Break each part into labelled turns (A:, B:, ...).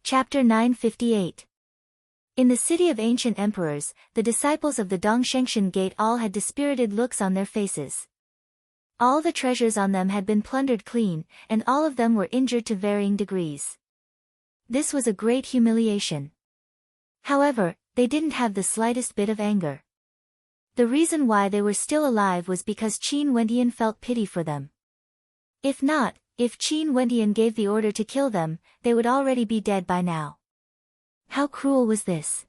A: Chapter 958. In the city of ancient emperors, the disciples of the Dongshengshan Gate all had dispirited looks on their faces. All the treasures on them had been plundered clean, and all of them were injured to varying degrees. This was a great humiliation. However, they didn't have the slightest bit of anger. The reason why they were still alive was because Qin Wendian felt pity for them. If not, if Qin Wendian gave the order to kill them, they would already be dead by now. How cruel was this?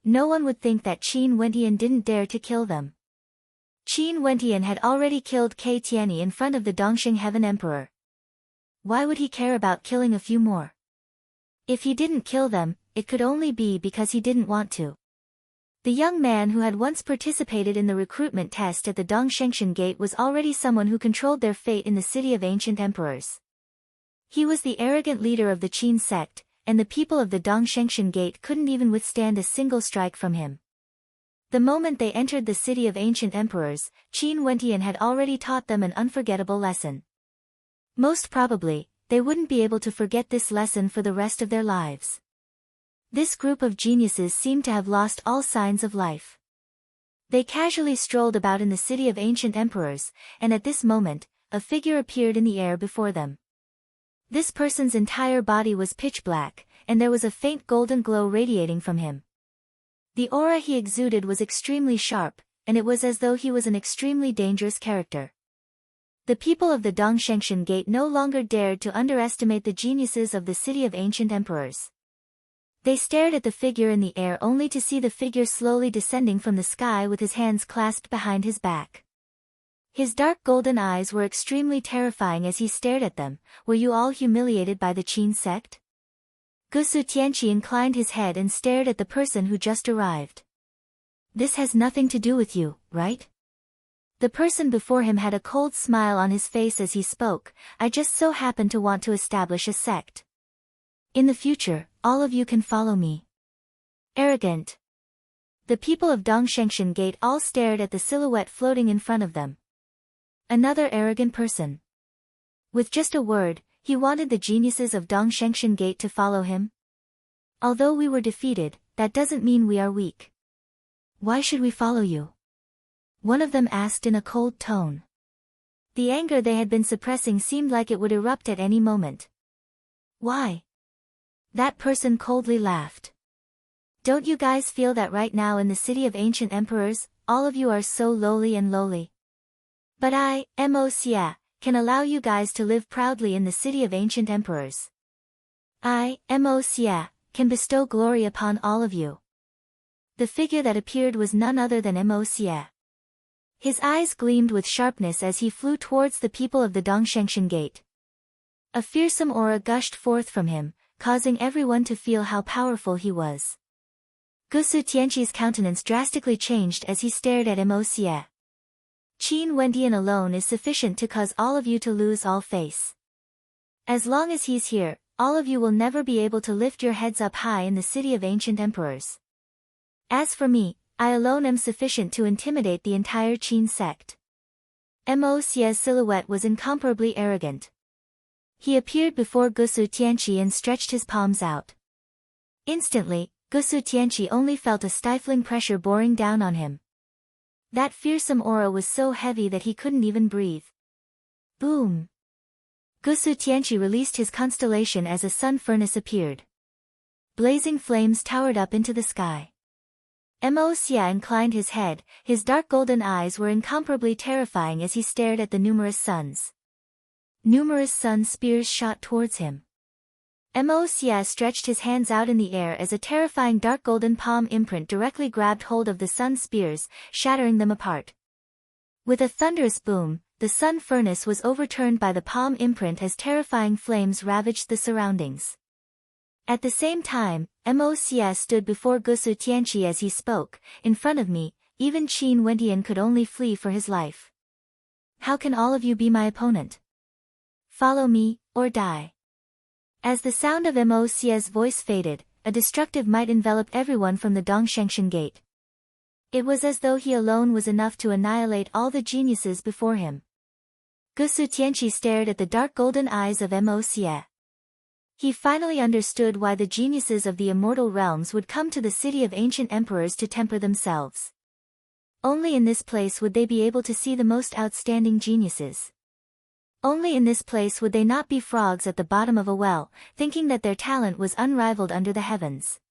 A: No one would think that Qin Wendian didn't dare to kill them. Qin Wendian had already killed Ke Tianyi in front of the Dongsheng Heaven Emperor. Why would he care about killing a few more? If he didn't kill them, it could only be because he didn't want to. The young man who had once participated in the recruitment test at the Dongshengshan Gate was already someone who controlled their fate in the city of ancient emperors. He was the arrogant leader of the Qin sect, and the people of the Dongshengshan Gate couldn't even withstand a single strike from him. The moment they entered the city of ancient emperors, Qin Wendian had already taught them an unforgettable lesson. Most probably, they wouldn't be able to forget this lesson for the rest of their lives. This group of geniuses seemed to have lost all signs of life. They casually strolled about in the city of ancient emperors, and at this moment, a figure appeared in the air before them. This person's entire body was pitch black, and there was a faint golden glow radiating from him. The aura he exuded was extremely sharp, and it was as though he was an extremely dangerous character. The people of the Dongshengshan Gate no longer dared to underestimate the geniuses of the city of ancient emperors. They stared at the figure in the air only to see the figure slowly descending from the sky with his hands clasped behind his back. His dark golden eyes were extremely terrifying as he stared at them. Were you all humiliated by the Qin sect? Gusu Tianqi inclined his head and stared at the person who just arrived. This has nothing to do with you, right? The person before him had a cold smile on his face as he spoke. I just so happen to want to establish a sect. In the future, all of you can follow me. Arrogant. The people of Dongshengshan Gate all stared at the silhouette floating in front of them. Another arrogant person. With just a word, he wanted the geniuses of Dongshengshan Gate to follow him. Although we were defeated, that doesn't mean we are weak. Why should we follow you? One of them asked in a cold tone. The anger they had been suppressing seemed like it would erupt at any moment. Why? That person coldly laughed. Don't you guys feel that right now in the city of ancient emperors, all of you are so lowly and lowly? But I, Mo-Xia, can allow you guys to live proudly in the city of ancient emperors. I, Mo-Xia, can bestow glory upon all of you. The figure that appeared was none other than Mo-Xia. His eyes gleamed with sharpness as he flew towards the people of the Dongshengshan Gate. A fearsome aura gushed forth from him, causing everyone to feel how powerful he was. Gusu Tianqi's countenance drastically changed as he stared at Mo-Xia. Qin Wendian alone is sufficient to cause all of you to lose all face. As long as he's here, all of you will never be able to lift your heads up high in the city of ancient emperors. As for me, I alone am sufficient to intimidate the entire Qin sect. Mo-Xia's silhouette was incomparably arrogant. He appeared before Gusu Tianqi and stretched his palms out. Instantly, Gusu Tianqi only felt a stifling pressure boring down on him. That fearsome aura was so heavy that he couldn't even breathe. Boom! Gusu Tianqi released his constellation as a sun furnace appeared. Blazing flames towered up into the sky. Mo-Xia inclined his head, his dark golden eyes were incomparably terrifying as he stared at the numerous suns. Numerous sun spears shot towards him. Mo-Xia stretched his hands out in the air as a terrifying dark golden palm imprint directly grabbed hold of the sun spears, shattering them apart. With a thunderous boom, the sun furnace was overturned by the palm imprint as terrifying flames ravaged the surroundings. At the same time, Mo-Xia stood before Gusu Tianqi as he spoke. In front of me, even Qin Wendian could only flee for his life. How can all of you be my opponent? Follow me, or die. As the sound of Mo-Xia's voice faded, a destructive might enveloped everyone from the Dongshengshan Gate. It was as though he alone was enough to annihilate all the geniuses before him. Gusu Tianqi stared at the dark golden eyes of Mo-Xia. He finally understood why the geniuses of the immortal realms would come to the city of ancient emperors to temper themselves. Only in this place would they be able to see the most outstanding geniuses. Only in this place would they not be frogs at the bottom of a well, thinking that their talent was unrivaled under the heavens.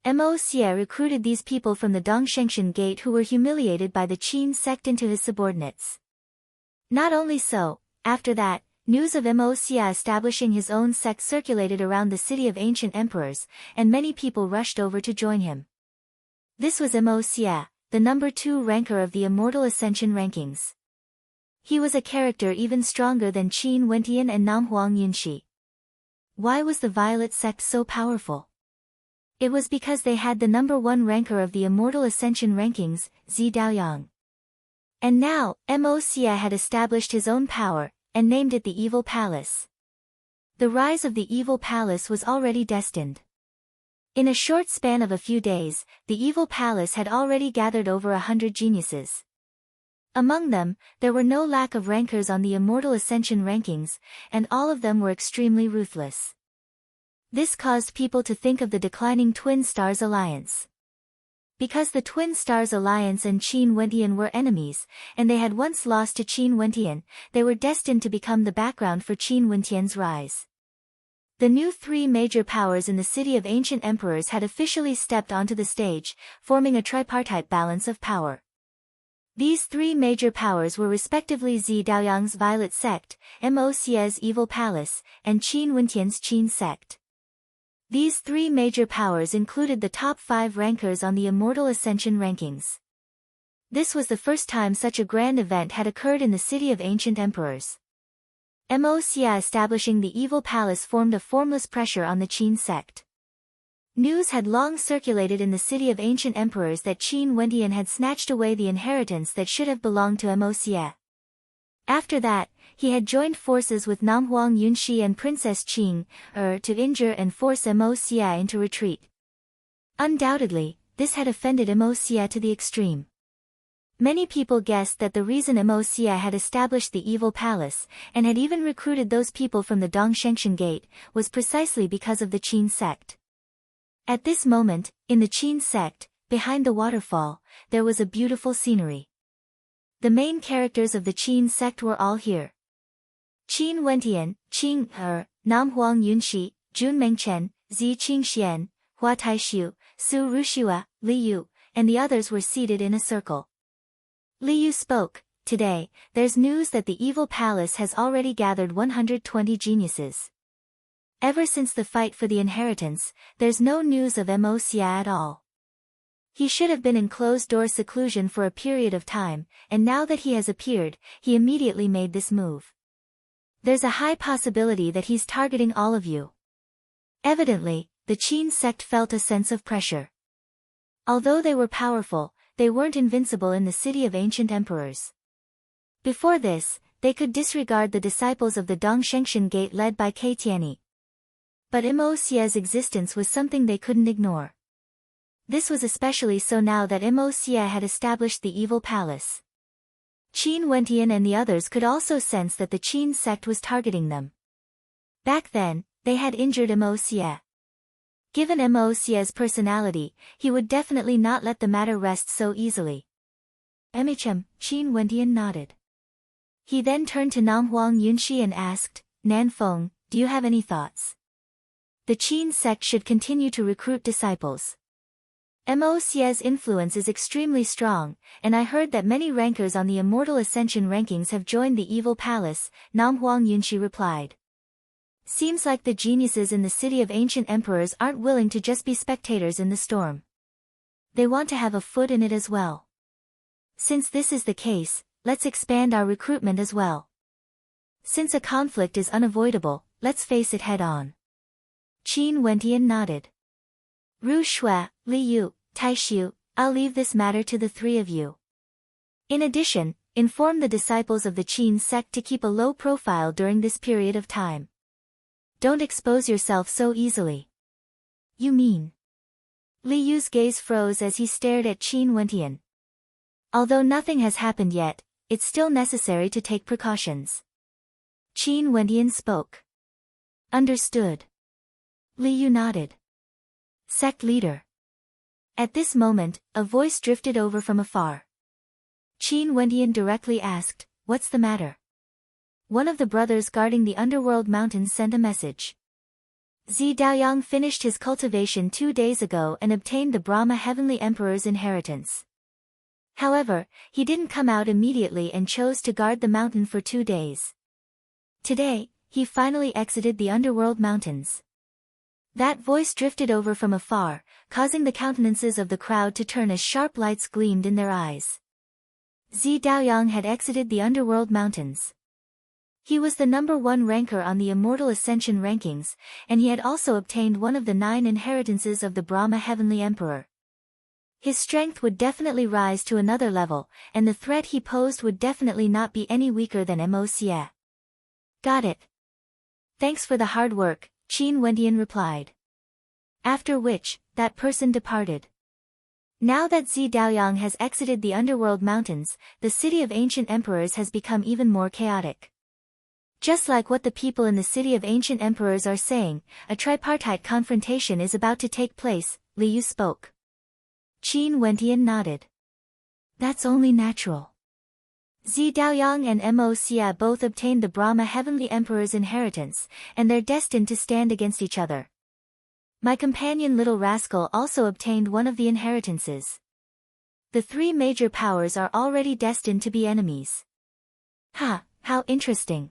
A: Mo Xie recruited these people from the Dongshengshan Gate who were humiliated by the Qin sect into his subordinates. Not only so, after that, news of Mo Xie establishing his own sect circulated around the city of ancient emperors, and many people rushed over to join him. This was Mo Xie, the number 2 ranker of the Immortal Ascension rankings. He was a character even stronger than Qin Wentian and Namhuang Yunxi. Why was the Violet sect so powerful? It was because they had the number 1 ranker of the Immortal Ascension rankings, Zi Daoyang. And now, Mo Xie had established his own power, and named it the Evil Palace. The rise of the Evil Palace was already destined. In a short span of a few days, the Evil Palace had already gathered over 100 geniuses. Among them, there were no lack of rankers on the Immortal Ascension rankings, and all of them were extremely ruthless. This caused people to think of the declining Twin Stars Alliance. Because the Twin Stars Alliance and Qin Wentian were enemies, and they had once lost to Qin Wentian, they were destined to become the background for Qin Wentian's rise. The new 3 major powers in the city of ancient emperors had officially stepped onto the stage, forming a tripartite balance of power. These 3 major powers were respectively Zi Daoyang's Violet sect, Mo Xie's Evil Palace, and Qin Wentian's Qin sect. These 3 major powers included the top 5 rankers on the Immortal Ascension rankings. This was the first time such a grand event had occurred in the city of ancient emperors. Mo Xie establishing the Evil Palace formed a formless pressure on the Qin sect. News had long circulated in the city of ancient emperors that Qin Wentian had snatched away the inheritance that should have belonged to Mo Xie. After that, he had joined forces with Namhuang Yunxi and Princess Qing, to injure and force Mo Xie into retreat. Undoubtedly, this had offended Mo Xie to the extreme. Many people guessed that the reason Mo Xie had established the Evil Palace, and had even recruited those people from the Dongshengshan Gate, was precisely because of the Qin sect. At this moment, in the Qin sect, behind the waterfall, there was a beautiful scenery. The main characters of the Qin sect were all here. Qin Wentian, Qing Namhuang Yunxi, Jun Mengchen, Zi Qingxian, Hua Taishu, Su Rushua, Li Yu, and the others were seated in a circle. Li Yu spoke, "Today, there's news that the Evil Palace has already gathered 120 geniuses. Ever since the fight for the inheritance, there's no news of Mo Xie at all. He should have been in closed-door seclusion for a period of time, and now that he has appeared, he immediately made this move. There's a high possibility that he's targeting all of you." Evidently, the Qin sect felt a sense of pressure. Although they were powerful, they weren't invincible in the city of ancient emperors. Before this, they could disregard the disciples of the Dongshengshan Gate led by Kei Tianyi. But Mo Xie's existence was something they couldn't ignore. This was especially so now that Mo Xie had established the Evil Palace. Qin Wentian and the others could also sense that the Qin sect was targeting them. Back then, they had injured Mo Xie. Given Mo Xie's personality, he would definitely not let the matter rest so easily. "MHM," Qin Wentian nodded. He then turned to Namhuang Yunxi and asked, "Nanfeng, do you have any thoughts? The Qin sect should continue to recruit disciples. Mo Xie's influence is extremely strong, and I heard that many rankers on the Immortal Ascension rankings have joined the Evil Palace," Namhuang Yunxi replied. "Seems like the geniuses in the city of ancient emperors aren't willing to just be spectators in the storm. They want to have a foot in it as well. Since this is the case, let's expand our recruitment as well. Since a conflict is unavoidable, let's face it head-on." Qin Wentian nodded. "Ru Shui, Li Yu, Taishu, I'll leave this matter to the 3 of you. In addition, inform the disciples of the Qin sect to keep a low profile during this period of time. Don't expose yourself so easily." "You mean?" Li Yu's gaze froze as he stared at Qin Wentian. "Although nothing has happened yet, it's still necessary to take precautions." Qin Wentian spoke. "Understood." Li Yu nodded. Sect leader. At this moment, a voice drifted over from afar. Qin Wendian directly asked, "What's the matter?" One of the brothers guarding the underworld mountains sent a message. Zi Daoyang finished his cultivation 2 days ago and obtained the Brahma Heavenly Emperor's inheritance. However, he didn't come out immediately and chose to guard the mountain for 2 days. Today, he finally exited the underworld mountains. That voice drifted over from afar, causing the countenances of the crowd to turn as sharp lights gleamed in their eyes. Zi Daoyang had exited the underworld mountains. He was the #1 ranker on the Immortal Ascension rankings, and he had also obtained one of the 9 inheritances of the Brahma Heavenly Emperor. His strength would definitely rise to another level, and the threat he posed would definitely not be any weaker than Mo Xie. Got it. Thanks for the hard work, Qin Wendian replied. After which, that person departed. Now that Zi Daoyang has exited the underworld mountains, the city of ancient emperors has become even more chaotic. Just like what the people in the city of ancient emperors are saying, a tripartite confrontation is about to take place, Li Yu spoke. Qin Wendian nodded. That's only natural. Zi Daoyang and Mo Xie both obtained the Brahma Heavenly Emperor's inheritance, and they're destined to stand against each other. My companion Little Rascal also obtained one of the inheritances. The 3 major powers are already destined to be enemies. Ha, how interesting.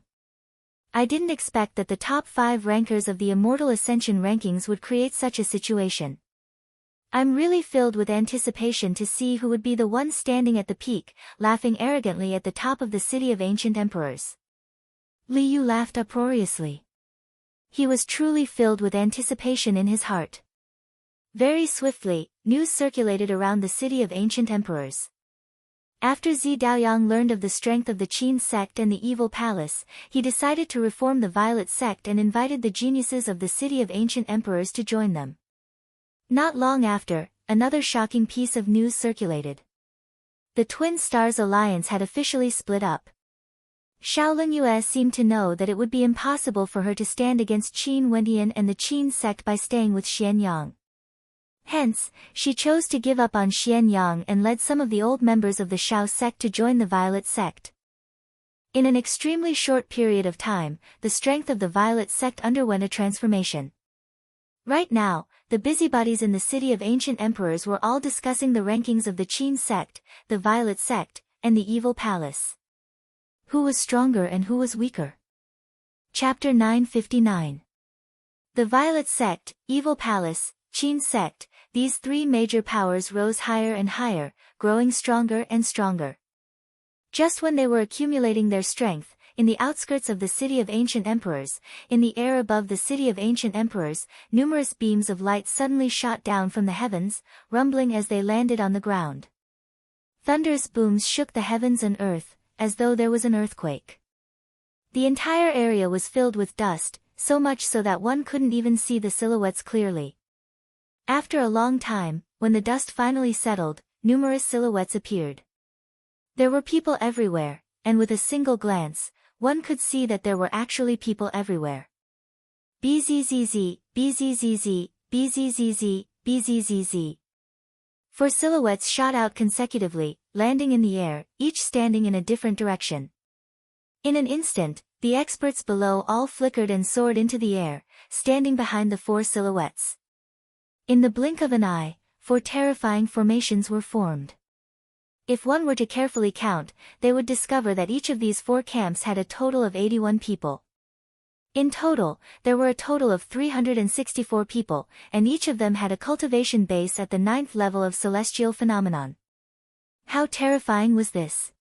A: I didn't expect that the top 5 rankers of the Immortal Ascension rankings would create such a situation. I'm really filled with anticipation to see who would be the one standing at the peak, laughing arrogantly at the top of the city of ancient emperors. Li Yu laughed uproariously. He was truly filled with anticipation in his heart. Very swiftly, news circulated around the city of ancient emperors. After Zi Daoyang learned of the strength of the Qin sect and the evil palace, he decided to reform the Violet sect and invited the geniuses of the city of ancient emperors to join them. Not long after, another shocking piece of news circulated. The Twin Stars Alliance had officially split up. Shaolin Yue seemed to know that it would be impossible for her to stand against Qin Wendian and the Qin sect by staying with Xianyang. Hence, she chose to give up on Xianyang and led some of the old members of the Shao sect to join the Violet sect. In an extremely short period of time, the strength of the Violet sect underwent a transformation. Right now, the busybodies in the city of ancient emperors were all discussing the rankings of the Qin sect, the Violet sect, and the evil palace. Who was stronger and who was weaker? Chapter 959. The Violet sect, evil palace, Qin sect, these 3 major powers rose higher and higher, growing stronger and stronger. Just when they were accumulating their strength, in the outskirts of the city of ancient emperors, in the air above the city of ancient emperors, numerous beams of light suddenly shot down from the heavens, rumbling as they landed on the ground. Thunderous booms shook the heavens and earth, as though there was an earthquake. The entire area was filled with dust, so much so that one couldn't even see the silhouettes clearly. After a long time, when the dust finally settled, numerous silhouettes appeared. There were people everywhere, and with a single glance, one could see that there were actually people everywhere. Bzzz, bzzz, bzzz, bzzz. 4 silhouettes shot out consecutively, landing in the air, each standing in a different direction. In an instant, the experts below all flickered and soared into the air, standing behind the 4 silhouettes. In the blink of an eye, 4 terrifying formations were formed. If one were to carefully count, they would discover that each of these 4 camps had a total of 81 people. In total, there were a total of 364 people, and each of them had a cultivation base at the 9th level of celestial phenomenon. How terrifying was this?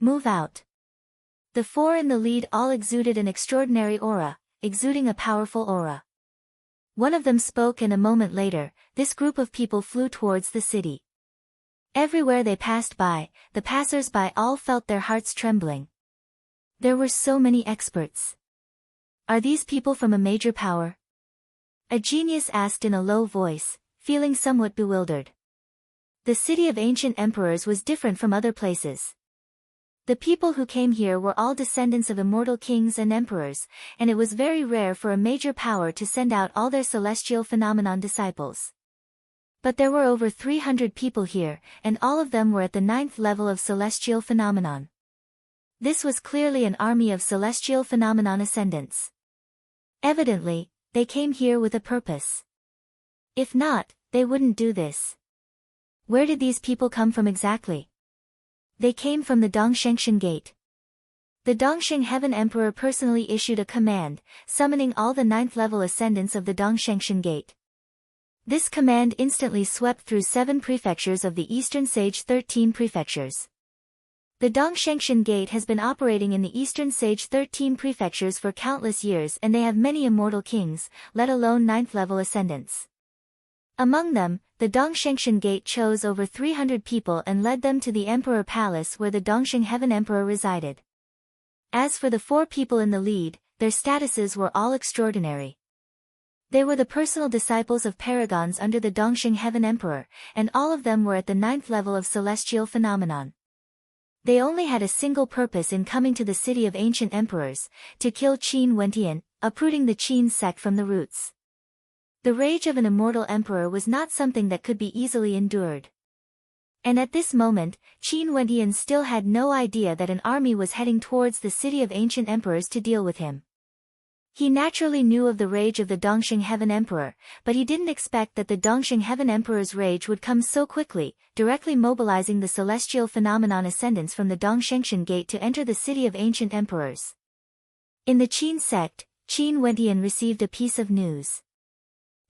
A: Move out. The 4 in the lead all exuded an extraordinary aura, exuding a powerful aura. One of them spoke, and a moment later, this group of people flew towards the city. Everywhere they passed by, the passers-by all felt their hearts trembling. There were so many experts. Are these people from a major power? A genius asked in a low voice, feeling somewhat bewildered. The city of ancient emperors was different from other places. The people who came here were all descendants of immortal kings and emperors, and it was very rare for a major power to send out all their celestial phenomenon disciples. But there were over 300 people here, and all of them were at the 9th level of celestial phenomenon. This was clearly an army of celestial phenomenon ascendants. Evidently, they came here with a purpose. If not, they wouldn't do this. Where did these people come from exactly? They came from the Dongshengshan Gate. The Dongsheng Heaven Emperor personally issued a command, summoning all the 9th level ascendants of the Dongshengshan Gate. This command instantly swept through 7 prefectures of the Eastern Sage 13 prefectures. The Dongshengshan Gate has been operating in the Eastern Sage 13 prefectures for countless years, and they have many immortal kings, let alone 9th level ascendants. Among them, the Dongshengshan Gate chose over 300 people and led them to the Emperor Palace where the Dongsheng Heaven Emperor resided. As for the 4 people in the lead, their statuses were all extraordinary. They were the personal disciples of paragons under the Dongsheng Heaven Emperor, and all of them were at the 9th level of celestial phenomenon. They only had a single purpose in coming to the city of ancient emperors, to kill Qin Wentian, uprooting the Qin sect from the roots. The rage of an immortal emperor was not something that could be easily endured. And at this moment, Qin Wentian still had no idea that an army was heading towards the city of ancient emperors to deal with him. He naturally knew of the rage of the Dongsheng Heaven Emperor, but he didn't expect that the Dongsheng Heaven Emperor's rage would come so quickly, directly mobilizing the celestial phenomenon ascendants from the Dongshengshan Gate to enter the city of ancient emperors. In the Qin sect, Qin Wentian received a piece of news.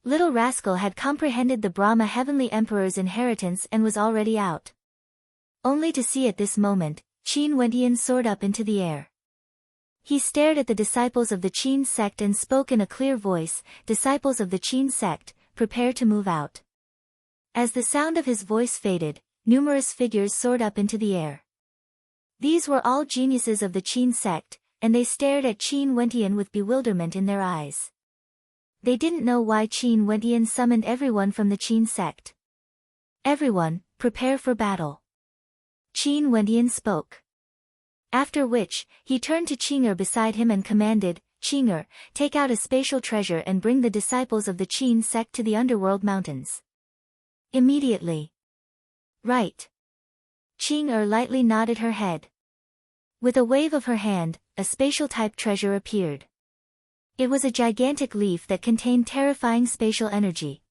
A: Little rascal had comprehended the Brahma Heavenly Emperor's inheritance and was already out. Only to see at this moment, Qin Wentian soared up into the air. He stared at the disciples of the Qin sect and spoke in a clear voice, "Disciples of the Qin sect, prepare to move out." As the sound of his voice faded, numerous figures soared up into the air. These were all geniuses of the Qin sect, and they stared at Qin Wentian with bewilderment in their eyes. They didn't know why Qin Wentian summoned everyone from the Qin sect. "Everyone, prepare for battle." Qin Wentian spoke. After which, he turned to Qing'er beside him and commanded, "Qing'er, take out a spatial treasure and bring the disciples of the Qin sect to the underworld mountains." Immediately. "Right." Qing'er lightly nodded her head. With a wave of her hand, a spatial-type treasure appeared. It was a gigantic leaf that contained terrifying spatial energy.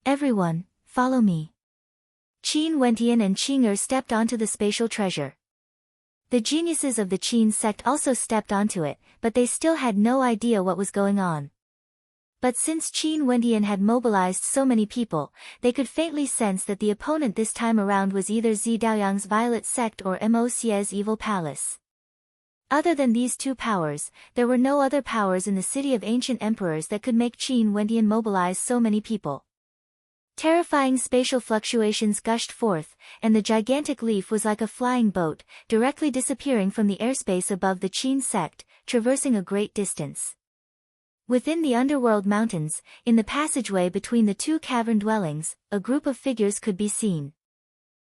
A: "Everyone, follow me." Qin Wentian and Qing'er stepped onto the spatial treasure. The geniuses of the Qin sect also stepped onto it, but they still had no idea what was going on. But since Qin Wentian had mobilized so many people, they could faintly sense that the opponent this time around was either Zi Daoyang's Violet sect or Mo Xie's Evil Palace. Other than these 2 powers, there were no other powers in the city of ancient emperors that could make Qin Wentian mobilize so many people. Terrifying spatial fluctuations gushed forth, and the gigantic leaf was like a flying boat, directly disappearing from the airspace above the Qin sect, traversing a great distance. Within the underworld mountains, in the passageway between the 2 cavern dwellings, a group of figures could be seen.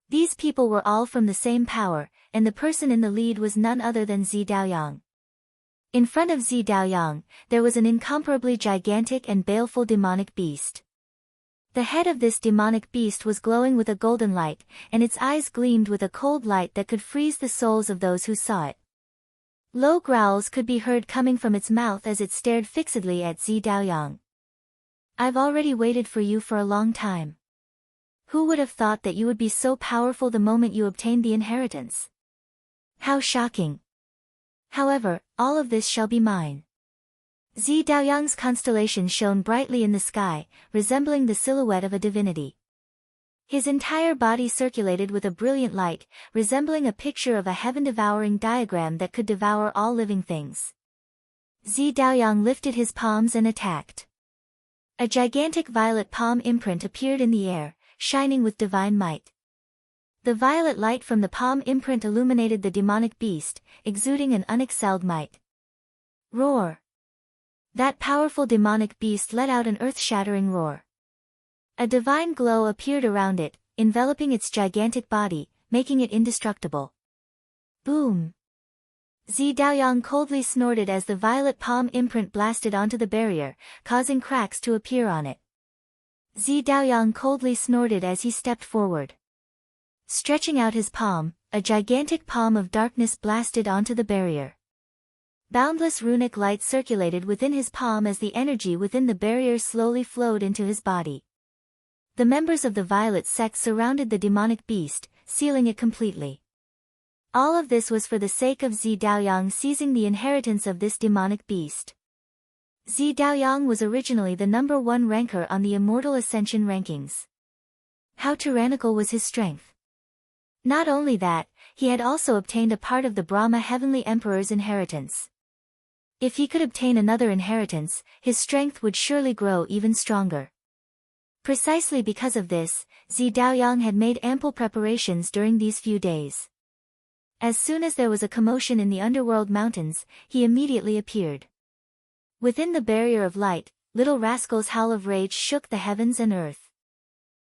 A: These people were all from the same power, and the person in the lead was none other than Zi Daoyang. In front of Zi Daoyang, there was an incomparably gigantic and baleful demonic beast. The head of this demonic beast was glowing with a golden light, and its eyes gleamed with a cold light that could freeze the souls of those who saw it. Low growls could be heard coming from its mouth as it stared fixedly at Zi Daoyang. "I've already waited for you for a long time. Who would have thought that you would be so powerful the moment you obtained the inheritance? How shocking! However, all of this shall be mine." Zi Daoyang's constellation shone brightly in the sky, resembling the silhouette of a divinity. His entire body circulated with a brilliant light, resembling a picture of a heaven-devouring diagram that could devour all living things. Zi Daoyang lifted his palms and attacked. A gigantic violet palm imprint appeared in the air, shining with divine might. The violet light from the palm imprint illuminated the demonic beast, exuding an unexcelled might. Roar! That powerful demonic beast let out an earth-shattering roar. A divine glow appeared around it, enveloping its gigantic body, making it indestructible. Boom! Zi Daoyang coldly snorted as the violet palm imprint blasted onto the barrier, causing cracks to appear on it. Zi Daoyang coldly snorted as he stepped forward. Stretching out his palm, a gigantic palm of darkness blasted onto the barrier. Boundless runic light circulated within his palm as the energy within the barrier slowly flowed into his body. The members of the violet sect surrounded the demonic beast, sealing it completely. All of this was for the sake of Zi Daoyang seizing the inheritance of this demonic beast. Zi Daoyang was originally the #1 ranker on the Immortal Ascension rankings. How tyrannical was his strength? Not only that, he had also obtained a part of the Brahma Heavenly Emperor's inheritance. If he could obtain another inheritance, his strength would surely grow even stronger. Precisely because of this, Zi Daoyang had made ample preparations during these few days. As soon as there was a commotion in the underworld mountains, he immediately appeared. Within the barrier of light, Little Rascal's howl of rage shook the heavens and earth.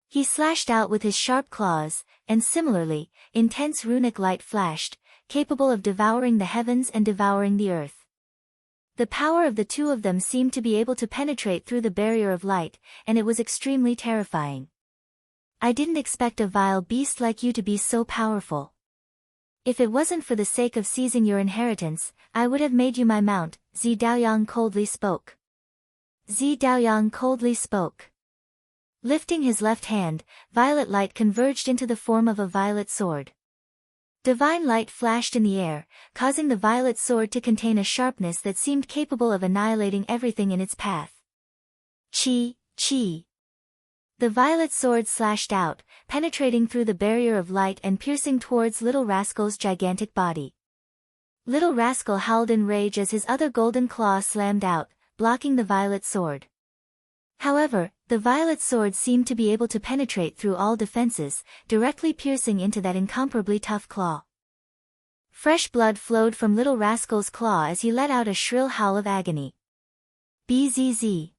A: He slashed out with his sharp claws, and similarly, intense runic light flashed, capable of devouring the heavens and devouring the earth. The power of the two of them seemed to be able to penetrate through the barrier of light, and it was extremely terrifying. I didn't expect a vile beast like you to be so powerful. If it wasn't for the sake of seizing your inheritance, I would have made you my mount, Zi Daoyang coldly spoke. Zi Daoyang coldly spoke. Lifting his left hand, violet light converged into the form of a violet sword. Divine light flashed in the air, causing the violet sword to contain a sharpness that seemed capable of annihilating everything in its path. Chi, chi. The violet sword slashed out, penetrating through the barrier of light and piercing towards Little Rascal's gigantic body. Little Rascal howled in rage as his other golden claw slammed out, blocking the violet sword. However, the violet sword seemed to be able to penetrate through all defenses, directly piercing into that incomparably tough claw. Fresh blood flowed from Little Rascal's claw as he let out a shrill howl of agony. Bzz.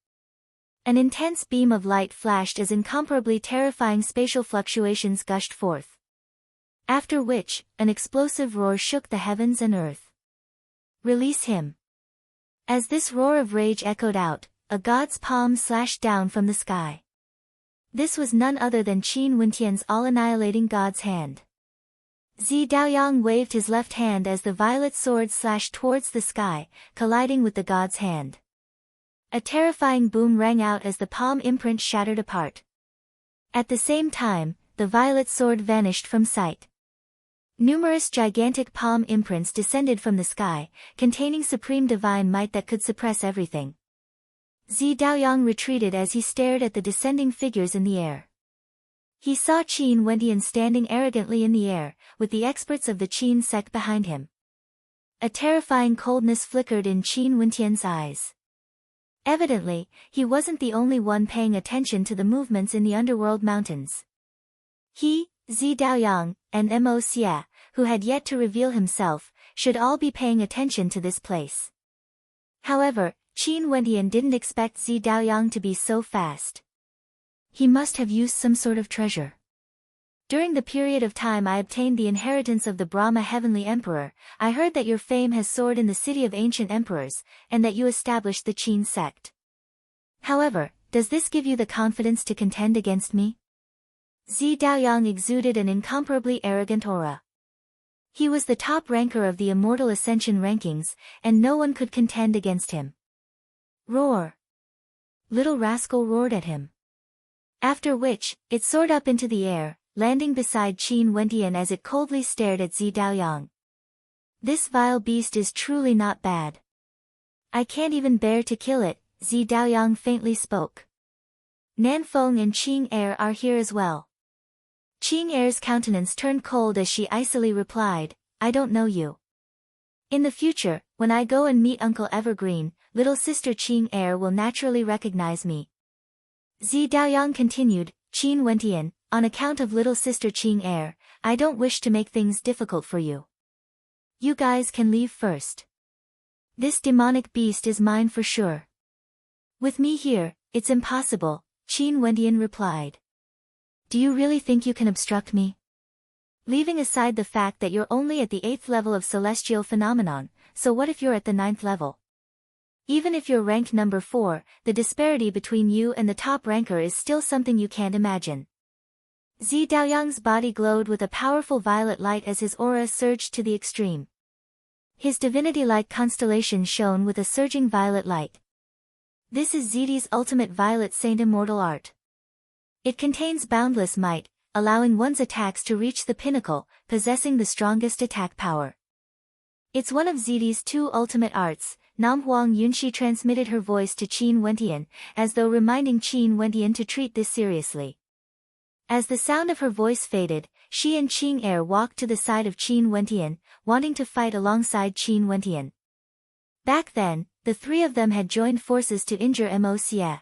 A: An intense beam of light flashed as incomparably terrifying spatial fluctuations gushed forth. After which, an explosive roar shook the heavens and earth. Release him. As this roar of rage echoed out, a god's palm slashed down from the sky. This was none other than Qin Wentian's all-annihilating god's hand. Zi Daoyang waved his left hand as the violet sword slashed towards the sky, colliding with the god's hand. A terrifying boom rang out as the palm imprint shattered apart. At the same time, the violet sword vanished from sight. Numerous gigantic palm imprints descended from the sky, containing supreme divine might that could suppress everything. Zi Daoyang retreated as he stared at the descending figures in the air. He saw Qin Wendian standing arrogantly in the air, with the experts of the Qin sect behind him. A terrifying coldness flickered in Qin Wendian's eyes. Evidently, he wasn't the only one paying attention to the movements in the underworld mountains. He, Zi Daoyang, and Mo Xia, who had yet to reveal himself, should all be paying attention to this place. However, Qin Wendian didn't expect Zi Daoyang to be so fast. He must have used some sort of treasure. During the period of time I obtained the inheritance of the Brahma Heavenly Emperor, I heard that your fame has soared in the city of ancient emperors, and that you established the Qin sect. However, does this give you the confidence to contend against me? Zi Daoyang exuded an incomparably arrogant aura. He was the top ranker of the Immortal Ascension rankings, and no one could contend against him. Roar! Little Rascal roared at him. After which, it soared up into the air, landing beside Qin Wendian as it coldly stared at Zi Daoyang. This vile beast is truly not bad. I can't even bear to kill it, Zi Daoyang faintly spoke. Nanfeng and Qing Er are here as well. Qing Er's countenance turned cold as she icily replied, I don't know you. In the future, when I go and meet Uncle Evergreen, little sister Qing Er will naturally recognize me. Zi Daoyang continued, Qin Wendian, on account of little sister Qing Er, I don't wish to make things difficult for you. You guys can leave first. This demonic beast is mine for sure. With me here, it's impossible, Qin Wendian replied. Do you really think you can obstruct me? Leaving aside the fact that you're only at the 8th level of celestial phenomenon, so what if you're at the 9th level? Even if you're ranked number 4, the disparity between you and the top ranker is still something you can't imagine. Zi Daoyang's body glowed with a powerful violet light as his aura surged to the extreme. His divinity-like constellation shone with a surging violet light. This is Zidi's ultimate Violet Saint Immortal Art. It contains boundless might, allowing one's attacks to reach the pinnacle, possessing the strongest attack power. It's one of Zidi's 2 ultimate arts. Nam Huang Yunxi transmitted her voice to Qin Wentian, as though reminding Qin Wentian to treat this seriously. As the sound of her voice faded, she and Qing Er walked to the side of Qin Wentian, wanting to fight alongside Qin Wentian. Back then, the 3 of them had joined forces to injure Mo Xie.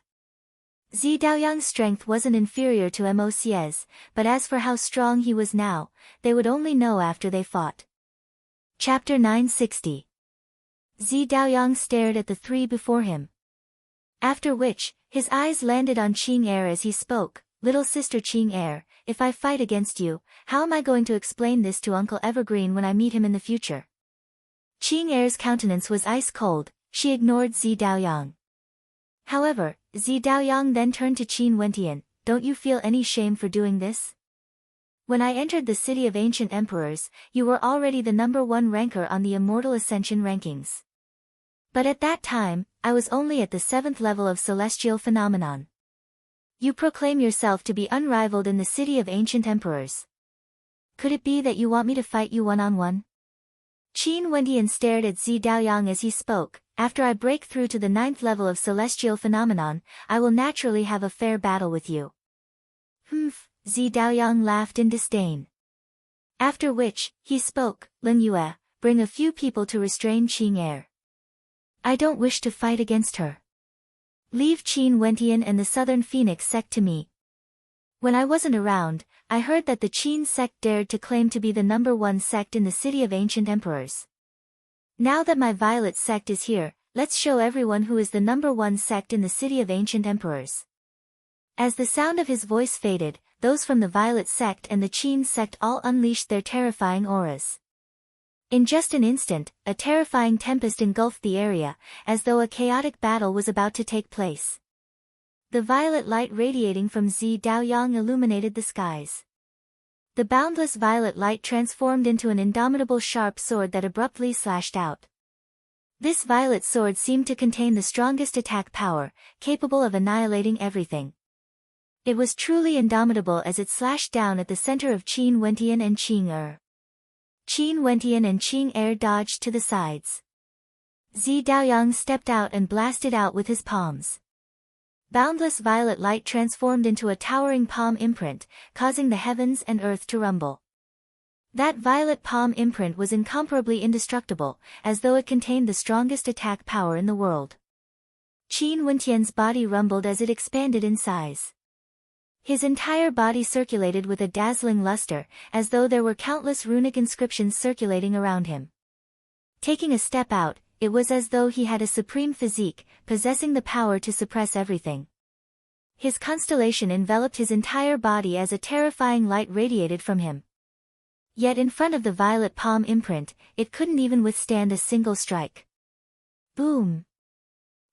A: Zi Daoyang's strength wasn't inferior to Mo Xie's, but as for how strong he was now, they would only know after they fought. Chapter 960. Zi Daoyang stared at the 3 before him. After which, his eyes landed on Qing Er as he spoke. Little sister Qing Er, if I fight against you, how am I going to explain this to Uncle Evergreen when I meet him in the future? Qing Er's countenance was ice cold, she ignored Zi Daoyang. However, Zi Daoyang then turned to Qin Wentian, don't you feel any shame for doing this? When I entered the city of ancient emperors, you were already the number 1 ranker on the Immortal Ascension rankings. But at that time, I was only at the 7th level of celestial phenomenon. You proclaim yourself to be unrivaled in the city of ancient emperors. Could it be that you want me to fight you one-on-one? Qin Wentian stared at Zi Daoyang as he spoke, after I break through to the 9th level of celestial phenomenon, I will naturally have a fair battle with you. Humph, Zi Daoyang laughed in disdain. After which, he spoke, Lin Yue, bring a few people to restrain Qing Er. I don't wish to fight against her. Leave Qin Wentian and the Southern Phoenix sect to me. When I wasn't around, I heard that the Qin sect dared to claim to be the number 1 sect in the city of ancient emperors. Now that my Violet sect is here, let's show everyone who is the number 1 sect in the city of ancient emperors. As the sound of his voice faded, those from the Violet sect and the Qin sect all unleashed their terrifying auras. In just an instant, a terrifying tempest engulfed the area, as though a chaotic battle was about to take place. The violet light radiating from Zi Daoyang illuminated the skies. The boundless violet light transformed into an indomitable sharp sword that abruptly slashed out. This violet sword seemed to contain the strongest attack power, capable of annihilating everything. It was truly indomitable as it slashed down at the center of Qin Wentian and Qing Er. Qin Wentian and Qing Er dodged to the sides. Zi Daoyang stepped out and blasted out with his palms. Boundless violet light transformed into a towering palm imprint, causing the heavens and earth to rumble. That violet palm imprint was incomparably indestructible, as though it contained the strongest attack power in the world. Qin Wentian's body rumbled as it expanded in size. His entire body circulated with a dazzling luster, as though there were countless runic inscriptions circulating around him. Taking a step out, it was as though he had a supreme physique, possessing the power to suppress everything. His constellation enveloped his entire body as a terrifying light radiated from him. Yet in front of the violet palm imprint, it couldn't even withstand a single strike. Boom!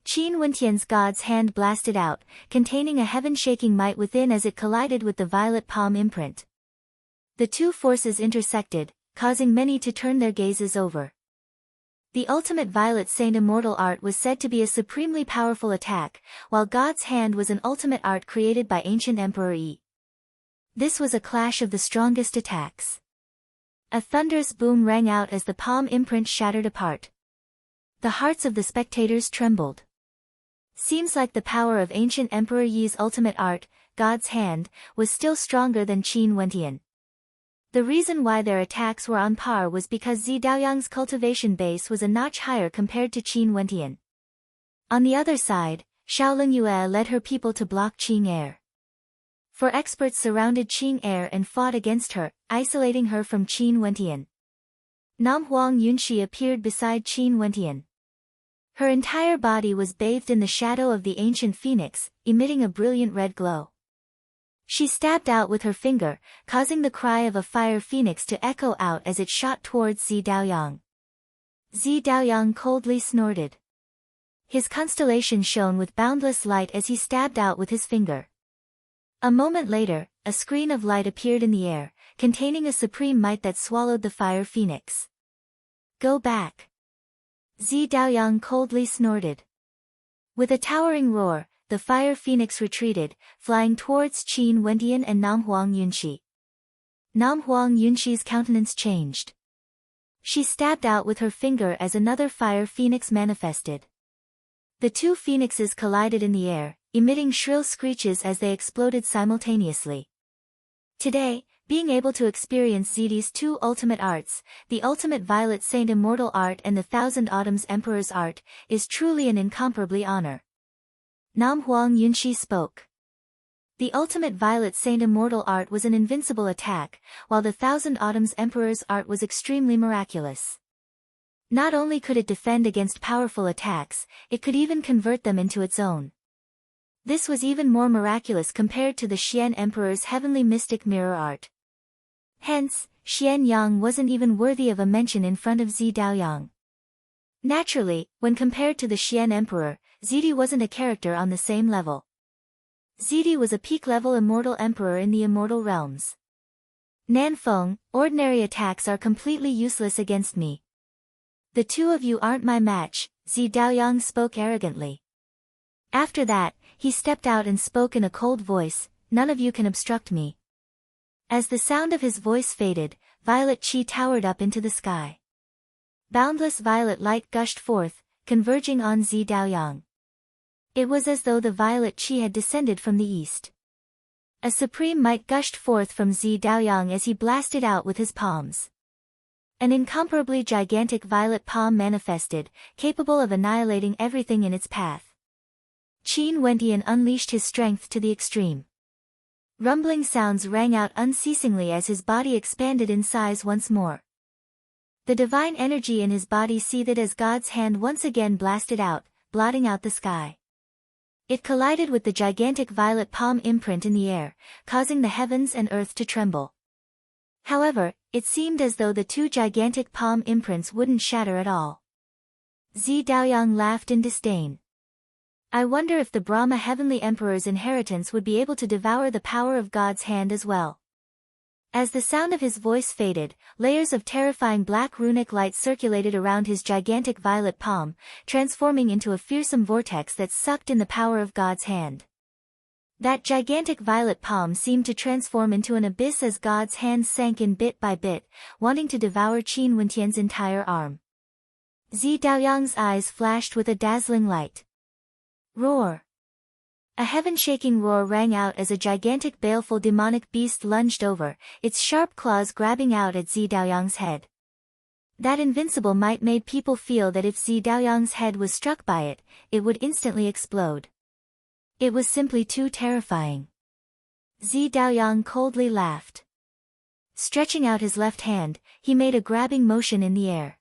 A: Qin Wentian's god's hand blasted out, containing a heaven-shaking might within as it collided with the violet palm imprint. The two forces intersected, causing many to turn their gazes over. The ultimate Violet Saint Immortal art was said to be a supremely powerful attack, while God's hand was an ultimate art created by ancient Emperor Yi. This was a clash of the strongest attacks. A thunderous boom rang out as the palm imprint shattered apart. The hearts of the spectators trembled. Seems like the power of ancient Emperor Yi's ultimate art, God's hand, was still stronger than Qin Wentian. The reason why their attacks were on par was because Zi Daoyang's cultivation base was a notch higher compared to Qin Wentian. On the other side, Shaolin Yue led her people to block Qing Er. For experts surrounded Qing Er and fought against her, isolating her from Qin Wentian. Nam Huang Yunxi appeared beside Qin Wentian. Her entire body was bathed in the shadow of the ancient phoenix, emitting a brilliant red glow. She stabbed out with her finger, causing the cry of a fire phoenix to echo out as it shot towards Zi Daoyang. Zi Daoyang coldly snorted. His constellation shone with boundless light as he stabbed out with his finger. A moment later, a screen of light appeared in the air, containing a supreme might that swallowed the fire phoenix. Go back. Zi Daoyang coldly snorted. With a towering roar, the fire phoenix retreated, flying towards Qin Wendian and Nam Huang Yunxi. Nam Huang Yunxi's countenance changed. She stabbed out with her finger as another fire phoenix manifested. The two phoenixes collided in the air, emitting shrill screeches as they exploded simultaneously. Today, being able to experience Zidi's two ultimate arts, the Ultimate Violet Saint Immortal Art and the Thousand Autumns Emperor's Art, is truly an incomparably honor. Nam Huang Yunxi spoke. The Ultimate Violet Saint Immortal Art was an invincible attack, while the Thousand Autumns Emperor's Art was extremely miraculous. Not only could it defend against powerful attacks, it could even convert them into its own. This was even more miraculous compared to the Xian Emperor's Heavenly Mystic Mirror Art. Hence, Xian Yang wasn't even worthy of a mention in front of Zi Daoyang. Naturally, when compared to the Xian Emperor, Zidi wasn't a character on the same level. Zidi was a peak-level immortal emperor in the immortal realms. Nanfeng, ordinary attacks are completely useless against me. The two of you aren't my match, Zi Daoyang spoke arrogantly. After that, he stepped out and spoke in a cold voice, none of you can obstruct me. As the sound of his voice faded, violet chi towered up into the sky. Boundless violet light gushed forth, converging on Zi Daoyang. It was as though the violet chi had descended from the east. A supreme might gushed forth from Zi Daoyang as he blasted out with his palms. An incomparably gigantic violet palm manifested, capable of annihilating everything in its path. Qin Wendian unleashed his strength to the extreme. Rumbling sounds rang out unceasingly as his body expanded in size once more. The divine energy in his body seethed as God's hand once again blasted out, blotting out the sky. It collided with the gigantic violet palm imprint in the air, causing the heavens and earth to tremble. However, it seemed as though the two gigantic palm imprints wouldn't shatter at all. Zi Daoyang laughed in disdain. I wonder if the Brahma Heavenly Emperor's inheritance would be able to devour the power of God's hand as well. As the sound of his voice faded, layers of terrifying black runic light circulated around his gigantic violet palm, transforming into a fearsome vortex that sucked in the power of God's hand. That gigantic violet palm seemed to transform into an abyss as God's hand sank in bit by bit, wanting to devour Qin Wendian's entire arm. Zi Daoyang's eyes flashed with a dazzling light. Roar! A heaven-shaking roar rang out as a gigantic baleful demonic beast lunged over, its sharp claws grabbing out at Zi Daoyang's head. That invincible might made people feel that if Zi Daoyang's head was struck by it, it would instantly explode. It was simply too terrifying. Zi Daoyang coldly laughed. Stretching out his left hand, he made a grabbing motion in the air.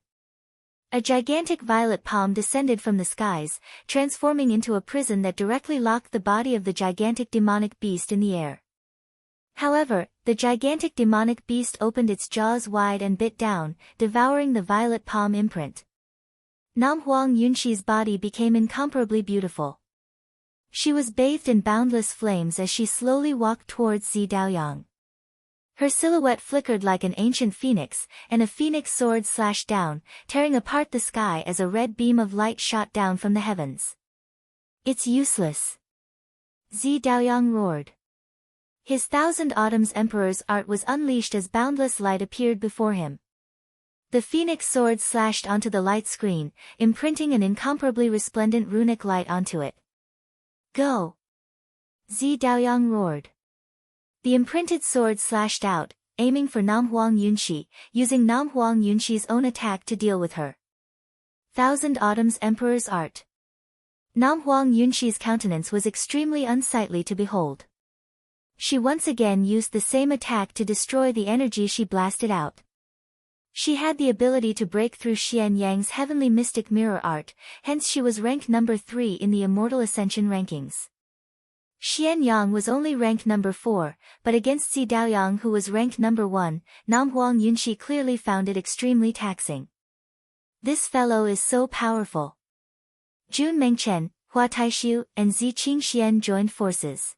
A: A gigantic violet palm descended from the skies, transforming into a prison that directly locked the body of the gigantic demonic beast in the air. However, the gigantic demonic beast opened its jaws wide and bit down, devouring the violet palm imprint. Nam Huang Yunxi's body became incomparably beautiful. She was bathed in boundless flames as she slowly walked towards Zi Daoyang. Her silhouette flickered like an ancient phoenix, and a phoenix sword slashed down, tearing apart the sky as a red beam of light shot down from the heavens. It's useless. Zi Daoyang roared. His Thousand Autumns Emperor's art was unleashed as boundless light appeared before him. The phoenix sword slashed onto the light screen, imprinting an incomparably resplendent runic light onto it. Go! Zi Daoyang roared. The imprinted sword slashed out, aiming for Nam Huang Yunxi, using Nam Huang Yunxi's own attack to deal with her. Thousand Autumns Emperor's Art. Nam Huang Yunxi's countenance was extremely unsightly to behold. She once again used the same attack to destroy the energy she blasted out. She had the ability to break through Xian Yang's heavenly mystic mirror art, hence she was ranked number 3 in the Immortal Ascension rankings. Xian Yang was only ranked number 4, but against Zi Daoyang who was ranked number 1, Nam Huang Yunxi clearly found it extremely taxing. This fellow is so powerful. Jun Mengchen, Hua Taishu, and Zi Qingxian joined forces.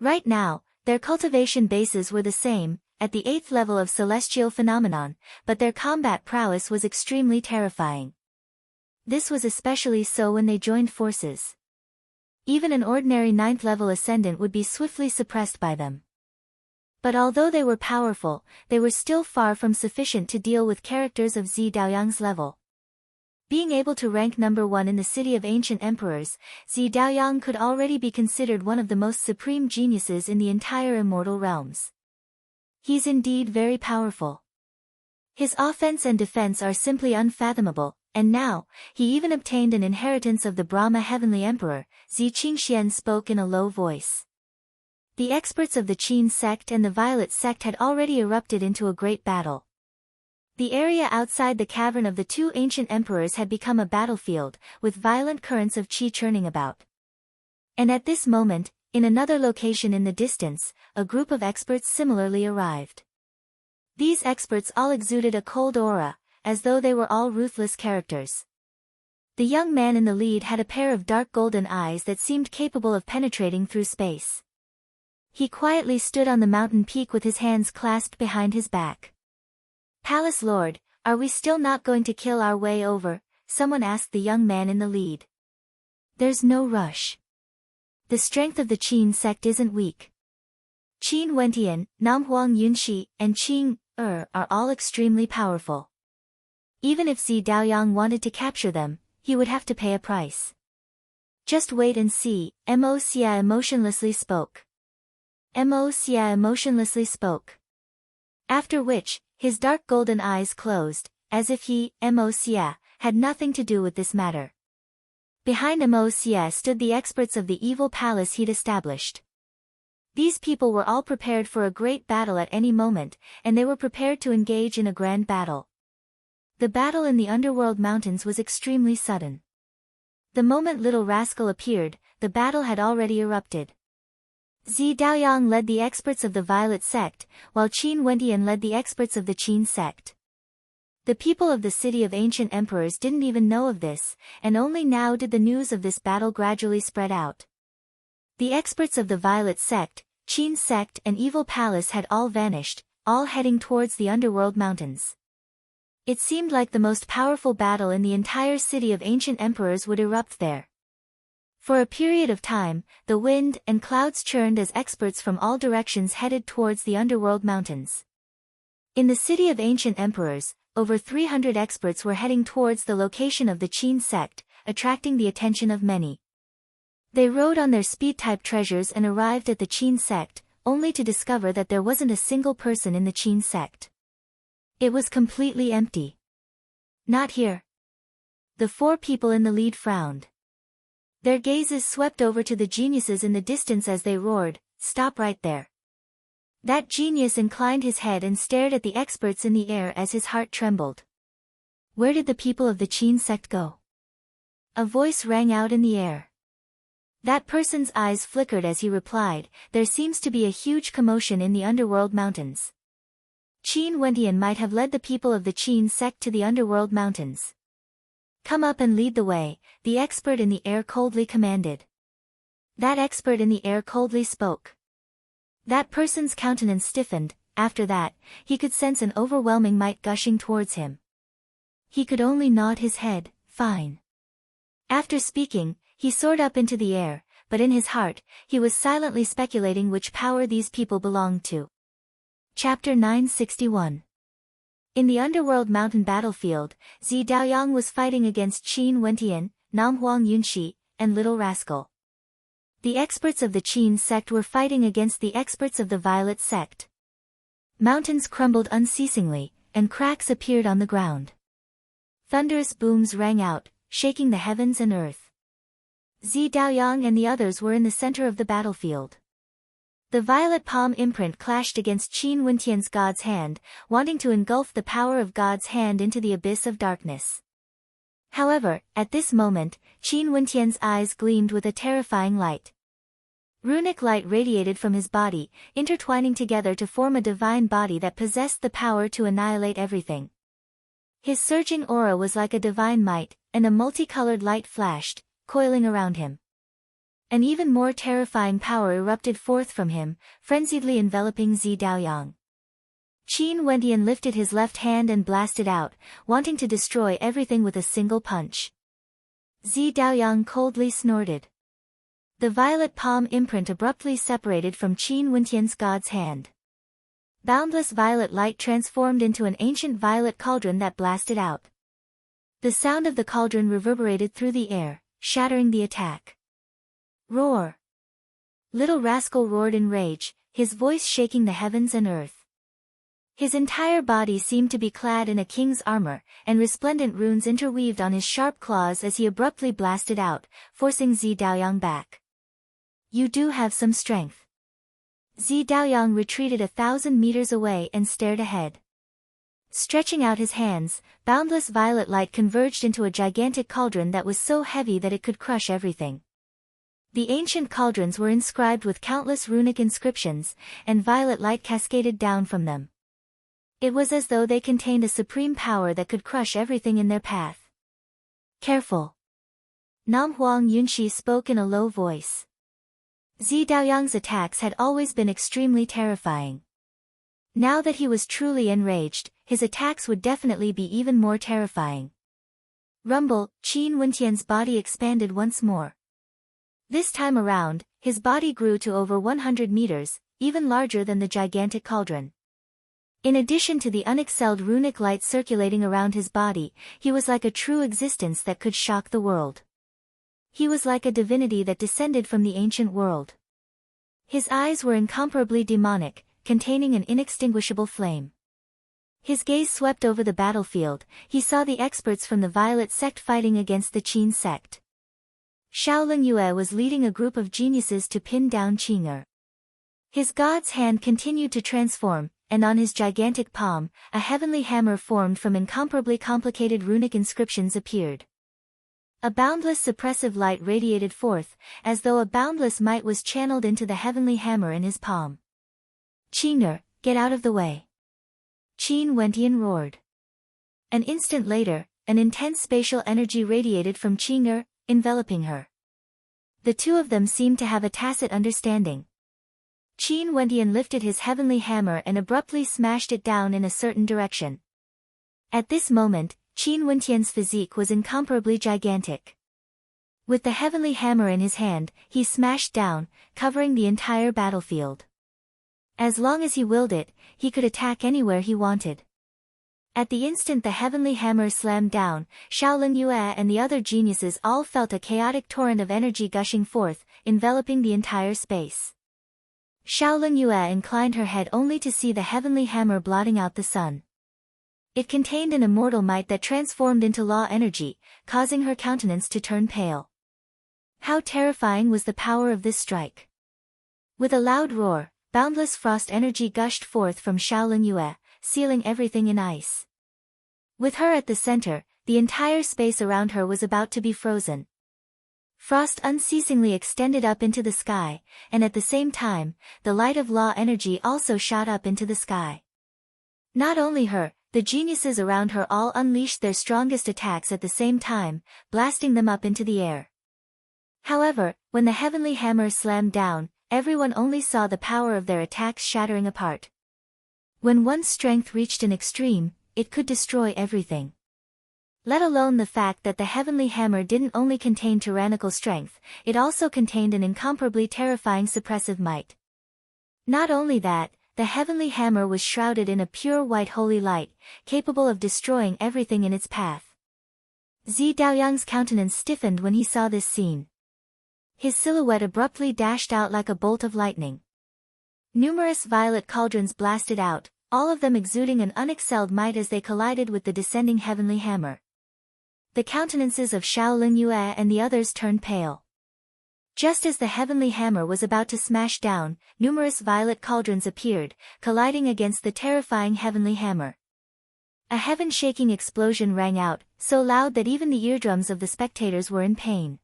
A: Right now, their cultivation bases were the same, at the 8th level of celestial phenomenon, but their combat prowess was extremely terrifying. This was especially so when they joined forces. Even an ordinary 9th level ascendant would be swiftly suppressed by them. But although they were powerful, they were still far from sufficient to deal with characters of Zi Daoyang's level. Being able to rank number 1 in the city of ancient emperors, Zi Daoyang could already be considered one of the most supreme geniuses in the entire immortal realms. He's indeed very powerful. His offense and defense are simply unfathomable, and now, he even obtained an inheritance of the Brahma Heavenly Emperor. Zi Qingxian spoke in a low voice. The experts of the Qin sect and the Violet sect had already erupted into a great battle. The area outside the cavern of the two ancient emperors had become a battlefield, with violent currents of qi churning about. And at this moment, in another location in the distance, a group of experts similarly arrived. These experts all exuded a cold aura, as though they were all ruthless characters. The young man in the lead had a pair of dark golden eyes that seemed capable of penetrating through space. He quietly stood on the mountain peak with his hands clasped behind his back. "Palace Lord, are we still not going to kill our way over?" someone asked the young man in the lead. "There's no rush. The strength of the Qin sect isn't weak. Qin Wentian, Nam Huang Yunxi, and Qing are all extremely powerful. Even if Zi Daoyang wanted to capture them, he would have to pay a price. Just wait and see." Mo Xia emotionlessly spoke. After which, his dark golden eyes closed, as if he, Mo Xia, had nothing to do with this matter. Behind Mo Xia stood the experts of the evil palace he'd established. These people were all prepared for a great battle at any moment, and they were prepared to engage in a grand battle. The battle in the underworld mountains was extremely sudden. The moment Little Rascal appeared, the battle had already erupted. Zi Daoyang led the experts of the Violet sect, while Qin Wentian led the experts of the Qin sect. The people of the city of ancient emperors didn't even know of this, and only now did the news of this battle gradually spread out. The experts of the Violet sect, Qin sect and Evil Palace had all vanished, all heading towards the underworld mountains. It seemed like the most powerful battle in the entire city of ancient emperors would erupt there. For a period of time, the wind and clouds churned as experts from all directions headed towards the underworld mountains. In the city of ancient emperors, over 300 experts were heading towards the location of the Qin sect, attracting the attention of many. They rode on their speed-type treasures and arrived at the Qin sect, only to discover that there wasn't a single person in the Qin sect. It was completely empty. "Not here." The 4 people in the lead frowned. Their gazes swept over to the geniuses in the distance as they roared, "Stop right there." That genius inclined his head and stared at the experts in the air as his heart trembled. "Where did the people of the Qin sect go?" A voice rang out in the air. That person's eyes flickered as he replied, "There seems to be a huge commotion in the underworld mountains." Qin Wentian might have led the people of the Qin sect to the underworld mountains. "Come up and lead the way," the expert in the air coldly commanded. That expert in the air coldly spoke. That person's countenance stiffened. After that, he could sense an overwhelming might gushing towards him. He could only nod his head, "Fine." After speaking, he soared up into the air, but in his heart, he was silently speculating which power these people belonged to. Chapter 961. In the underworld mountain battlefield, Zi Daoyang was fighting against Qin Wentian, Nam Huang Yunxi, and Little Rascal. The experts of the Qin sect were fighting against the experts of the Violet sect. Mountains crumbled unceasingly, and cracks appeared on the ground. Thunderous booms rang out, shaking the heavens and earth. Zi Daoyang and the others were in the center of the battlefield. The violet palm imprint clashed against Qin Wentian's God's hand, wanting to engulf the power of God's hand into the abyss of darkness. However, at this moment, Qin Wentian's eyes gleamed with a terrifying light. Runic light radiated from his body, intertwining together to form a divine body that possessed the power to annihilate everything. His surging aura was like a divine might, and a multicolored light flashed, coiling around him. An even more terrifying power erupted forth from him, frenziedly enveloping Zi Daoyang. Qin Wentian lifted his left hand and blasted out, wanting to destroy everything with a single punch. Zi Daoyang coldly snorted. The violet palm imprint abruptly separated from Qin Wentian's god's hand. Boundless violet light transformed into an ancient violet cauldron that blasted out. The sound of the cauldron reverberated through the air, shattering the attack. Roar! Little rascal roared in rage, his voice shaking the heavens and earth. His entire body seemed to be clad in a king's armor, and resplendent runes interweaved on his sharp claws as he abruptly blasted out, forcing Zi Daoyang back. You do have some strength. Zi Daoyang retreated 1,000 meters away and stared ahead. Stretching out his hands, boundless violet light converged into a gigantic cauldron that was so heavy that it could crush everything. The ancient cauldrons were inscribed with countless runic inscriptions, and violet light cascaded down from them. It was as though they contained a supreme power that could crush everything in their path. Careful. Nam Huang Yunxi spoke in a low voice. Zi Daoyang's attacks had always been extremely terrifying. Now that he was truly enraged, his attacks would definitely be even more terrifying. Rumble, Qin Wentian's body expanded once more. This time around, his body grew to over 100 meters, even larger than the gigantic cauldron. In addition to the unexcelled runic light circulating around his body, he was like a true existence that could shock the world. He was like a divinity that descended from the ancient world. His eyes were incomparably demonic, containing an inextinguishable flame. His gaze swept over the battlefield. He saw the experts from the Violet sect fighting against the Qin sect. Shaolin Yue was leading a group of geniuses to pin down Qing'er. His god's hand continued to transform, and on his gigantic palm, a heavenly hammer formed from incomparably complicated runic inscriptions appeared. A boundless suppressive light radiated forth, as though a boundless might was channeled into the heavenly hammer in his palm. Qing'er, get out of the way. Qin Wentian roared. An instant later, an intense spatial energy radiated from Qing'er, enveloping her. The two of them seemed to have a tacit understanding. Qin Wentian lifted his heavenly hammer and abruptly smashed it down in a certain direction. At this moment, Qin Wentian's physique was incomparably gigantic. With the heavenly hammer in his hand, he smashed down, covering the entire battlefield. As long as he willed it, he could attack anywhere he wanted. At the instant the heavenly hammer slammed down, Shaolin Yue and the other geniuses all felt a chaotic torrent of energy gushing forth, enveloping the entire space. Shaolin Yue inclined her head only to see the heavenly hammer blotting out the sun. It contained an immortal might that transformed into law energy, causing her countenance to turn pale. How terrifying was the power of this strike! With a loud roar, boundless frost energy gushed forth from Shaolin Yue, sealing everything in ice. With her at the center, the entire space around her was about to be frozen. Frost unceasingly extended up into the sky, and at the same time, the light of law energy also shot up into the sky. Not only her, the geniuses around her all unleashed their strongest attacks at the same time, blasting them up into the air. However, when the heavenly hammer slammed down, everyone only saw the power of their attacks shattering apart. When one's strength reached an extreme, it could destroy everything. Let alone the fact that the heavenly hammer didn't only contain tyrannical strength, it also contained an incomparably terrifying suppressive might. Not only that, the heavenly hammer was shrouded in a pure white holy light, capable of destroying everything in its path. Zi Daoyang's countenance stiffened when he saw this scene. His silhouette abruptly dashed out like a bolt of lightning. Numerous violet cauldrons blasted out, all of them exuding an unexcelled might as they collided with the descending heavenly hammer. The countenances of Shaolin Yue and the others turned pale. Just as the heavenly hammer was about to smash down, numerous violet cauldrons appeared, colliding against the terrifying heavenly hammer. A heaven-shaking explosion rang out, so loud that even the eardrums of the spectators were in pain.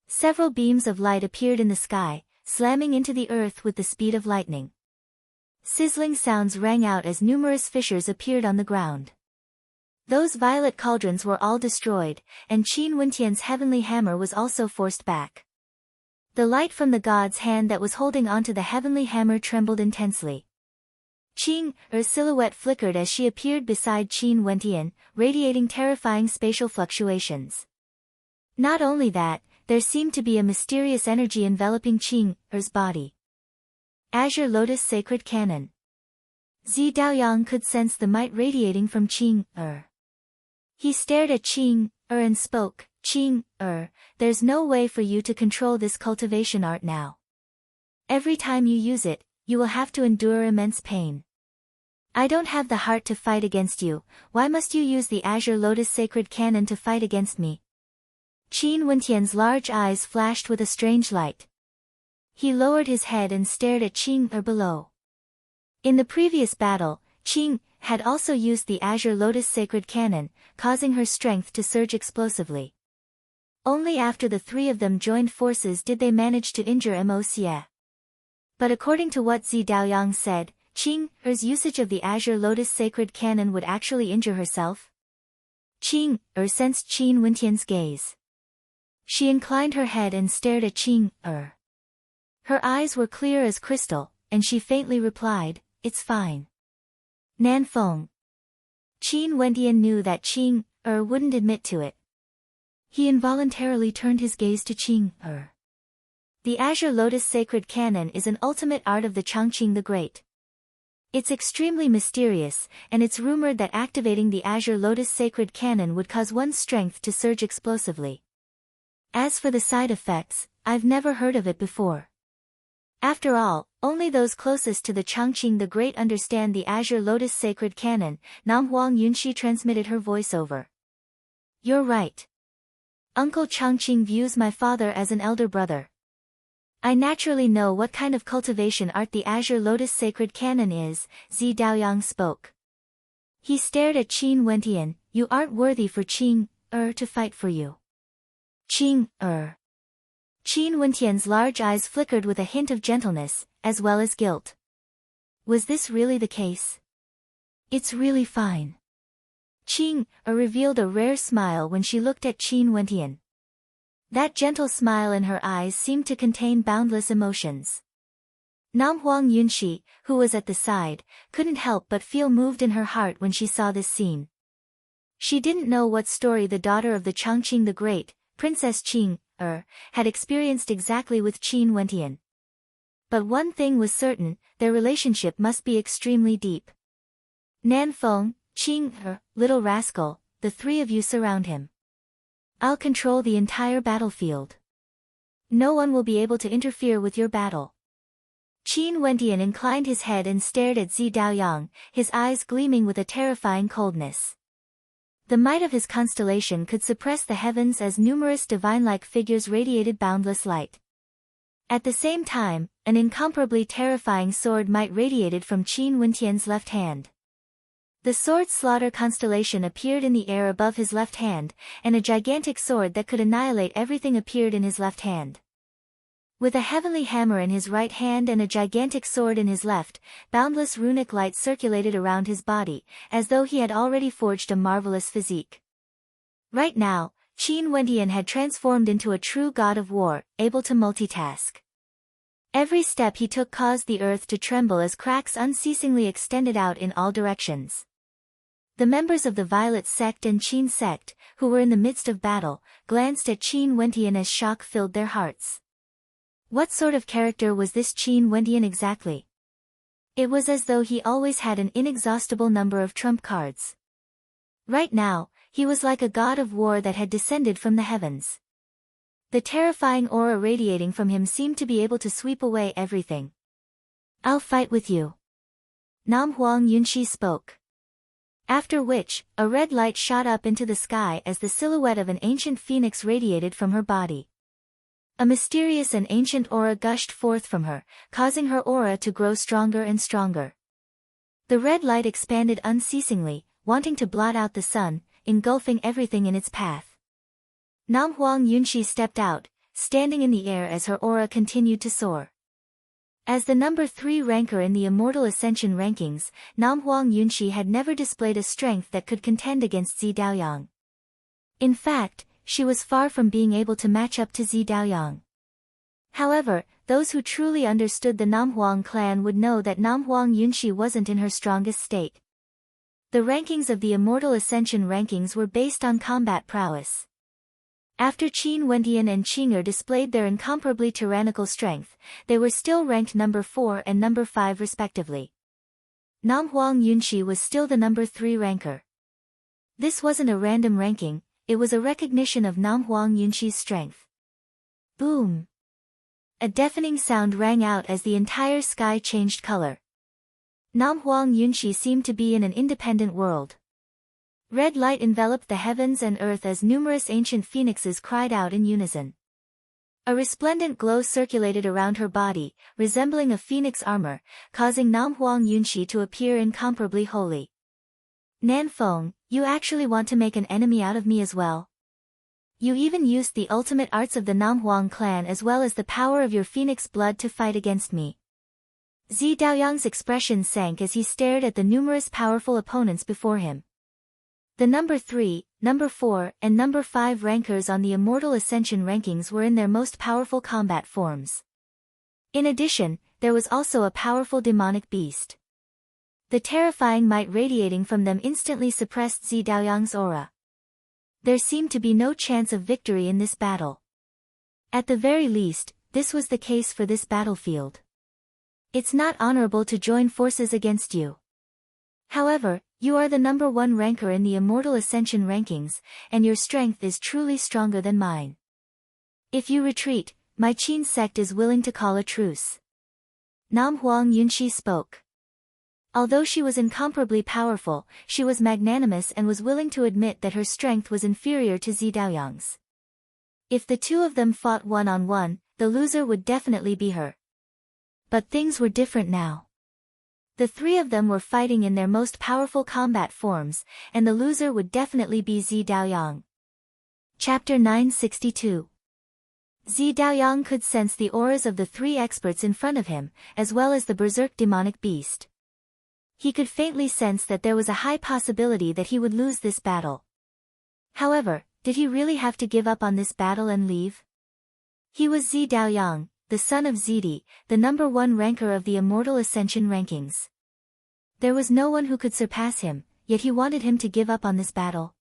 A: Several beams of light appeared in the sky, slamming into the earth with the speed of lightning. Sizzling sounds rang out as numerous fissures appeared on the ground. Those violet cauldrons were all destroyed, and Qin Wentian's heavenly hammer was also forced back. The light from the god's hand that was holding onto the heavenly hammer trembled intensely. Qing's silhouette flickered as she appeared beside Qin Wentian, radiating terrifying spatial fluctuations. Not only that, there seemed to be a mysterious energy enveloping Qing's body. Azure Lotus Sacred Cannon. Zi Daoyang could sense the might radiating from Qing. He stared at Qing and spoke, Qing, there's no way for you to control this cultivation art now. Every time you use it, you will have to endure immense pain. I don't have the heart to fight against you. Why must you use the Azure Lotus Sacred Cannon to fight against me? Qin Wentian's large eyes flashed with a strange light. He lowered his head and stared at Qing below. In the previous battle, Qing had also used the Azure Lotus Sacred Cannon, causing her strength to surge explosively. Only after the three of them joined forces did they manage to injure Mo Xie. But according to what Zi Daoyang said, Qing's usage of the Azure Lotus Sacred Cannon would actually injure herself. Qing sensed Qin Wentian's gaze. She inclined her head and stared at Qing. Her eyes were clear as crystal, and she faintly replied, "It's fine." Nan Feng. Qin Wentian knew that Qing wouldn't admit to it. He involuntarily turned his gaze to Qing. The Azure Lotus Sacred Cannon is an ultimate art of the Changqing the Great. It's extremely mysterious, and it's rumored that activating the Azure Lotus Sacred Cannon would cause one's strength to surge explosively. As for the side effects, I've never heard of it before. After all, only those closest to the Changqing the Great understand the Azure Lotus Sacred Cannon. Nam Huang Yunxi transmitted her voiceover. You're right. Uncle Changqing views my father as an elder brother. I naturally know what kind of cultivation art the Azure Lotus Sacred Cannon is, Zi Daoyang spoke. He stared at Qin Wentian. You aren't worthy for Qing to fight for you. Qing Qin Wentian's large eyes flickered with a hint of gentleness, as well as guilt. Was this really the case? It's really fine. Qing revealed a rare smile when she looked at Qin Wentian. That gentle smile in her eyes seemed to contain boundless emotions. Nam Huang Yunxi, who was at the side, couldn't help but feel moved in her heart when she saw this scene. She didn't know what story the daughter of the Changqing the Great, Princess Qing, had experienced exactly with Qin Wentian. But one thing was certain, their relationship must be extremely deep. Nan Feng, Qing, little rascal, the three of you surround him. I'll control the entire battlefield. No one will be able to interfere with your battle. Qin Wentian inclined his head and stared at Zi Daoyang, his eyes gleaming with a terrifying coldness. The might of his constellation could suppress the heavens as numerous divine-like figures radiated boundless light. At the same time, an incomparably terrifying sword might radiated from Qin Wentian's left hand. The sword Slaughter constellation appeared in the air above his left hand, and a gigantic sword that could annihilate everything appeared in his left hand. With a heavenly hammer in his right hand and a gigantic sword in his left, boundless runic light circulated around his body, as though he had already forged a marvelous physique. Right now, Qin Wentian had transformed into a true god of war, able to multitask. Every step he took caused the earth to tremble as cracks unceasingly extended out in all directions. The members of the Violet sect and Qin sect, who were in the midst of battle, glanced at Qin Wentian as shock filled their hearts. What sort of character was this Qin Wentian exactly? It was as though he always had an inexhaustible number of trump cards. Right now, he was like a god of war that had descended from the heavens. The terrifying aura radiating from him seemed to be able to sweep away everything. I'll fight with you. Nam Huang Yunxi spoke. After which, a red light shot up into the sky as the silhouette of an ancient phoenix radiated from her body. A mysterious and ancient aura gushed forth from her, causing her aura to grow stronger and stronger. The red light expanded unceasingly, wanting to blot out the sun, engulfing everything in its path. Nam Huang Yunxi stepped out, standing in the air as her aura continued to soar. As the number 3 ranker in the Immortal Ascension rankings, Nam Huang Yunxi had never displayed a strength that could contend against Zi Daoyang. In fact, she was far from being able to match up to Zi Daoyang. However, those who truly understood the Nam Huang clan would know that Nam Huang Yunxi wasn't in her strongest state. The rankings of the Immortal Ascension rankings were based on combat prowess. After Qin Wentian and Qing'er displayed their incomparably tyrannical strength, they were still ranked number 4 and number 5 respectively. Nam Huang Yunxi was still the number 3 ranker. This wasn't a random ranking, it was a recognition of Nam Huang Yunxi's strength. Boom! A deafening sound rang out as the entire sky changed color. Nam Huang Yunxi seemed to be in an independent world. Red light enveloped the heavens and earth as numerous ancient phoenixes cried out in unison. A resplendent glow circulated around her body, resembling a phoenix armor, causing Nam Huang Yunxi to appear incomparably holy. Nan Feng, you actually want to make an enemy out of me as well? You even used the ultimate arts of the Nam Huang clan as well as the power of your phoenix blood to fight against me. Zi Daoyang's expression sank as he stared at the numerous powerful opponents before him. The number 3, number 4, and number 5 rankers on the Immortal Ascension rankings were in their most powerful combat forms. In addition, there was also a powerful demonic beast. The terrifying might radiating from them instantly suppressed Zi Daoyang's aura. There seemed to be no chance of victory in this battle. At the very least, this was the case for this battlefield. It's not honorable to join forces against you. However, you are the number 1 ranker in the Immortal Ascension rankings, and your strength is truly stronger than mine. If you retreat, my Qin sect is willing to call a truce. Nam Huang Yunxi spoke. Although she was incomparably powerful, she was magnanimous and was willing to admit that her strength was inferior to Zi Daoyang's. If the two of them fought one-on-one, the loser would definitely be her. But things were different now. The 3 of them were fighting in their most powerful combat forms, and the loser would definitely be Zi Daoyang. Chapter 962. Zi Daoyang could sense the auras of the 3 experts in front of him, as well as the berserk demonic beast. He could faintly sense that there was a high possibility that he would lose this battle. However, did he really have to give up on this battle and leave? He was Zi Daoyang, the son of Zidi, the number 1 ranker of the Immortal Ascension rankings. There was no one who could surpass him, yet he wanted him to give up on this battle.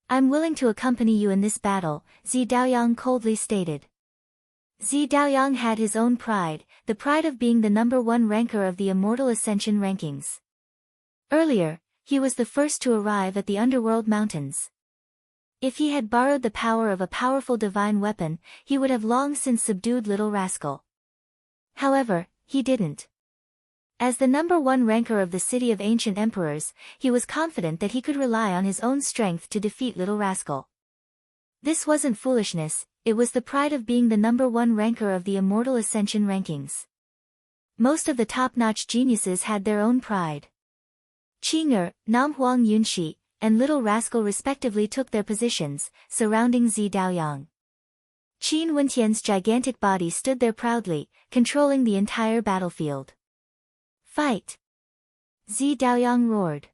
A: I'm willing to accompany you in this battle, Zi Daoyang coldly stated. Zi Daoyang had his own pride, the pride of being the number 1 ranker of the Immortal Ascension rankings. Earlier, he was the first to arrive at the Underworld Mountains. If he had borrowed the power of a powerful divine weapon, he would have long since subdued Little Rascal. However, he didn't. As the number 1 ranker of the City of Ancient Emperors, he was confident that he could rely on his own strength to defeat Little Rascal. This wasn't foolishness, it was the pride of being the number 1 ranker of the Immortal Ascension rankings. Most of the top-notch geniuses had their own pride. Qing'er, Nam Huang Yunxi, and Little Rascal respectively took their positions, surrounding Zi Daoyang. Qin Wentian's gigantic body stood there proudly, controlling the entire battlefield. Fight! Zi Daoyang roared.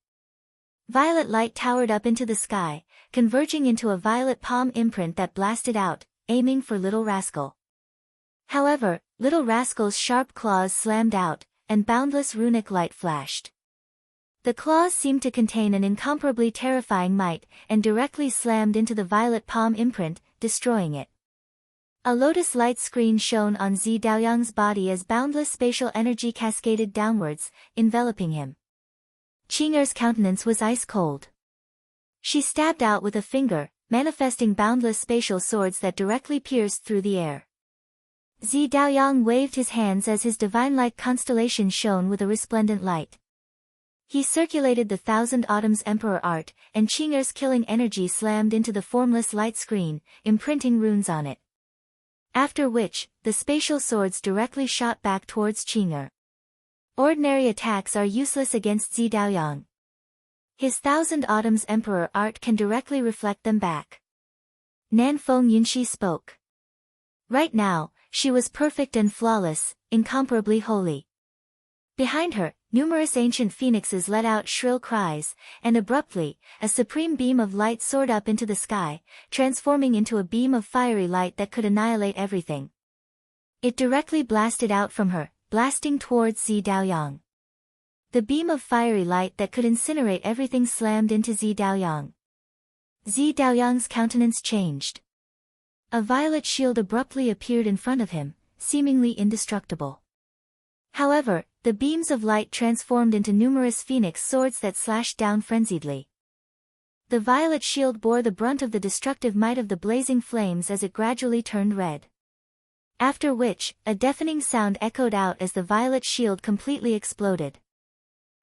A: Violet light towered up into the sky, converging into a violet palm imprint that blasted out, aiming for Little Rascal. However, Little Rascal's sharp claws slammed out, and boundless runic light flashed. The claws seemed to contain an incomparably terrifying might, and directly slammed into the violet palm imprint, destroying it. A lotus light screen shone on Zi Daoyang's body as boundless spatial energy cascaded downwards, enveloping him. Qing'er's countenance was ice cold. She stabbed out with a finger, manifesting boundless spatial swords that directly pierced through the air. Zi Daoyang waved his hands as his divine light constellation shone with a resplendent light. He circulated the Thousand Autumns Emperor art, and Qing'er's killing energy slammed into the formless light screen, imprinting runes on it. After which, the spatial swords directly shot back towards Qing'er. Ordinary attacks are useless against Zi Daoyang. His Thousand Autumns Emperor art can directly reflect them back. Nan Feng Yunxi spoke. Right now, She was perfect and flawless, incomparably holy. Behind her, numerous ancient phoenixes let out shrill cries, and abruptly, a supreme beam of light soared up into the sky, transforming into a beam of fiery light that could annihilate everything. It directly blasted out from her, blasting towards Zi Daoyang. The beam of fiery light that could incinerate everything slammed into Zi Daoyang. Zi Daoyang's countenance changed. A violet shield abruptly appeared in front of him, seemingly indestructible. However, the beams of light transformed into numerous phoenix swords that slashed down frenziedly. The violet shield bore the brunt of the destructive might of the blazing flames as it gradually turned red. After which, a deafening sound echoed out as the violet shield completely exploded.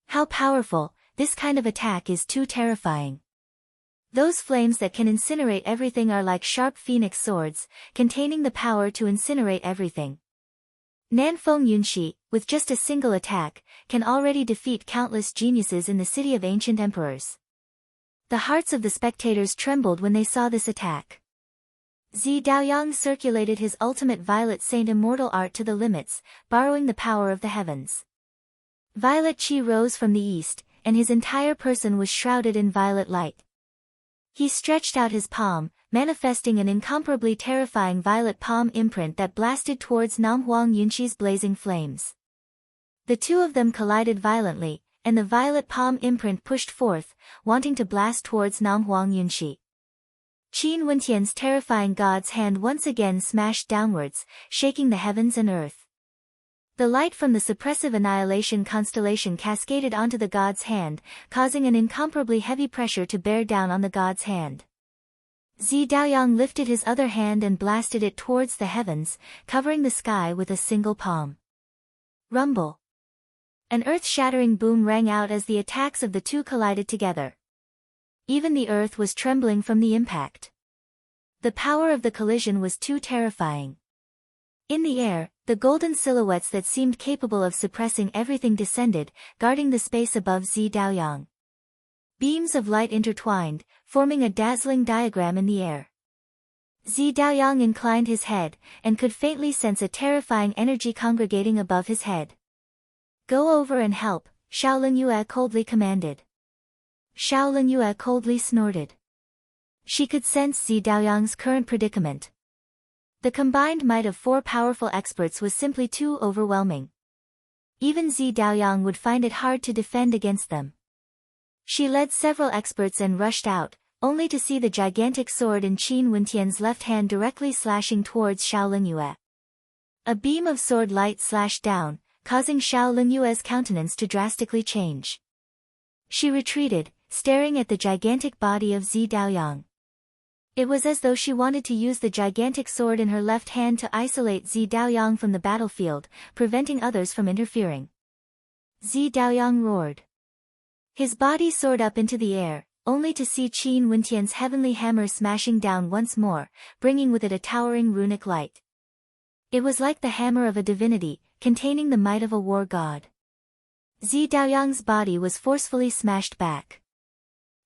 A: How powerful! This kind of attack is too terrifying. Those flames that can incinerate everything are like sharp phoenix swords, containing the power to incinerate everything. Nanfeng Yunxi, with just a single attack, can already defeat countless geniuses in the city of ancient emperors. The hearts of the spectators trembled when they saw this attack. Zi Daoyang circulated his ultimate Violet Saint immortal art to the limits, borrowing the power of the heavens. Violet Qi rose from the east, and his entire person was shrouded in violet light. He stretched out his palm, manifesting an incomparably terrifying violet palm imprint that blasted towards Namhuang Yunxi's blazing flames. The two of them collided violently, and the violet palm imprint pushed forth, wanting to blast towards Namhuang Yunxi. Qin Wentian's terrifying god's hand once again smashed downwards, shaking the heavens and earth. The light from the suppressive annihilation constellation cascaded onto the god's hand, causing an incomparably heavy pressure to bear down on the god's hand. Zi Daoyang lifted his other hand and blasted it towards the heavens, covering the sky with a single palm. Rumble. An earth-shattering boom rang out as the attacks of the two collided together. Even the earth was trembling from the impact. The power of the collision was too terrifying. In the air, the golden silhouettes that seemed capable of suppressing everything descended, guarding the space above Zi Daoyang. Beams of light intertwined, forming a dazzling diagram in the air. Zi Daoyang inclined his head, and could faintly sense a terrifying energy congregating above his head. "Go over and help," Shaolin Yue coldly commanded. Shaolin Yue coldly snorted. She could sense Zi Daoyang's current predicament. The combined might of four powerful experts was simply too overwhelming. Even Zi Daoyang would find it hard to defend against them. She led several experts and rushed out, only to see the gigantic sword in Qin Wentian's left hand directly slashing towards Shaolin Yue. A beam of sword light slashed down, causing Shaolin Yue's countenance to drastically change. She retreated, staring at the gigantic body of Zi Daoyang. It was as though she wanted to use the gigantic sword in her left hand to isolate Zi Daoyang from the battlefield, preventing others from interfering. Zi Daoyang roared. His body soared up into the air, only to see Qin Wentian's heavenly hammer smashing down once more, bringing with it a towering runic light. It was like the hammer of a divinity, containing the might of a war god. Zi Daoyang's body was forcefully smashed back.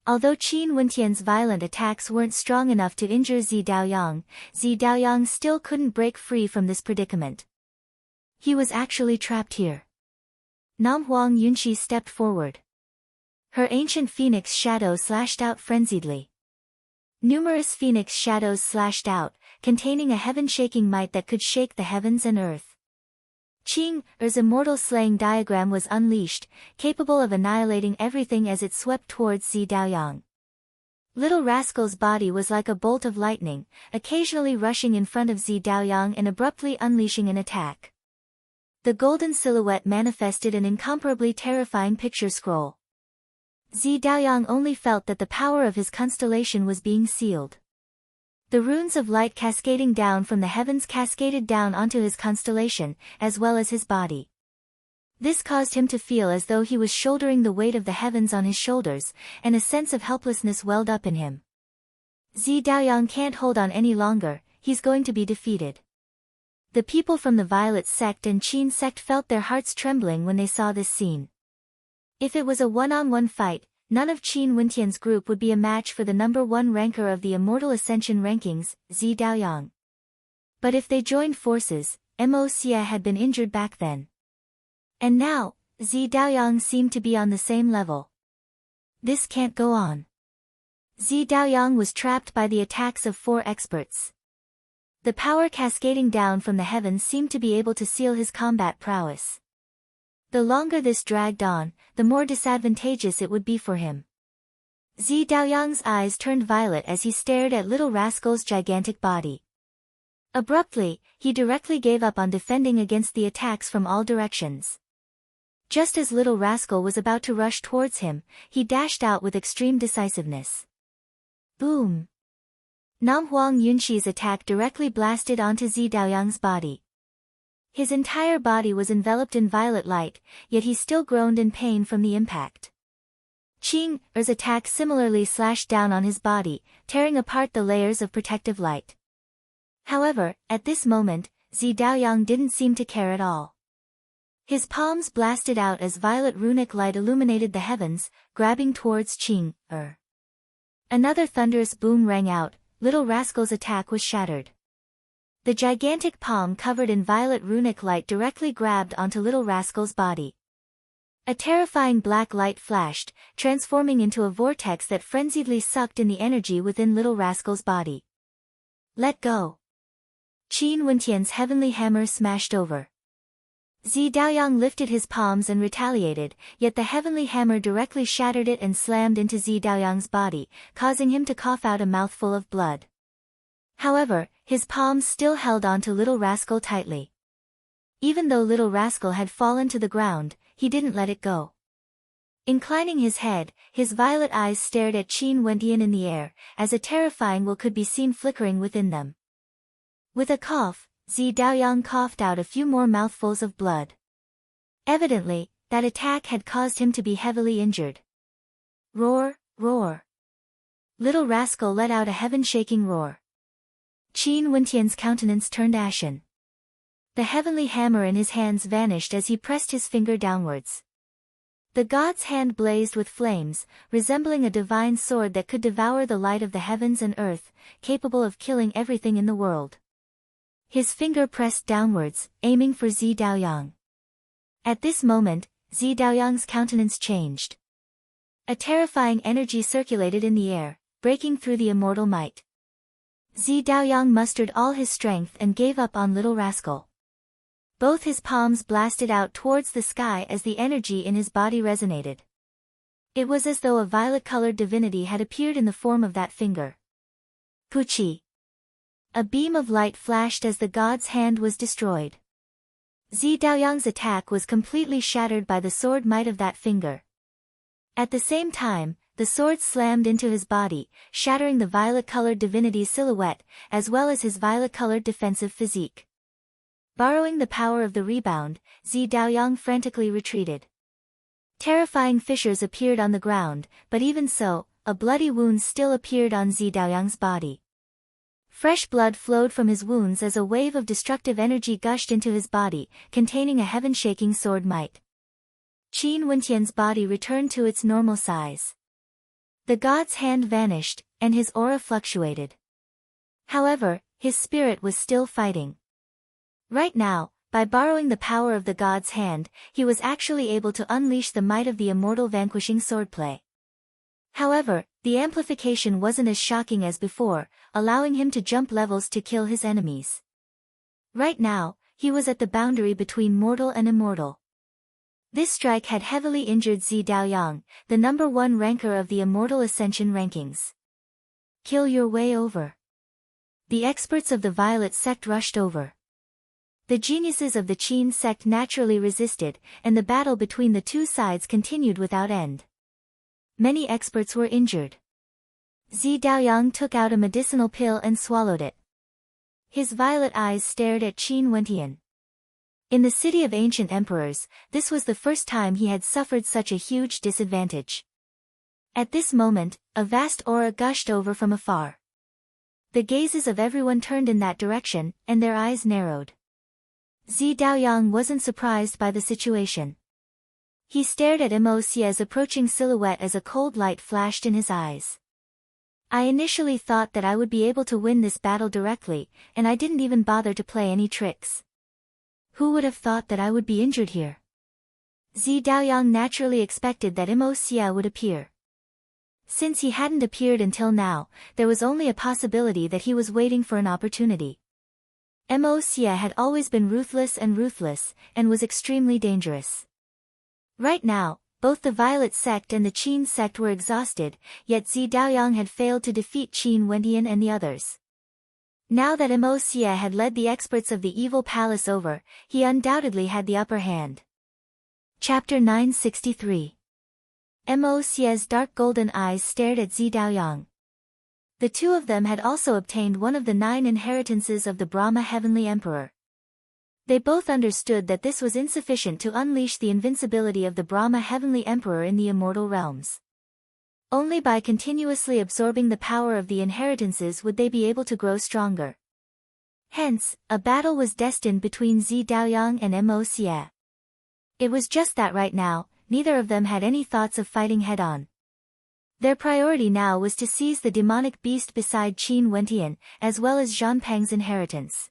A: Although Qin Wentian's violent attacks weren't strong enough to injure Zi Daoyang still couldn't break free from this predicament. He was actually trapped here. Namhuang Yunxi stepped forward. Her ancient phoenix shadow slashed out frenziedly. Numerous phoenix shadows slashed out, containing a heaven-shaking might that could shake the heavens and earth. Qing's immortal slaying diagram was unleashed, capable of annihilating everything as it swept towards Zi Daoyang. Little Rascal's body was like a bolt of lightning, occasionally rushing in front of Zi Daoyang and abruptly unleashing an attack. The golden silhouette manifested an incomparably terrifying picture scroll. Zi Daoyang only felt that the power of his constellation was being sealed. The runes of light cascading down from the heavens cascaded down onto his constellation, as well as his body. This caused him to feel as though he was shouldering the weight of the heavens on his shoulders, and a sense of helplessness welled up in him. Zi Daoyang can't hold on any longer, he's going to be defeated. The people from the Violet sect and Qin sect felt their hearts trembling when they saw this scene. If it was a one-on-one fight, none of Qin Wentian's group would be a match for the number one ranker of the Immortal Ascension rankings, Zi Daoyang. But if they joined forces, Mo Xie had been injured back then. And now, Zi Daoyang seemed to be on the same level. This can't go on. Zi Daoyang was trapped by the attacks of 4 experts. The power cascading down from the heavens seemed to be able to seal his combat prowess. The longer this dragged on, the more disadvantageous it would be for him. Zi Daoyang's eyes turned violet as he stared at Little Rascal's gigantic body. Abruptly, he directly gave up on defending against the attacks from all directions. Just as Little Rascal was about to rush towards him, he dashed out with extreme decisiveness. Boom! Nam Huang Yunxi's attack directly blasted onto Zi Daoyang's body. His entire body was enveloped in violet light, yet he still groaned in pain from the impact. Qing Er's attack similarly slashed down on his body, tearing apart the layers of protective light. However, at this moment, Zi Daoyang didn't seem to care at all. His palms blasted out as violet runic light illuminated the heavens, grabbing towards Qing Er. Another thunderous boom rang out. Little Rascal's attack was shattered. The gigantic palm covered in violet runic light directly grabbed onto Little Rascal's body. A terrifying black light flashed, transforming into a vortex that frenziedly sucked in the energy within Little Rascal's body. Let go! Qin Wentian's heavenly hammer smashed over. Zi Daoyang lifted his palms and retaliated, yet the heavenly hammer directly shattered it and slammed into Zi Daoyang's body, causing him to cough out a mouthful of blood. However, his palms still held onto Little Rascal tightly. Even though Little Rascal had fallen to the ground, he didn't let it go. Inclining his head, his violet eyes stared at Qin Wentian in the air, as a terrifying will could be seen flickering within them. With a cough, Zi Daoyang coughed out a few more mouthfuls of blood. Evidently, that attack had caused him to be heavily injured. Roar, roar. Little Rascal let out a heaven-shaking roar. Qin Wentian's countenance turned ashen. The heavenly hammer in his hands vanished as he pressed his finger downwards. The god's hand blazed with flames, resembling a divine sword that could devour the light of the heavens and earth, capable of killing everything in the world. His finger pressed downwards, aiming for Zi Daoyang. At this moment, Zi Daoyang's countenance changed. A terrifying energy circulated in the air, breaking through the immortal might. Zi Daoyang mustered all his strength and gave up on Little Rascal. Both his palms blasted out towards the sky as the energy in his body resonated. It was as though a violet-colored divinity had appeared in the form of that finger. Puchi! A beam of light flashed as the god's hand was destroyed. Zi Daoyang's attack was completely shattered by the sword might of that finger. At the same time, the sword slammed into his body, shattering the violet-colored divinity's silhouette, as well as his violet-colored defensive physique. Borrowing the power of the rebound, Zi Daoyang frantically retreated. Terrifying fissures appeared on the ground, but even so, a bloody wound still appeared on Zi Daoyang's body. Fresh blood flowed from his wounds as a wave of destructive energy gushed into his body, containing a heaven-shaking sword might. Qin Wentian's body returned to its normal size. The god's hand vanished, and his aura fluctuated. However, his spirit was still fighting. Right now, by borrowing the power of the god's hand, he was actually able to unleash the might of the immortal vanquishing swordplay. However, the amplification wasn't as shocking as before, allowing him to jump levels to kill his enemies. Right now, he was at the boundary between mortal and immortal. This strike had heavily injured Zi Daoyang, the #1 ranker of the Immortal Ascension rankings. Kill your way over. The experts of the Violet sect rushed over. The geniuses of the Qin sect naturally resisted, and the battle between the two sides continued without end. Many experts were injured. Zi Daoyang took out a medicinal pill and swallowed it. His violet eyes stared at Qin Wentian. In the city of ancient emperors, this was the first time he had suffered such a huge disadvantage. At this moment, a vast aura gushed over from afar. The gazes of everyone turned in that direction, and their eyes narrowed. Zi Daoyang wasn't surprised by the situation. He stared at Mo Xie's approaching silhouette as a cold light flashed in his eyes. I initially thought that I would be able to win this battle directly, and I didn't even bother to play any tricks. Who would have thought that I would be injured here? Zi Daoyang naturally expected that Mo Xia would appear. Since he hadn't appeared until now, there was only a possibility that he was waiting for an opportunity. Mo Xia had always been ruthless, and was extremely dangerous. Right now, both the Violet sect and the Qin sect were exhausted, yet Zi Daoyang had failed to defeat Qin Wendian and the others. Now that Mo Xia had led the experts of the Evil Palace over, he undoubtedly had the upper hand. Chapter 963. Mo Xia's dark golden eyes stared at Zi Daoyang. The two of them had also obtained one of the 9 inheritances of the Brahma Heavenly Emperor. They both understood that this was insufficient to unleash the invincibility of the Brahma Heavenly Emperor in the immortal realms. Only by continuously absorbing the power of the inheritances would they be able to grow stronger. Hence, a battle was destined between Zi Daoyang and Mo Xia. It was just that right now, neither of them had any thoughts of fighting head-on. Their priority now was to seize the demonic beast beside Qin Wendian, as well as Zhan Peng's inheritance.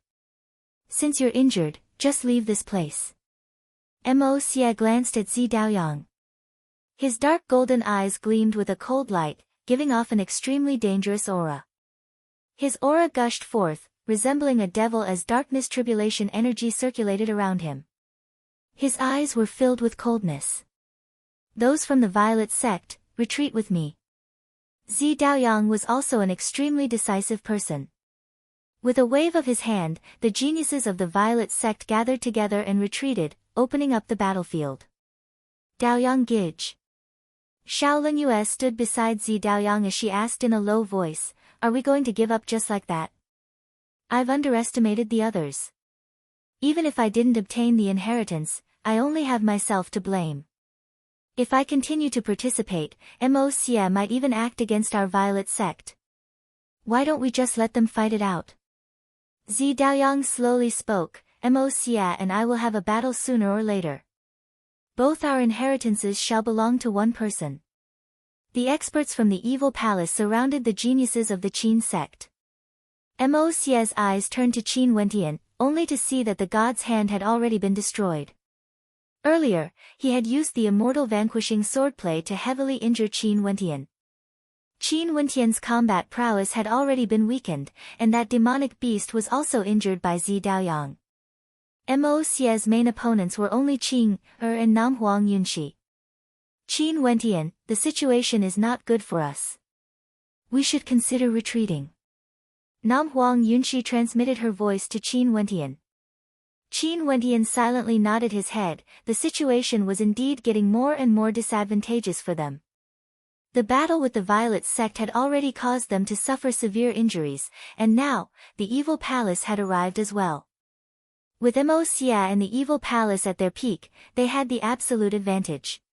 A: Since you're injured, just leave this place. Mo Xia glanced at Zi Daoyang. His dark golden eyes gleamed with a cold light, giving off an extremely dangerous aura. His aura gushed forth, resembling a devil as darkness tribulation energy circulated around him. His eyes were filled with coldness. Those from the Violet sect, retreat with me. Zi Daoyang was also an extremely decisive person. With a wave of his hand, the geniuses of the Violet sect gathered together and retreated, opening up the battlefield. Daoyang Gij. Shaolin Yue stood beside Zi Daoyang as she asked in a low voice, "Are we going to give up just like that? I've underestimated the others. Even if I didn't obtain the inheritance, I only have myself to blame. If I continue to participate, Mo Xia might even act against our Violet sect. Why don't we just let them fight it out?" Zi Daoyang slowly spoke, "Mo Xia and I will have a battle sooner or later. Both our inheritances shall belong to one person." The experts from the Evil Palace surrounded the geniuses of the Qin sect. Mo Xia's eyes turned to Qin Wendian, only to see that the god's hand had already been destroyed. Earlier, he had used the immortal vanquishing swordplay to heavily injure Qin Wendian. Qin Wendian's combat prowess had already been weakened, and that demonic beast was also injured by Zi Daoyang. Mo Xia's main opponents were only Qing and Namhuang Yunxi. "Qin Wendian, the situation is not good for us. We should consider retreating." Namhuang Yunxi transmitted her voice to Qin Wendian. Qin Wendian silently nodded his head. The situation was indeed getting more and more disadvantageous for them. The battle with the Violet sect had already caused them to suffer severe injuries, and now, the Evil Palace had arrived as well. With Mo Xia and the Evil Palace at their peak, they had the absolute advantage.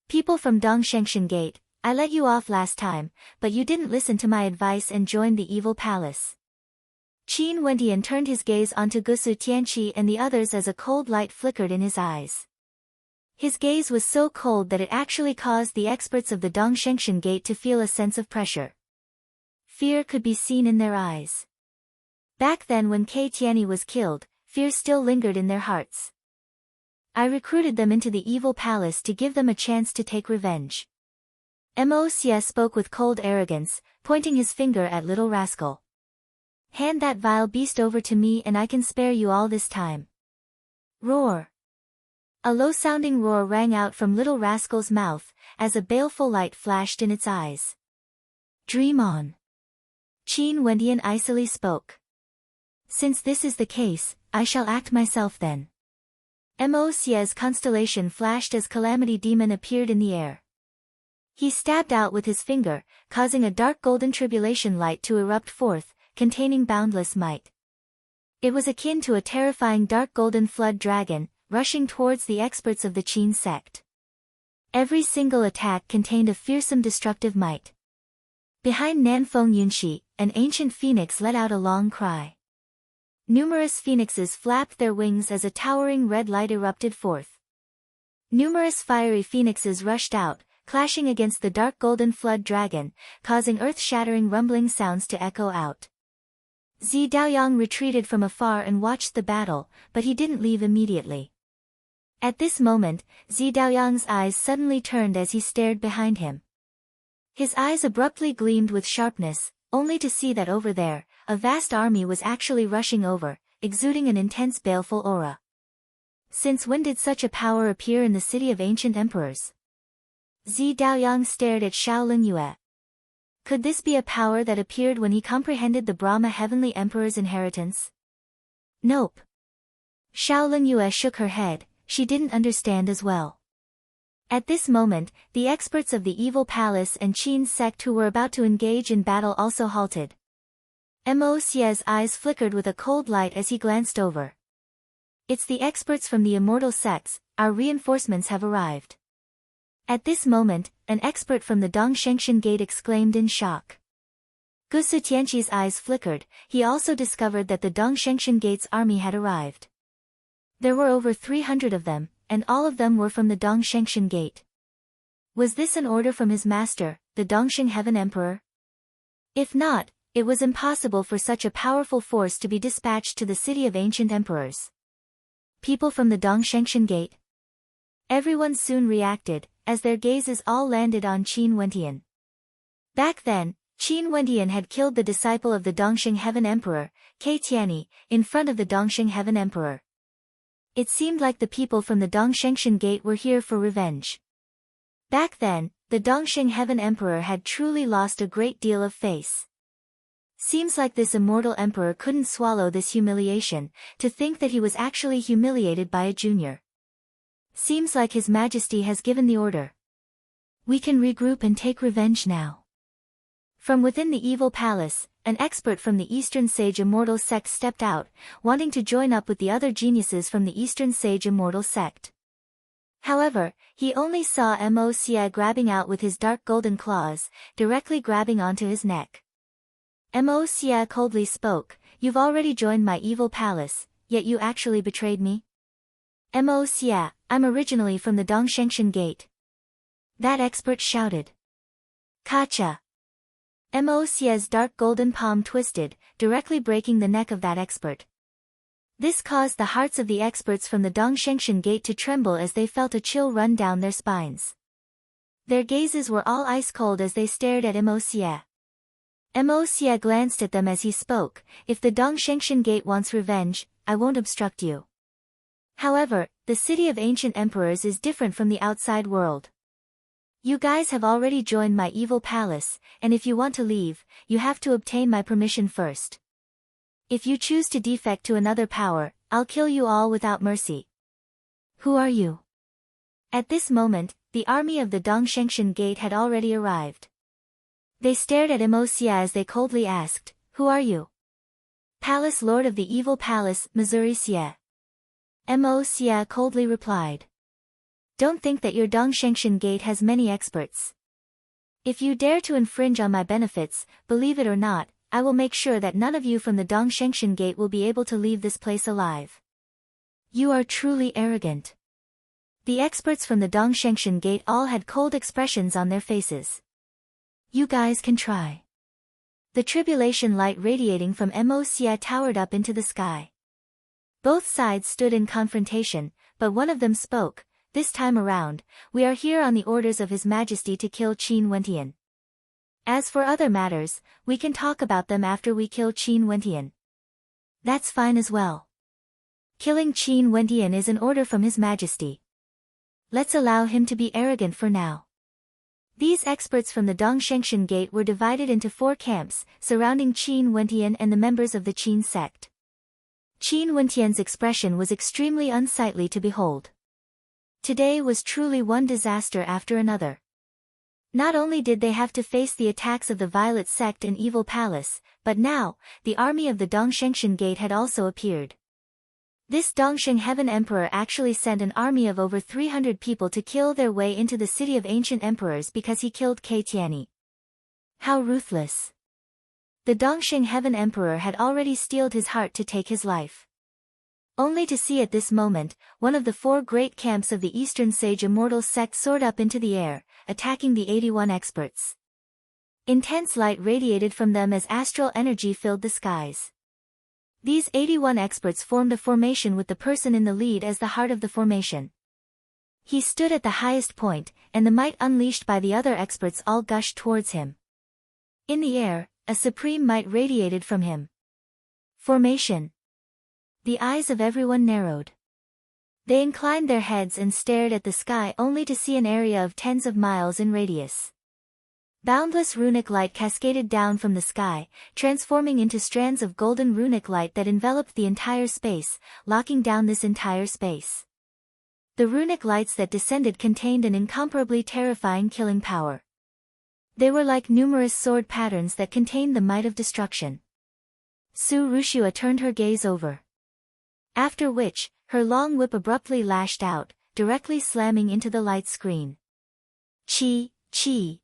A: "People from Dongshengshan Gate, I let you off last time, but you didn't listen to my advice and joined the Evil Palace." Qin Wendian turned his gaze onto Gusu Tianqi and the others as a cold light flickered in his eyes. His gaze was so cold that it actually caused the experts of the Dongshengshan Gate to feel a sense of pressure. Fear could be seen in their eyes. Back then when Kei Tianyi was killed, fear still lingered in their hearts. "I recruited them into the Evil Palace to give them a chance to take revenge." Mo Xia spoke with cold arrogance, pointing his finger at Little Rascal. "Hand that vile beast over to me and I can spare you all this time." Roar! A low-sounding roar rang out from Little Rascal's mouth, as a baleful light flashed in its eyes. "Dream on." Qin Wendian icily spoke. "Since this is the case, I shall act myself then." Mo Xia's constellation flashed as Calamity Demon appeared in the air. He stabbed out with his finger, causing a dark golden tribulation light to erupt forth, containing boundless might. It was akin to a terrifying dark golden flood dragon, rushing towards the experts of the Qin sect. Every single attack contained a fearsome destructive might. Behind Nanfeng Yunxi, an ancient phoenix let out a long cry. Numerous phoenixes flapped their wings as a towering red light erupted forth. Numerous fiery phoenixes rushed out, clashing against the dark golden flood dragon, causing earth-shattering rumbling sounds to echo out. Zi Daoyang retreated from afar and watched the battle, but he didn't leave immediately. At this moment, Zi Daoyang's eyes suddenly turned as he stared behind him. His eyes abruptly gleamed with sharpness, only to see that over there, a vast army was actually rushing over, exuding an intense baleful aura. Since when did such a power appear in the city of ancient emperors? Zi Daoyang stared at Xiao Lingyue. Could this be a power that appeared when he comprehended the Brahma Heavenly Emperor's inheritance? Nope. Xiao Lingyue shook her head, she didn't understand as well. At this moment, the experts of the Evil Palace and Qin's sect who were about to engage in battle also halted. Mo Xie's eyes flickered with a cold light as he glanced over. It's the experts from the immortal sects, our reinforcements have arrived. At this moment, an expert from the Dongshengshan Gate exclaimed in shock. Gusu Tianqi's eyes flickered, he also discovered that the Dongshengshan Gate's army had arrived. There were over 300 of them, and all of them were from the Dongshengshan Gate. Was this an order from his master, the Dongxing Heaven Emperor? If not, it was impossible for such a powerful force to be dispatched to the city of ancient emperors. People from the Dongshengshan Gate? Everyone soon reacted, as their gazes all landed on Qin Wentian. Back then, Qin Wentian had killed the disciple of the Dongxing Heaven Emperor, Ke Tianyi, in front of the Dongxing Heaven Emperor. It seemed like the people from the Dongshengshan Gate were here for revenge. Back then, the Dongxing Heaven Emperor had truly lost a great deal of face. Seems like this immortal emperor couldn't swallow this humiliation, to think that he was actually humiliated by a junior. Seems like His Majesty has given the order. We can regroup and take revenge now. From within the Evil Palace, an expert from the Eastern Sage Immortal Sect stepped out, wanting to join up with the other geniuses from the Eastern Sage Immortal Sect. However, he only saw Mo Xie grabbing out with his dark golden claws, directly grabbing onto his neck. Mo Xie coldly spoke, "You've already joined my Evil Palace, yet you actually betrayed me?" Mo Xie, I'm originally from the Dongshengshan Gate. That expert shouted. Kacha. Mo Xie's dark golden palm twisted, directly breaking the neck of that expert. This caused the hearts of the experts from the Dongshengshan Gate to tremble as they felt a chill run down their spines. Their gazes were all ice cold as they stared at Mo Xie. Mo Xie glanced at them as he spoke, "If the Dongshengshan Gate wants revenge, I won't obstruct you. However, the city of ancient emperors is different from the outside world. You guys have already joined my Evil Palace, and if you want to leave, you have to obtain my permission first. If you choose to defect to another power, I'll kill you all without mercy. Who are you?" At this moment, the army of the Dongshengshan Gate had already arrived. They stared at Mo Xie as they coldly asked, "Who are you?" "Palace Lord of the Evil Palace, Missouri Xie." Mo Xie coldly replied. "Don't think that your Dongshengshan Gate has many experts. If you dare to infringe on my benefits, believe it or not, I will make sure that none of you from the Dongshengshan Gate will be able to leave this place alive. You are truly arrogant." The experts from the Dongshengshan Gate all had cold expressions on their faces. "You guys can try." The tribulation light radiating from Mo Xie towered up into the sky. Both sides stood in confrontation, but one of them spoke, "This time around, we are here on the orders of His Majesty to kill Qin Wentian. As for other matters, we can talk about them after we kill Qin Wentian." "That's fine as well. Killing Qin Wentian is an order from His Majesty. Let's allow him to be arrogant for now." These experts from the Dongshengshan Gate were divided into 4 camps, surrounding Qin Wentian and the members of the Qin sect. Qin Wentian's expression was extremely unsightly to behold. Today was truly one disaster after another. Not only did they have to face the attacks of the Violet Sect and Evil Palace, but now, the army of the Dongshengshan Gate had also appeared. This Dongxing Heaven Emperor actually sent an army of over 300 people to kill their way into the city of ancient emperors because he killed Ke Tianyi. How ruthless. The Dongxing Heaven Emperor had already steeled his heart to take his life. Only to see at this moment, one of the 4 great camps of the Eastern Sage Immortal Sect soared up into the air, attacking the 81 experts. Intense light radiated from them as astral energy filled the skies. These 81 experts formed a formation with the person in the lead as the heart of the formation. He stood at the highest point, and the might unleashed by the other experts all gushed towards him. In the air, a supreme might radiated from him. Formation. The eyes of everyone narrowed. They inclined their heads and stared at the sky only to see an area of tens of miles in radius. Boundless runic light cascaded down from the sky, transforming into strands of golden runic light that enveloped the entire space, locking down this entire space. The runic lights that descended contained an incomparably terrifying killing power. They were like numerous sword patterns that contained the might of destruction. Su Rushua turned her gaze over. After which, her long whip abruptly lashed out, directly slamming into the light screen. Chi, chi.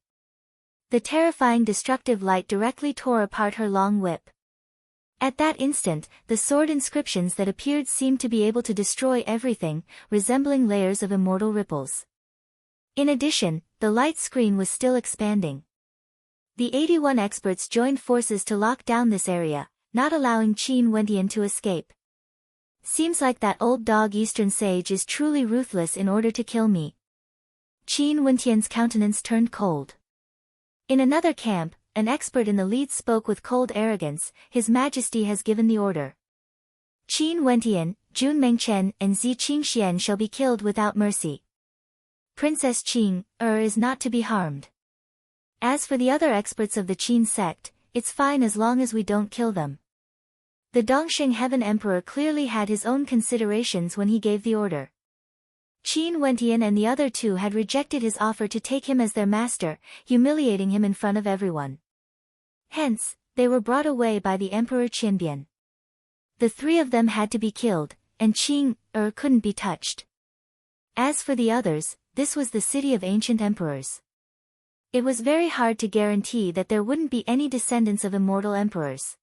A: The terrifying destructive light directly tore apart her long whip. At that instant, the sword inscriptions that appeared seemed to be able to destroy everything, resembling layers of immortal ripples. In addition, the light screen was still expanding. The 81 experts joined forces to lock down this area, not allowing Qin Wentian to escape. Seems like that old dog Eastern sage is truly ruthless in order to kill me. Qin Wentian's countenance turned cold. In another camp, an expert in the lead spoke with cold arrogance, His Majesty has given the order. Qin Wentian, Jun Mengchen and Zi Qingxian shall be killed without mercy. Princess Qing, is not to be harmed. As for the other experts of the Qin sect, it's fine as long as we don't kill them. The Dongxing Heaven Emperor clearly had his own considerations when he gave the order. Qin Wentian and the other two had rejected his offer to take him as their master, humiliating him in front of everyone. Hence, they were brought away by the Emperor Qianbian. The three of them had to be killed, and Qing couldn't be touched. As for the others, this was the city of ancient emperors. It was very hard to guarantee that there wouldn't be any descendants of immortal emperors.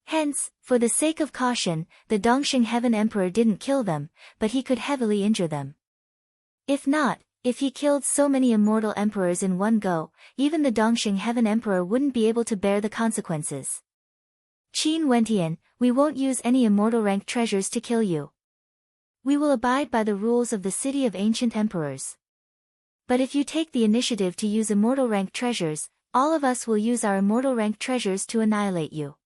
A: Hence, for the sake of caution, the Dongxing Heaven Emperor didn't kill them, but he could heavily injure them. If he killed so many immortal emperors in one go, even the Dongxing Heaven Emperor wouldn't be able to bear the consequences. Qin Wentian, we won't use any immortal rank treasures to kill you. We will abide by the rules of the city of ancient emperors. But if you take the initiative to use immortal rank treasures, all of us will use our immortal rank treasures to annihilate you.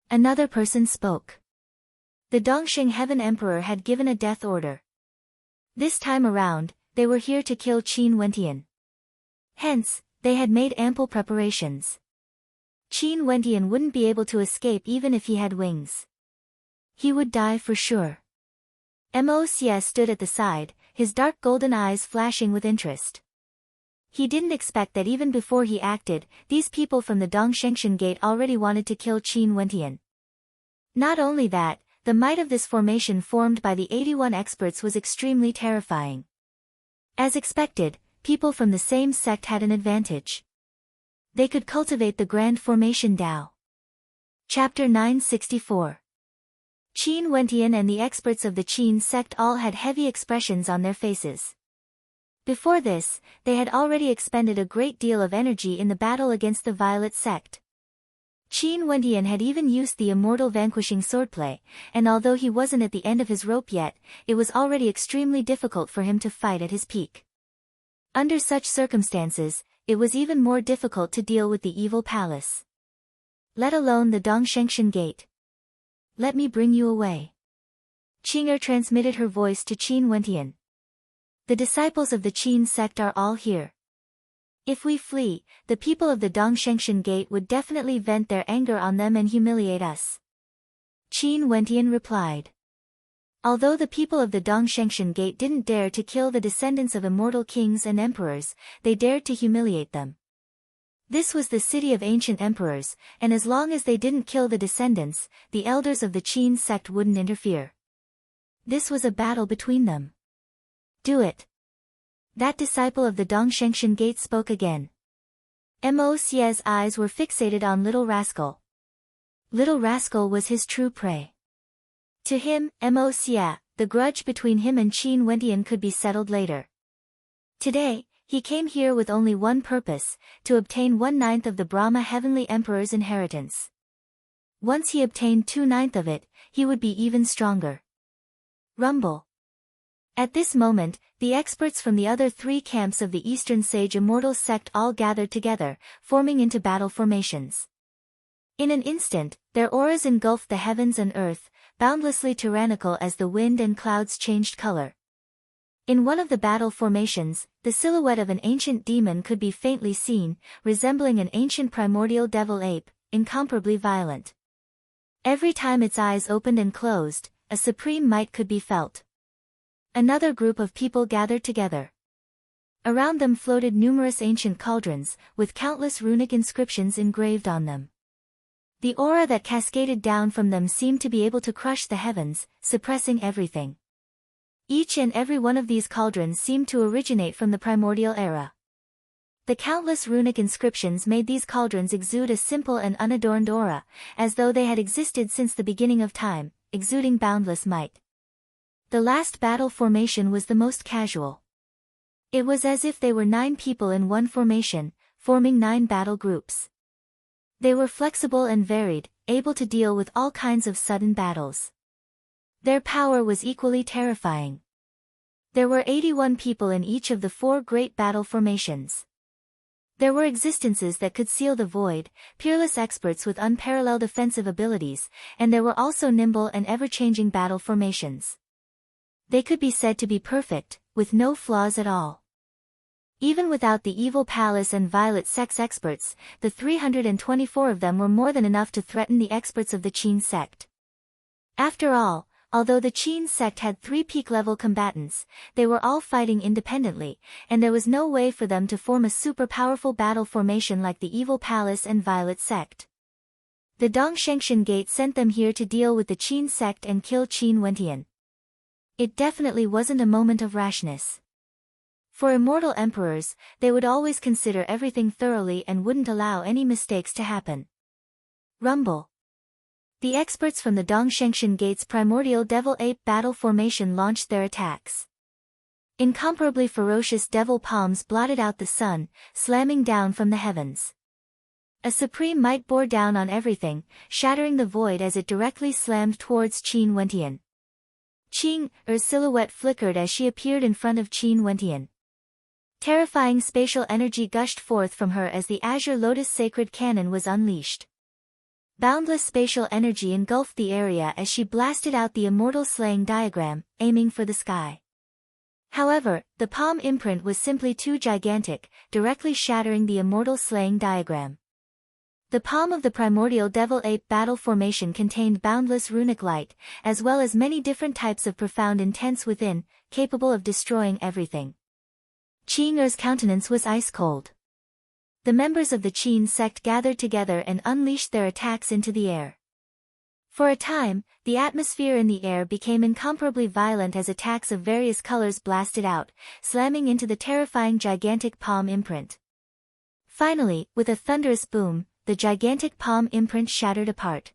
A: Another person spoke. The Dongxing Heaven Emperor had given a death order. This time around, they were here to kill Qin Wentian. Hence, they had made ample preparations. Qin Wentian wouldn't be able to escape even if he had wings. He would die for sure. Mo Xie stood at the side, his dark golden eyes flashing with interest. He didn't expect that even before he acted, these people from the Dongshengshan Gate already wanted to kill Qin Wentian. Not only that, the might of this formation formed by the 81 experts was extremely terrifying. As expected, people from the same sect had an advantage. They could cultivate the Grand Formation Tao. Chapter 964. Qin Wentian and the experts of the Qin sect all had heavy expressions on their faces. Before this, they had already expended a great deal of energy in the battle against the Violet sect. Qin Wentian had even used the immortal vanquishing swordplay, and although he wasn't at the end of his rope yet, it was already extremely difficult for him to fight at his peak. Under such circumstances, it was even more difficult to deal with the evil palace. Let alone the Dongshengshan Gate. Let me bring you away. Qing'er transmitted her voice to Qin Wentian. The disciples of the Qin sect are all here. If we flee, the people of the Dongshengshan Gate would definitely vent their anger on them and humiliate us. Qin Wentian replied. Although the people of the Dongshengshan Gate didn't dare to kill the descendants of immortal kings and emperors, they dared to humiliate them. This was the city of ancient emperors, and as long as they didn't kill the descendants, the elders of the Qin sect wouldn't interfere. This was a battle between them. Do it. That disciple of the Dongshengshan Gate spoke again. Mo Xie's eyes were fixated on Little Rascal. Little Rascal was his true prey. To him, Mo Xie, the grudge between him and Qin Wentian could be settled later. Today, He came here with only one purpose, to obtain 1/9 of the Brahma Heavenly Emperor's inheritance. Once he obtained 2/9 of it, he would be even stronger. Rumble. At this moment, the experts from the other 3 camps of the Eastern Sage Immortal sect all gathered together, forming into battle formations. In an instant, their auras engulfed the heavens and earth, boundlessly tyrannical as the wind and clouds changed color. In one of the battle formations, the silhouette of an ancient demon could be faintly seen, resembling an ancient primordial devil ape, incomparably violent. Every time its eyes opened and closed, a supreme might could be felt. Another group of people gathered together. Around them floated numerous ancient cauldrons, with countless runic inscriptions engraved on them. The aura that cascaded down from them seemed to be able to crush the heavens, suppressing everything. Each and every one of these cauldrons seemed to originate from the primordial era. The countless runic inscriptions made these cauldrons exude a simple and unadorned aura, as though they had existed since the beginning of time, exuding boundless might. The last battle formation was the most casual. It was as if they were 9 people in one formation, forming 9 battle groups. They were flexible and varied, able to deal with all kinds of sudden battles. Their power was equally terrifying. There were 81 people in each of the 4 great battle formations. There were existences that could seal the void, peerless experts with unparalleled offensive abilities, and there were also nimble and ever-changing battle formations. They could be said to be perfect, with no flaws at all. Even without the evil palace and violet sex experts, the 324 of them were more than enough to threaten the experts of the Qin sect. After all, although the Qin sect had 3 peak-level combatants, they were all fighting independently, and there was no way for them to form a super-powerful battle formation like the Evil Palace and Violet sect. The Dongshengshan Gate sent them here to deal with the Qin sect and kill Qin Wentian. It definitely wasn't a moment of rashness. For immortal emperors, they would always consider everything thoroughly and wouldn't allow any mistakes to happen. Rumble. The experts from the Dongshengshan Gate's primordial devil ape battle formation launched their attacks. Incomparably ferocious devil palms blotted out the sun, slamming down from the heavens. A supreme might bore down on everything, shattering the void as it directly slammed towards Qin Wentian. Qing's silhouette flickered as she appeared in front of Qin Wentian. Terrifying spatial energy gushed forth from her as the Azure Lotus Sacred Cannon was unleashed. Boundless spatial energy engulfed the area as she blasted out the immortal slaying diagram, aiming for the sky. However, the palm imprint was simply too gigantic, directly shattering the immortal slaying diagram. The palm of the primordial devil ape battle formation contained boundless runic light, as well as many different types of profound intents within, capable of destroying everything. Qing's countenance was ice-cold. The members of the Qin sect gathered together and unleashed their attacks into the air. For a time, the atmosphere in the air became incomparably violent as attacks of various colors blasted out, slamming into the terrifying gigantic palm imprint. Finally, with a thunderous boom, the gigantic palm imprint shattered apart.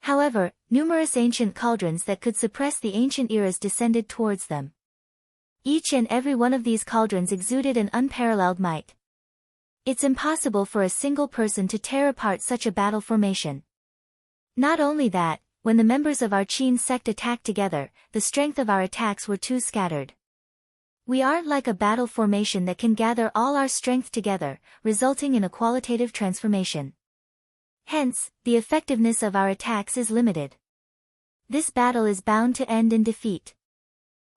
A: However, numerous ancient cauldrons that could suppress the ancient eras descended towards them. Each and every one of these cauldrons exuded an unparalleled might. It's impossible for a single person to tear apart such a battle formation. Not only that, when the members of our Qin sect attacked together, the strength of our attacks were too scattered. We aren't like a battle formation that can gather all our strength together, resulting in a qualitative transformation. Hence, the effectiveness of our attacks is limited. This battle is bound to end in defeat.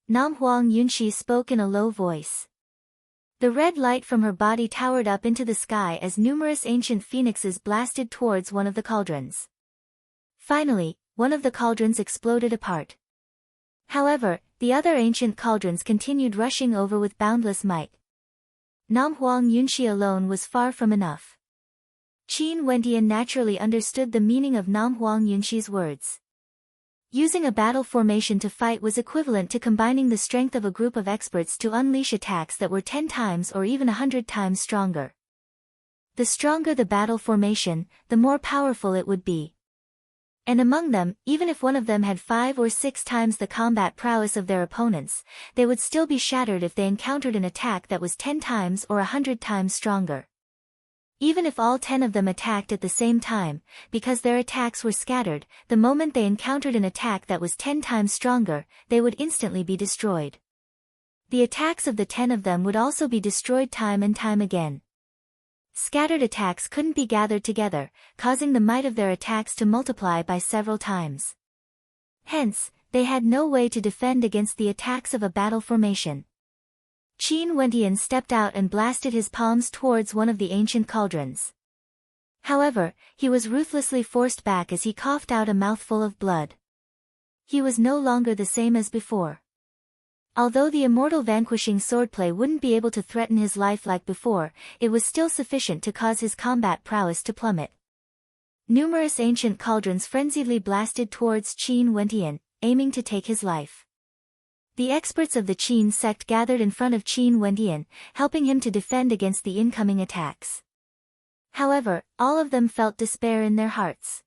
A: Nam Huang Yunxi spoke in a low voice. The red light from her body towered up into the sky as numerous ancient phoenixes blasted towards one of the cauldrons. Finally, one of the cauldrons exploded apart. However, the other ancient cauldrons continued rushing over with boundless might. Nam Huang Yunxi alone was far from enough. Qin Wentian naturally understood the meaning of Nam Huang Yunxi's words. Using a battle formation to fight was equivalent to combining the strength of a group of experts to unleash attacks that were 10 times or even 100 times stronger. The stronger the battle formation, the more powerful it would be. And among them, even if one of them had 5 or 6 times the combat prowess of their opponents, they would still be shattered if they encountered an attack that was 10 times or 100 times stronger. Even if all 10 of them attacked at the same time, because their attacks were scattered, the moment they encountered an attack that was 10 times stronger, they would instantly be destroyed. The attacks of the 10 of them would also be destroyed time and time again. Scattered attacks couldn't be gathered together, causing the might of their attacks to multiply by several times. Hence, they had no way to defend against the attacks of a battle formation. Qin Wentian stepped out and blasted his palms towards one of the ancient cauldrons. However, he was ruthlessly forced back as he coughed out a mouthful of blood. He was no longer the same as before. Although the immortal vanquishing swordplay wouldn't be able to threaten his life like before, it was still sufficient to cause his combat prowess to plummet. Numerous ancient cauldrons frenziedly blasted towards Qin Wentian, aiming to take his life. The experts of the Qin sect gathered in front of Qin Wentian, helping him to defend against the incoming attacks. However, all of them felt despair in their hearts.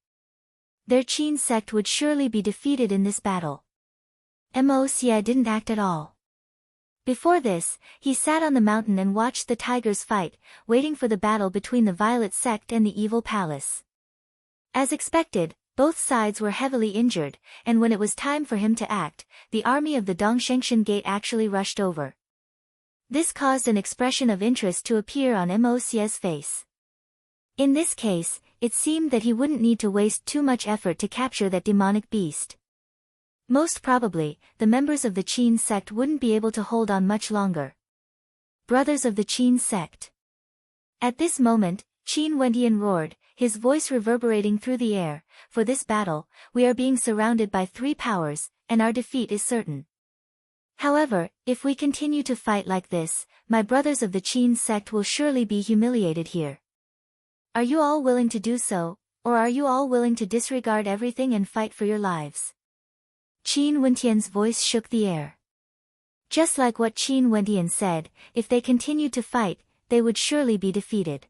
A: Their Qin sect would surely be defeated in this battle. Mo Xie didn't act at all. Before this, he sat on the mountain and watched the tigers fight, waiting for the battle between the Violet sect and the Evil Palace. As expected, both sides were heavily injured, and when it was time for him to act, the army of the Dongshengshan Gate actually rushed over. This caused an expression of interest to appear on Mo Xie's face. In this case, it seemed that he wouldn't need to waste too much effort to capture that demonic beast. Most probably, the members of the Qin sect wouldn't be able to hold on much longer. Brothers of the Qin sect. At this moment, Qin Wentian roared, his voice reverberating through the air, "For this battle, we are being surrounded by 3 powers, and our defeat is certain. However, if we continue to fight like this, my brothers of the Qin sect will surely be humiliated here. Are you all willing to do so, or are you all willing to disregard everything and fight for your lives?" Qin Wentian's voice shook the air. Just like what Qin Wentian said, if they continued to fight, they would surely be defeated.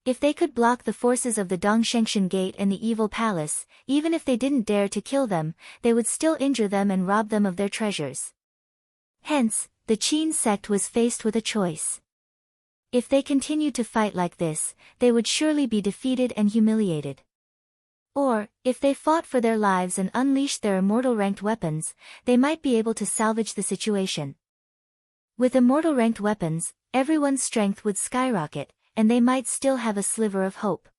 A: If they could block the forces of the Dongshengshan Gate and the Evil Palace, even if they didn't dare to kill them, they would still injure them and rob them of their treasures. Hence, the Qin sect was faced with a choice. If they continued to fight like this, they would surely be defeated and humiliated. Or, if they fought for their lives and unleashed their immortal ranked weapons, they might be able to salvage the situation. With immortal ranked weapons, everyone's strength would skyrocket, and they might still have a sliver of hope.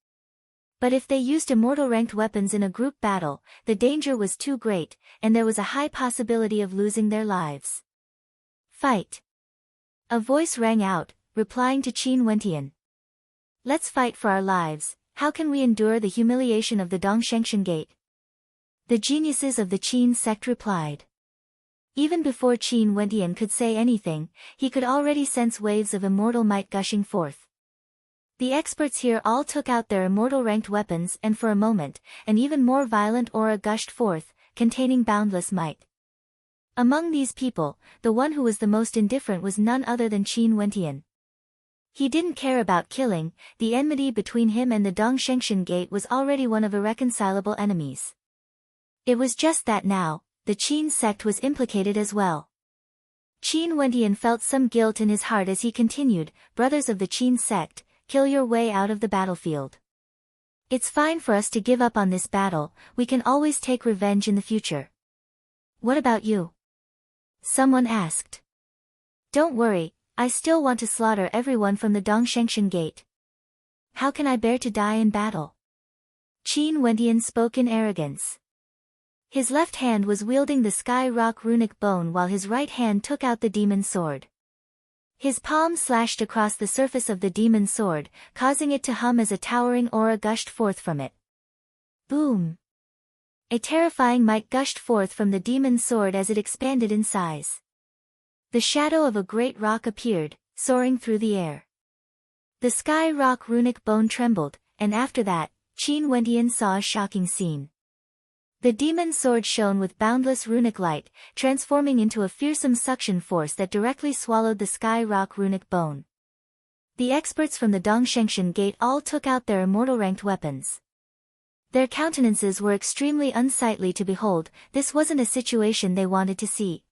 A: But if they used immortal ranked weapons in a group battle, the danger was too great, and there was a high possibility of losing their lives. Fight! A voice rang out, replying to Qin Wentian. "Let's fight for our lives. How can we endure the humiliation of the Dongshengshan Gate?" The geniuses of the Qin sect replied. Even before Qin Wentian could say anything, he could already sense waves of immortal might gushing forth. The experts here all took out their immortal ranked weapons and for a moment, an even more violent aura gushed forth, containing boundless might. Among these people, the one who was the most indifferent was none other than Qin Wentian. He didn't care about killing, the enmity between him and the Dongshengshan Gate was already one of irreconcilable enemies. It was just that now, the Qin sect was implicated as well. Qin Wentian felt some guilt in his heart as he continued, "Brothers of the Qin sect, kill your way out of the battlefield. It's fine for us to give up on this battle, we can always take revenge in the future." "What about you?" someone asked. "Don't worry, I still want to slaughter everyone from the Dongshengshan Gate. How can I bear to die in battle?" Qin Wentian spoke in arrogance. His left hand was wielding the Sky Rock runic bone while his right hand took out the demon sword. His palm slashed across the surface of the demon sword, causing it to hum as a towering aura gushed forth from it. Boom! A terrifying might gushed forth from the demon sword as it expanded in size. The shadow of a great rock appeared, soaring through the air. The Sky Rock runic bone trembled, and after that, Qin Wentian saw a shocking scene. The demon sword shone with boundless runic light, transforming into a fearsome suction force that directly swallowed the Sky Rock runic bone. The experts from the Dongshengshan Gate all took out their immortal ranked weapons. Their countenances were extremely unsightly to behold. This wasn't a situation they wanted to see.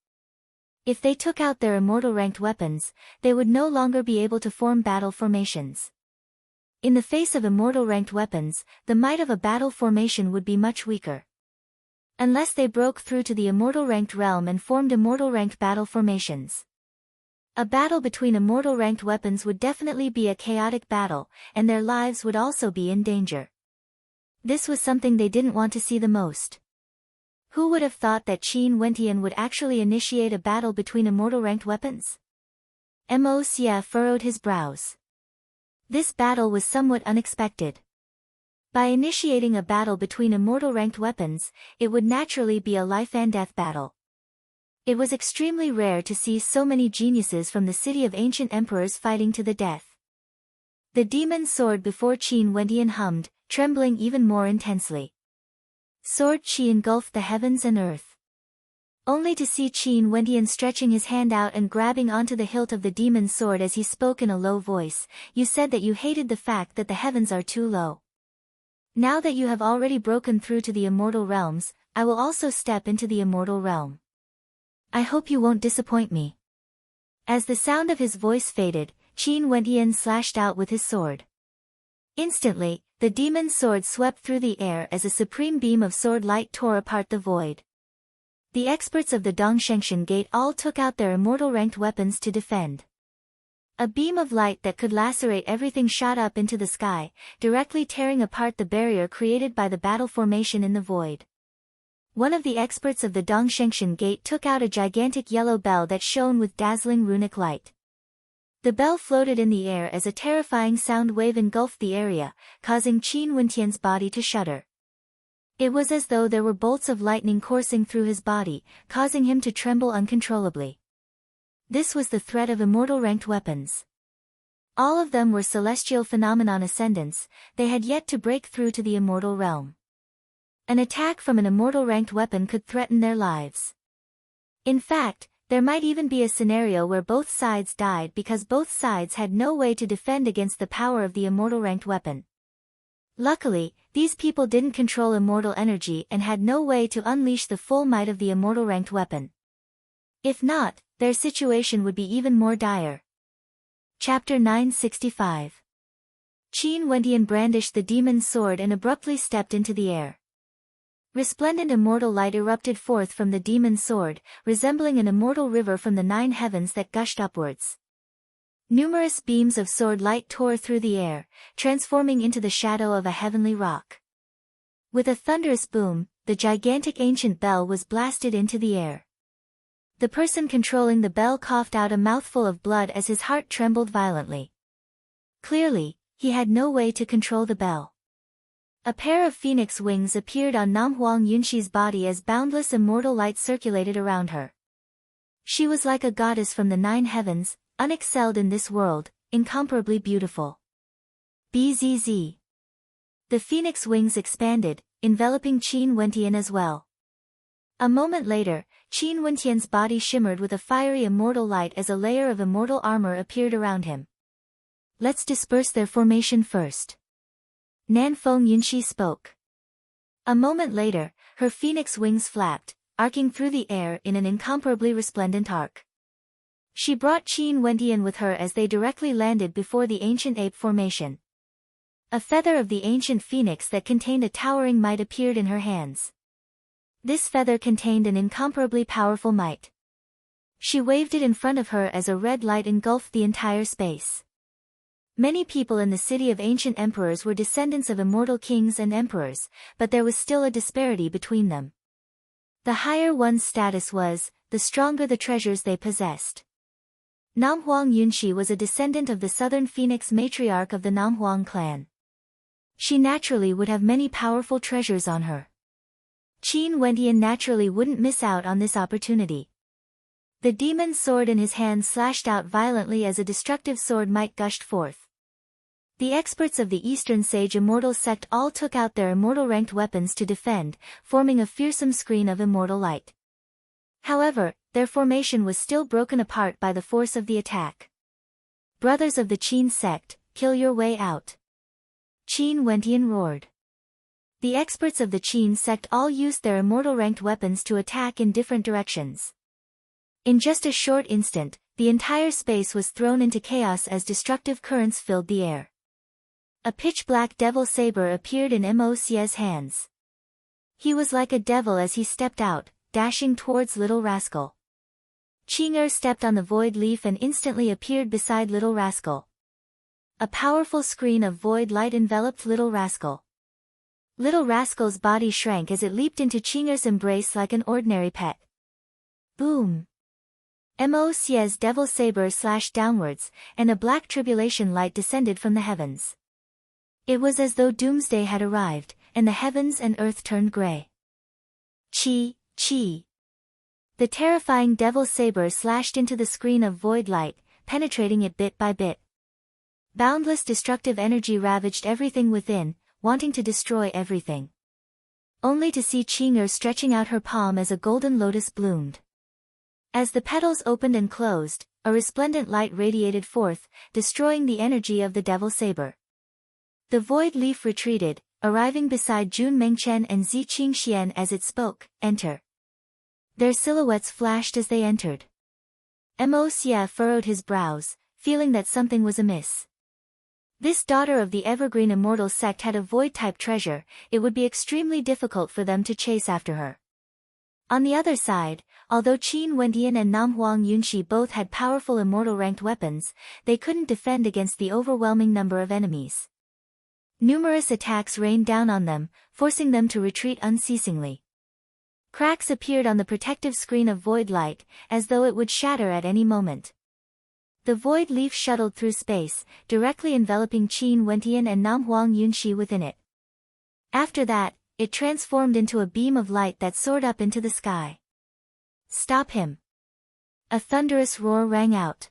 A: If they took out their immortal ranked weapons, they would no longer be able to form battle formations. In the face of immortal ranked weapons, the might of a battle formation would be much weaker. Unless they broke through to the immortal ranked realm and formed immortal ranked battle formations. A battle between immortal ranked weapons would definitely be a chaotic battle, and their lives would also be in danger. This was something they didn't want to see the most. Who would have thought that Qin Wentian would actually initiate a battle between immortal ranked weapons? Mo Xie furrowed his brows. This battle was somewhat unexpected. By initiating a battle between immortal ranked weapons, it would naturally be a life and death battle. It was extremely rare to see so many geniuses from the city of ancient emperors fighting to the death. The demon sword before Qin Wentian hummed, trembling even more intensely. Sword Qi engulfed the heavens and earth. Only to see Qin Wentian stretching his hand out and grabbing onto the hilt of the demon's sword as he spoke in a low voice. You said that you hated the fact that the heavens are too low. Now that you have already broken through to the immortal realms, I will also step into the immortal realm. I hope you won't disappoint me. As the sound of his voice faded, Qin Wentian slashed out with his sword. Instantly, the demon's sword swept through the air as a supreme beam of sword light tore apart the void. The experts of the Dongshengshan Gate all took out their immortal ranked weapons to defend. A beam of light that could lacerate everything shot up into the sky, directly tearing apart the barrier created by the battle formation in the void. One of the experts of the Dongshengshan Gate took out a gigantic yellow bell that shone with dazzling runic light. The bell floated in the air as a terrifying sound wave engulfed the area, causing Qin Wentian's body to shudder. It was as though there were bolts of lightning coursing through his body, causing him to tremble uncontrollably. This was the threat of immortal ranked weapons. All of them were celestial phenomenon ascendants, they had yet to break through to the immortal realm. An attack from an immortal ranked weapon could threaten their lives. In fact, there might even be a scenario where both sides died because both sides had no way to defend against the power of the immortal ranked weapon. Luckily, these people didn't control immortal energy and had no way to unleash the full might of the immortal ranked weapon. If not, their situation would be even more dire. Chapter 965. Qin Wentian brandished the demon's sword and abruptly stepped into the air. Resplendent immortal light erupted forth from the demon's sword, resembling an immortal river from the 9 heavens that gushed upwards. Numerous beams of sword light tore through the air, transforming into the shadow of a heavenly rock. With a thunderous boom, the gigantic ancient bell was blasted into the air. The person controlling the bell coughed out a mouthful of blood as his heart trembled violently. Clearly, he had no way to control the bell. A pair of phoenix wings appeared on Namhuang Yunshi's body as boundless immortal light circulated around her. She was like a goddess from the 9 heavens, unexcelled in this world, incomparably beautiful. Bzz. The phoenix wings expanded, enveloping Qin Wentian as well. A moment later, Qin Wentian's body shimmered with a fiery immortal light as a layer of immortal armor appeared around him. Let's disperse their formation first. Nanfeng Yunxi spoke. A moment later, her phoenix wings flapped, arcing through the air in an incomparably resplendent arc. She brought Qin Wentian with her as they directly landed before the ancient ape formation. A feather of the ancient phoenix that contained a towering might appeared in her hands. This feather contained an incomparably powerful might. She waved it in front of her as a red light engulfed the entire space. Many people in the city of ancient emperors were descendants of immortal kings and emperors, but there was still a disparity between them. The higher one's status was, the stronger the treasures they possessed. Namhuang Yunxi was a descendant of the southern phoenix matriarch of the Namhuang clan. She naturally would have many powerful treasures on her. Qin Wentian naturally wouldn't miss out on this opportunity. The demon's sword in his hand slashed out violently as a destructive sword might gushed forth. The experts of the Eastern Sage Immortal Sect all took out their immortal ranked weapons to defend, forming a fearsome screen of immortal light. However, their formation was still broken apart by the force of the attack. Brothers of the Qin sect, kill your way out. Qin Wentian roared. The experts of the Qin sect all used their immortal-ranked weapons to attack in different directions. In just a short instant, the entire space was thrown into chaos as destructive currents filled the air. A pitch-black devil saber appeared in Mo's hands. He was like a devil as he stepped out, dashing towards Little Rascal. Qing'er stepped on the void leaf and instantly appeared beside Little Rascal. A powerful screen of void light enveloped Little Rascal. Little Rascal's body shrank as it leaped into Qing'er's embrace like an ordinary pet. Boom! Mo's devil saber slashed downwards, and a black tribulation light descended from the heavens. It was as though doomsday had arrived, and the heavens and earth turned grey. Chi, chi. The terrifying devil saber slashed into the screen of void light, penetrating it bit by bit. Boundless destructive energy ravaged everything within, wanting to destroy everything. Only to see Qing'er stretching out her palm as a golden lotus bloomed. As the petals opened and closed, a resplendent light radiated forth, destroying the energy of the devil saber. The void leaf retreated, arriving beside Jun Mengchen and Zi Qingxian as it spoke, "Enter." Their silhouettes flashed as they entered. Mo Xie furrowed his brows, feeling that something was amiss. This daughter of the Evergreen Immortal sect had a void-type treasure, it would be extremely difficult for them to chase after her. On the other side, although Qin Wendian and Nam Huang Yunxi both had powerful immortal-ranked weapons, they couldn't defend against the overwhelming number of enemies. Numerous attacks rained down on them, forcing them to retreat unceasingly. Cracks appeared on the protective screen of void light, as though it would shatter at any moment. The void leaf shuttled through space, directly enveloping Qin Wendian and Nam Huang Yunxi within it. After that, it transformed into a beam of light that soared up into the sky. "Stop him!" A thunderous roar rang out.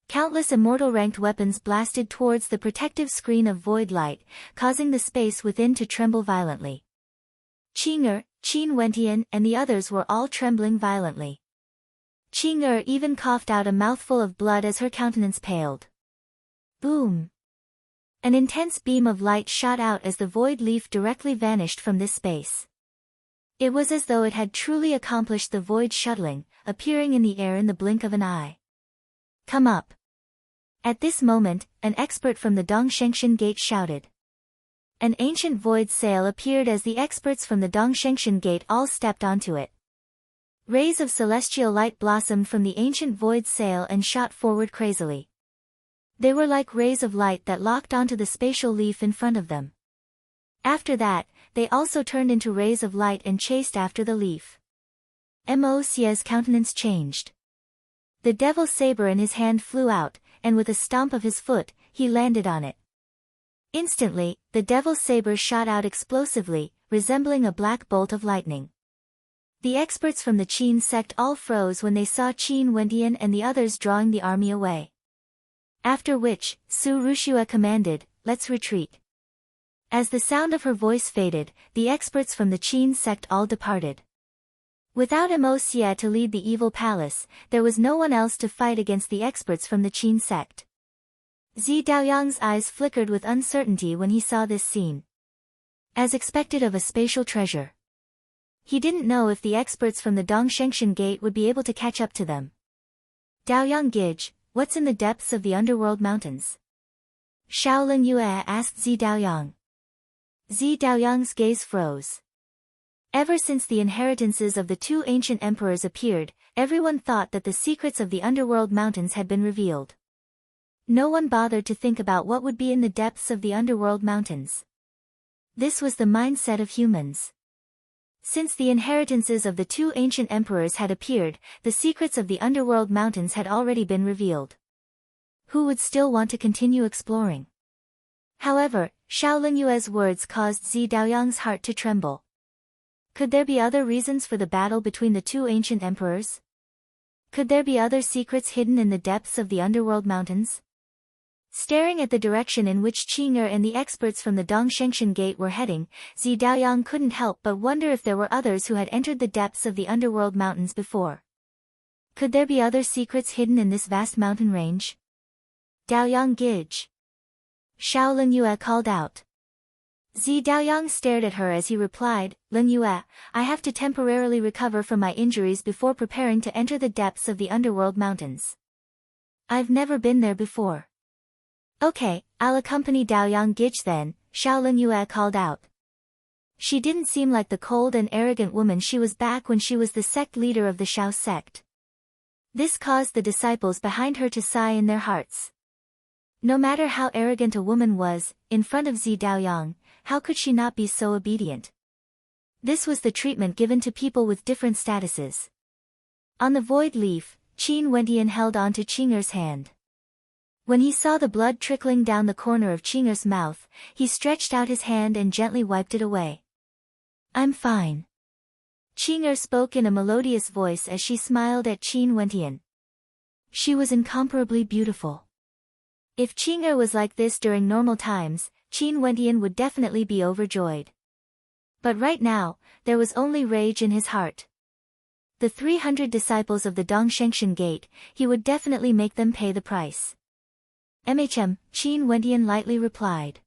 A: Countless immortal-ranked weapons blasted towards the protective screen of void light, causing the space within to tremble violently. Qing'er, Qin Wendian and the others were all trembling violently. Qing'er even coughed out a mouthful of blood as her countenance paled. Boom! An intense beam of light shot out as the void leaf directly vanished from this space. It was as though it had truly accomplished the void shuttling, appearing in the air in the blink of an eye. "Come up!" At this moment, an expert from the Dongshengshan Gate shouted. An ancient void sail appeared as the experts from the Dongshengshan Gate all stepped onto it. Rays of celestial light blossomed from the ancient void sail and shot forward crazily. They were like rays of light that locked onto the spatial leaf in front of them. After that, they also turned into rays of light and chased after the leaf. Mo Xie's countenance changed. The devil saber in his hand flew out, and with a stomp of his foot, he landed on it. Instantly, the devil saber shot out explosively, resembling a black bolt of lightning. The experts from the Qin sect all froze when they saw Qin Wendian and the others drawing the army away. After which, Su Rushua commanded, "Let's retreat." As the sound of her voice faded, the experts from the Qin sect all departed. Without Mo Xie to lead the evil palace, there was no one else to fight against the experts from the Qin sect. Zi Daoyang's eyes flickered with uncertainty when he saw this scene. As expected of a spatial treasure. He didn't know if the experts from the Dongshengshan Gate would be able to catch up to them. "Daoyang Gij, what's in the depths of the underworld mountains?" Shaolin Yue asked Zi Daoyang. Zi Daoyang's gaze froze. Ever since the inheritances of the two ancient emperors appeared, everyone thought that the secrets of the underworld mountains had been revealed. No one bothered to think about what would be in the depths of the underworld mountains. This was the mindset of humans. Since the inheritances of the two ancient emperors had appeared, the secrets of the underworld mountains had already been revealed. Who would still want to continue exploring? However, Shaolin Yue's words caused Zi Daoyang's heart to tremble. Could there be other reasons for the battle between the two ancient emperors? Could there be other secrets hidden in the depths of the underworld mountains? Staring at the direction in which Qing'er and the experts from the Dongshengshan Gate were heading, Zi Daoyang couldn't help but wonder if there were others who had entered the depths of the underworld mountains before. Could there be other secrets hidden in this vast mountain range? "Daoyang Gij!" Shaolin Yue called out. Zi Daoyang stared at her as he replied, Lin Yue, I have to temporarily recover from my injuries before preparing to enter the depths of the underworld mountains. I've never been there before. Okay, I'll accompany Daoyang Gich then, Xiao Lin Yue called out. She didn't seem like the cold and arrogant woman she was back when she was the sect leader of the Xiao sect. This caused the disciples behind her to sigh in their hearts. No matter how arrogant a woman was, in front of Zi Daoyang, how could she not be so obedient? This was the treatment given to people with different statuses. On the void leaf, Qin Wentian held on to Qing'er's hand. When he saw the blood trickling down the corner of Qing'er's mouth, he stretched out his hand and gently wiped it away. I'm fine. Qing'er spoke in a melodious voice as she smiled at Qin Wentian. She was incomparably beautiful. If Qing'er was like this during normal times, Qin Wentian would definitely be overjoyed. But right now, there was only rage in his heart. The 300 disciples of the Dongshengshan Gate, he would definitely make them pay the price. Qin Wentian lightly replied.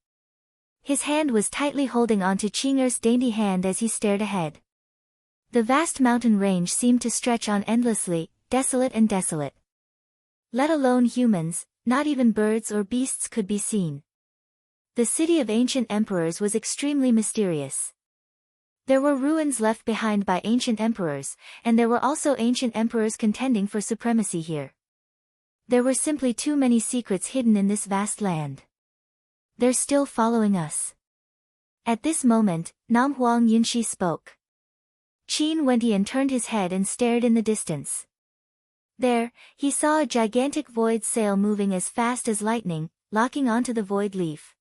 A: His hand was tightly holding onto Qing'er's dainty hand as he stared ahead. The vast mountain range seemed to stretch on endlessly, desolate and desolate. Let alone humans, not even birds or beasts could be seen. The city of ancient emperors was extremely mysterious. There were ruins left behind by ancient emperors, and there were also ancient emperors contending for supremacy here. There were simply too many secrets hidden in this vast land. They're still following us. At this moment, Nam Huang Yunxi spoke. Qin Wentian turned his head and stared in the distance. There, he saw a gigantic void sail moving as fast as lightning, locking onto the void leaf.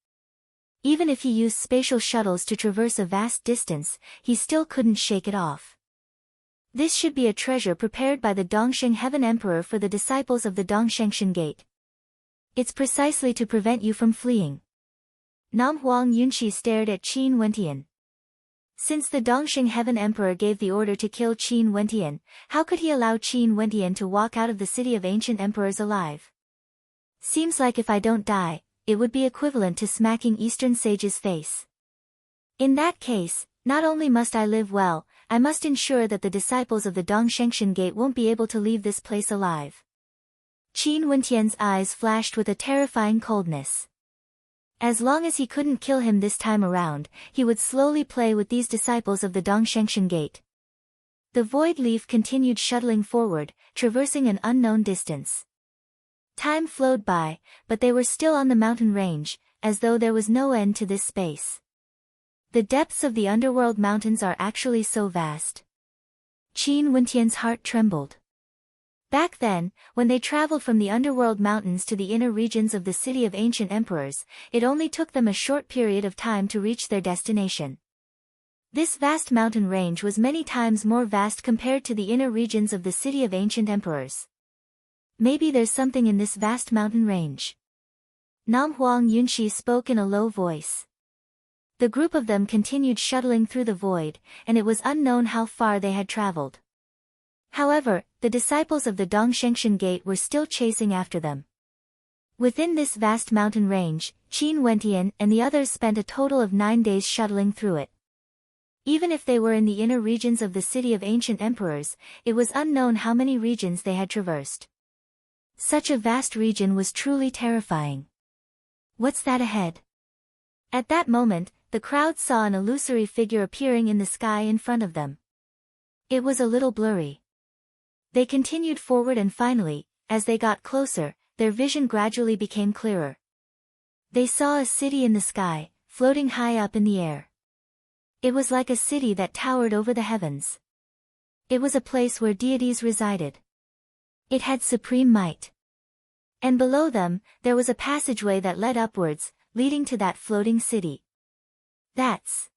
A: Even if he used spatial shuttles to traverse a vast distance, he still couldn't shake it off. This should be a treasure prepared by the Dongsheng Heaven Emperor for the disciples of the Dongshengshan Gate. It's precisely to prevent you from fleeing. Nam Huang Yunxi stared at Qin Wentian. Since the Dongsheng Heaven Emperor gave the order to kill Qin Wentian, how could he allow Qin Wentian to walk out of the city of ancient emperors alive? Seems like if I don't die, it would be equivalent to smacking Eastern sage's face. In that case, not only must I live well, I must ensure that the disciples of the Dongshengshan Gate won't be able to leave this place alive. Qin Wentian's eyes flashed with a terrifying coldness. As long as he couldn't kill him this time around, he would slowly play with these disciples of the Dongshengshan Gate. The void leaf continued shuttling forward, traversing an unknown distance. Time flowed by, but they were still on the mountain range, as though there was no end to this space. The depths of the underworld mountains are actually so vast. Qin Wentian's heart trembled. Back then, when they traveled from the underworld mountains to the inner regions of the city of ancient emperors, it only took them a short period of time to reach their destination. This vast mountain range was many times more vast compared to the inner regions of the city of ancient emperors. Maybe there's something in this vast mountain range. Nam Huang Yunxi spoke in a low voice. The group of them continued shuttling through the void, and it was unknown how far they had traveled. However, the disciples of the Dongshengshan Gate were still chasing after them. Within this vast mountain range, Qin Wentian and the others spent a total of 9 days shuttling through it. Even if they were in the inner regions of the city of ancient emperors, it was unknown how many regions they had traversed. Such a vast region was truly terrifying. What's that ahead? At that moment, the crowd saw an illusory figure appearing in the sky in front of them. It was a little blurry. They continued forward and finally, as they got closer, their vision gradually became clearer. They saw a city in the sky, floating high up in the air. It was like a city that towered over the heavens. It was a place where deities resided. It had supreme might. And below them, there was a passageway that led upwards, leading to that floating city. That's...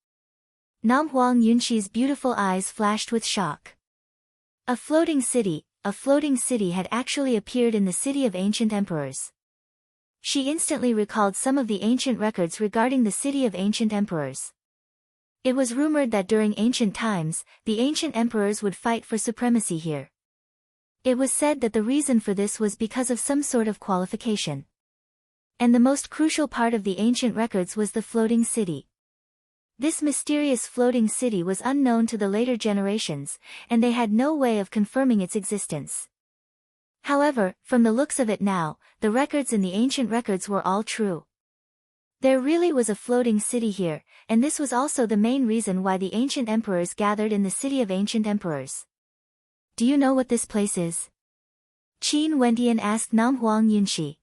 A: Nam Huang Yunxi's beautiful eyes flashed with shock. A floating city had actually appeared in the city of ancient emperors. She instantly recalled some of the ancient records regarding the city of ancient emperors. It was rumored that during ancient times, the ancient emperors would fight for supremacy here. It was said that the reason for this was because of some sort of qualification. And the most crucial part of the ancient records was the floating city. This mysterious floating city was unknown to the later generations, and they had no way of confirming its existence. However, from the looks of it now, the records in the ancient records were all true. There really was a floating city here, and this was also the main reason why the ancient emperors gathered in the city of ancient emperors. Do you know what this place is? Qin Wendian asked Nam Huang Yunshi.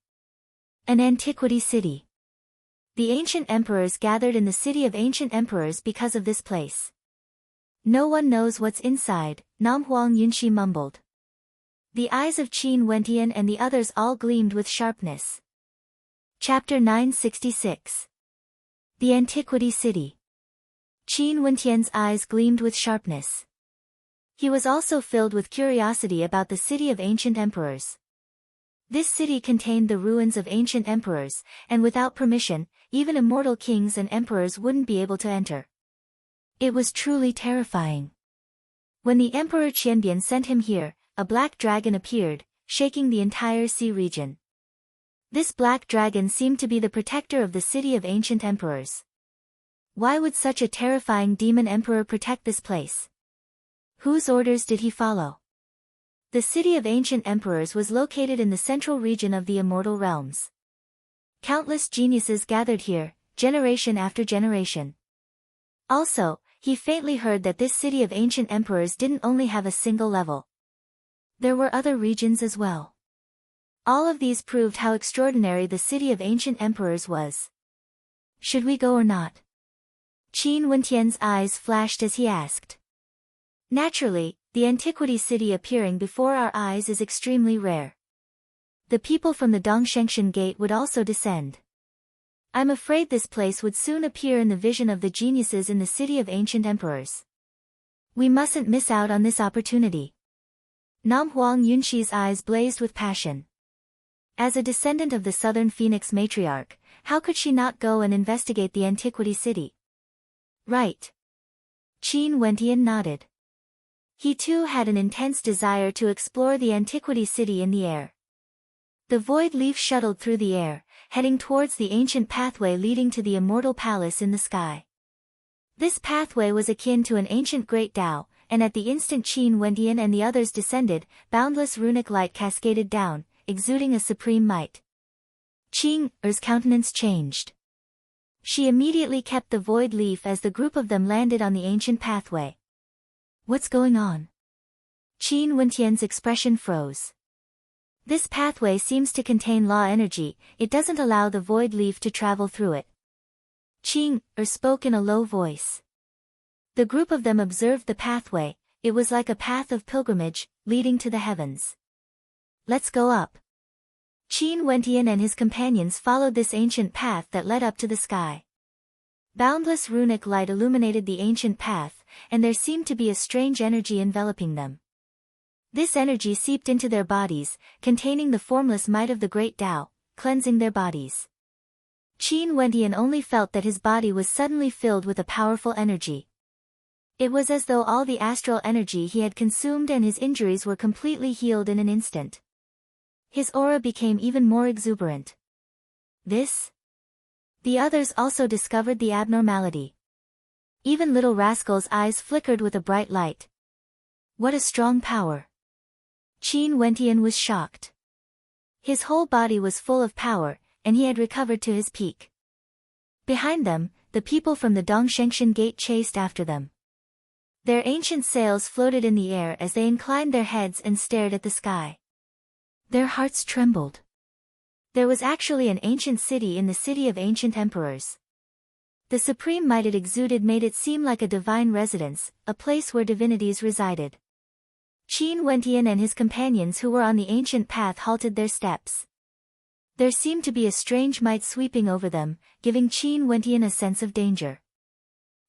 A: An antiquity city. The ancient emperors gathered in the city of ancient emperors because of this place. No one knows what's inside, Nam Huang Yunshi mumbled. The eyes of Qin Wendian and the others all gleamed with sharpness. Chapter 966. The Antiquity City. Qin Wendian's eyes gleamed with sharpness. He was also filled with curiosity about the city of ancient emperors. This city contained the ruins of ancient emperors, and without permission, even immortal kings and emperors wouldn't be able to enter. It was truly terrifying. When the Emperor Qianbian sent him here, a black dragon appeared, shaking the entire sea region. This black dragon seemed to be the protector of the city of ancient emperors. Why would such a terrifying demon emperor protect this place? Whose orders did he follow? The city of ancient emperors was located in the central region of the immortal realms. Countless geniuses gathered here, generation after generation. Also, he faintly heard that this city of ancient emperors didn't only have a single level. There were other regions as well. All of these proved how extraordinary the city of ancient emperors was. Should we go or not? Qin Wendian's eyes flashed as he asked. Naturally, the antiquity city appearing before our eyes is extremely rare. The people from the Dongshengshan Gate would also descend. I'm afraid this place would soon appear in the vision of the geniuses in the city of ancient emperors. We mustn't miss out on this opportunity. Nam Huang Yunshi's eyes blazed with passion. As a descendant of the Southern Phoenix matriarch, how could she not go and investigate the antiquity city? Right. Qin Wendian nodded. He too had an intense desire to explore the antiquity city in the air. The void leaf shuttled through the air, heading towards the ancient pathway leading to the immortal palace in the sky. This pathway was akin to an ancient great Tao, and at the instant Qin Wendian and the others descended, boundless runic light cascaded down, exuding a supreme might. Qing Er's countenance changed. She immediately kept the void leaf as the group of them landed on the ancient pathway. What's going on? Qin Wendian's expression froze. This pathway seems to contain law energy, it doesn't allow the void leaf to travel through it. Qing Er spoke in a low voice. The group of them observed the pathway, it was like a path of pilgrimage, leading to the heavens. Let's go up. Qin Wendian and his companions followed this ancient path that led up to the sky. Boundless runic light illuminated the ancient path, and there seemed to be a strange energy enveloping them. This energy seeped into their bodies, containing the formless might of the great Tao, cleansing their bodies. Qin Wendian only felt that his body was suddenly filled with a powerful energy. It was as though all the astral energy he had consumed and his injuries were completely healed in an instant. His aura became even more exuberant. This? The others also discovered the abnormality. Even little rascal's eyes flickered with a bright light. What a strong power! Qin Wendian was shocked. His whole body was full of power, and he had recovered to his peak. Behind them, the people from the Dongshengshan Gate chased after them. Their ancient sails floated in the air as they inclined their heads and stared at the sky. Their hearts trembled. There was actually an ancient city in the city of ancient emperors. The supreme might it exuded made it seem like a divine residence, a place where divinities resided. Qin Wendian and his companions who were on the ancient path halted their steps. There seemed to be a strange might sweeping over them, giving Qin Wendian a sense of danger.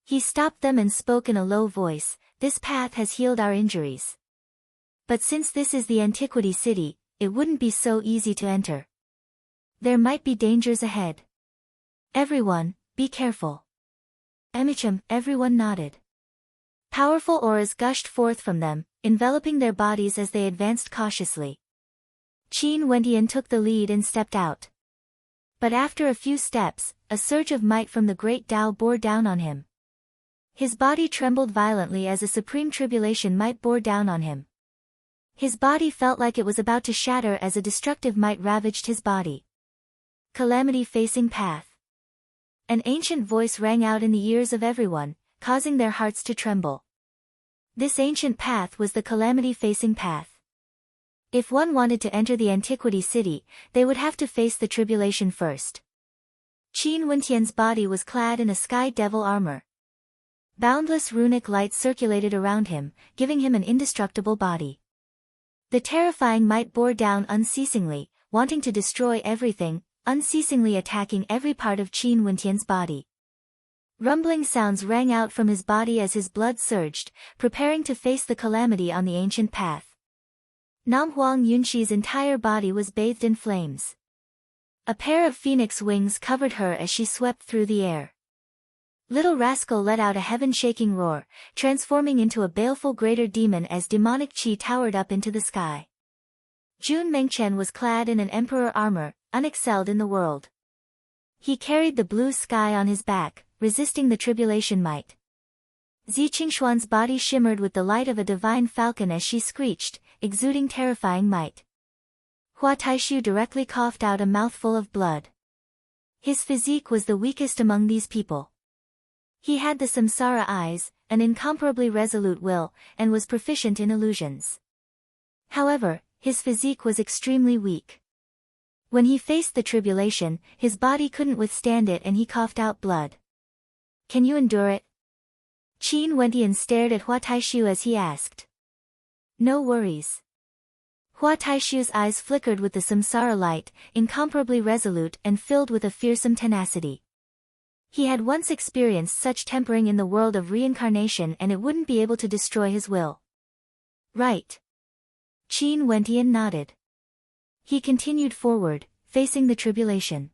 A: He stopped them and spoke in a low voice, "This path has healed our injuries. But since this is the antiquity city, it wouldn't be so easy to enter. There might be dangers ahead. Everyone, be careful." Emicham, everyone nodded. Powerful auras gushed forth from them, enveloping their bodies as they advanced cautiously. Qin Wendian took the lead and stepped out. But after a few steps, a surge of might from the great Tao bore down on him. His body trembled violently as a supreme tribulation might bore down on him. His body felt like it was about to shatter as a destructive might ravaged his body. Calamity facing path. An ancient voice rang out in the ears of everyone, causing their hearts to tremble. This ancient path was the calamity-facing path. If one wanted to enter the antiquity city, they would have to face the tribulation first. Qin Wentian's body was clad in a sky devil armor. Boundless runic light circulated around him, giving him an indestructible body. The terrifying might bore down unceasingly, wanting to destroy everything, unceasingly attacking every part of Qin Wentian's body. Rumbling sounds rang out from his body as his blood surged, preparing to face the calamity on the ancient path. Nam Huang Yunxi's entire body was bathed in flames. A pair of phoenix wings covered her as she swept through the air. Little Rascal let out a heaven-shaking roar, transforming into a baleful greater demon as demonic qi towered up into the sky. Jun Mengchen was clad in an emperor armor, unexcelled in the world. He carried the blue sky on his back, resisting the tribulation might. Zi Qingshuan's body shimmered with the light of a divine falcon as she screeched, exuding terrifying might. Hua Taishu directly coughed out a mouthful of blood. His physique was the weakest among these people. He had the samsara eyes, an incomparably resolute will, and was proficient in illusions. However, his physique was extremely weak. When he faced the tribulation, his body couldn't withstand it and he coughed out blood. Can you endure it? Qin Wentian stared at Hua Taishu as he asked. No worries. Hua Taishu's eyes flickered with the samsara light, incomparably resolute and filled with a fearsome tenacity. He had once experienced such tempering in the world of reincarnation and it wouldn't be able to destroy his will. Right. Qin Wentian nodded. He continued forward, facing the tribulation.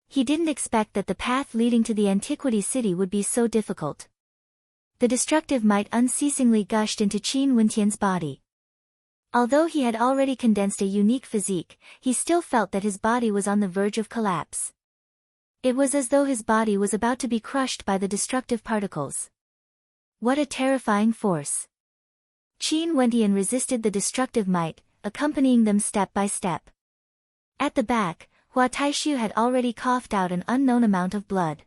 A: He didn't expect that the path leading to the antiquity city would be so difficult. The destructive might unceasingly gushed into Qin Wentian's body. Although he had already condensed a unique physique, he still felt that his body was on the verge of collapse. It was as though his body was about to be crushed by the destructive particles. What a terrifying force! Qin Wentian resisted the destructive might, accompanying them step by step. At the back, Hua Taishu had already coughed out an unknown amount of blood.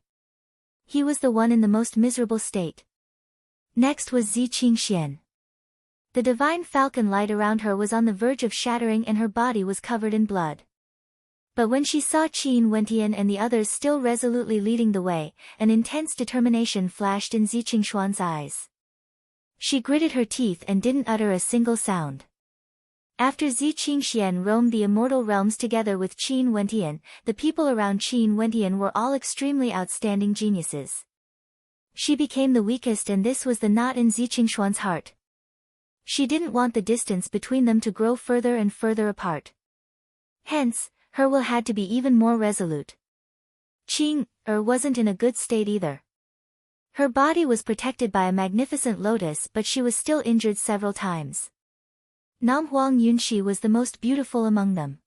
A: He was the one in the most miserable state. Next was Zi Qingxian. The divine falcon light around her was on the verge of shattering and her body was covered in blood. But when she saw Qin Wentian and the others still resolutely leading the way, an intense determination flashed in Zi Qingshuan's eyes. She gritted her teeth and didn't utter a single sound. After Zi Qingxian roamed the immortal realms together with Qin Wentian, the people around Qin Wentian were all extremely outstanding geniuses. She became the weakest and this was the knot in Zi Qingshuan's heart. She didn't want the distance between them to grow further and further apart. Hence, her will had to be even more resolute. Qing wasn't in a good state either. Her body was protected by a magnificent lotus but she was still injured several times. Nam Huang Yunxi was the most beautiful among them.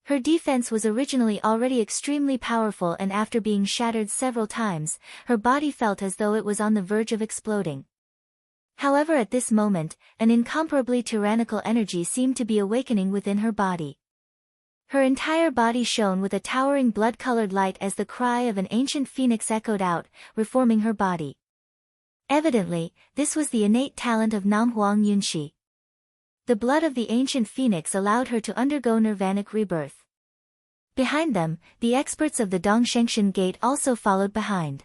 A: Her defense was originally already extremely powerful and after being shattered several times, her body felt as though it was on the verge of exploding. However, at this moment, an incomparably tyrannical energy seemed to be awakening within her body. Her entire body shone with a towering blood-colored light as the cry of an ancient phoenix echoed out, reforming her body. Evidently, this was the innate talent of Nam Huang Yunxi. The blood of the ancient phoenix allowed her to undergo nirvanic rebirth. Behind them, the experts of the Dongshengshan Gate also followed behind.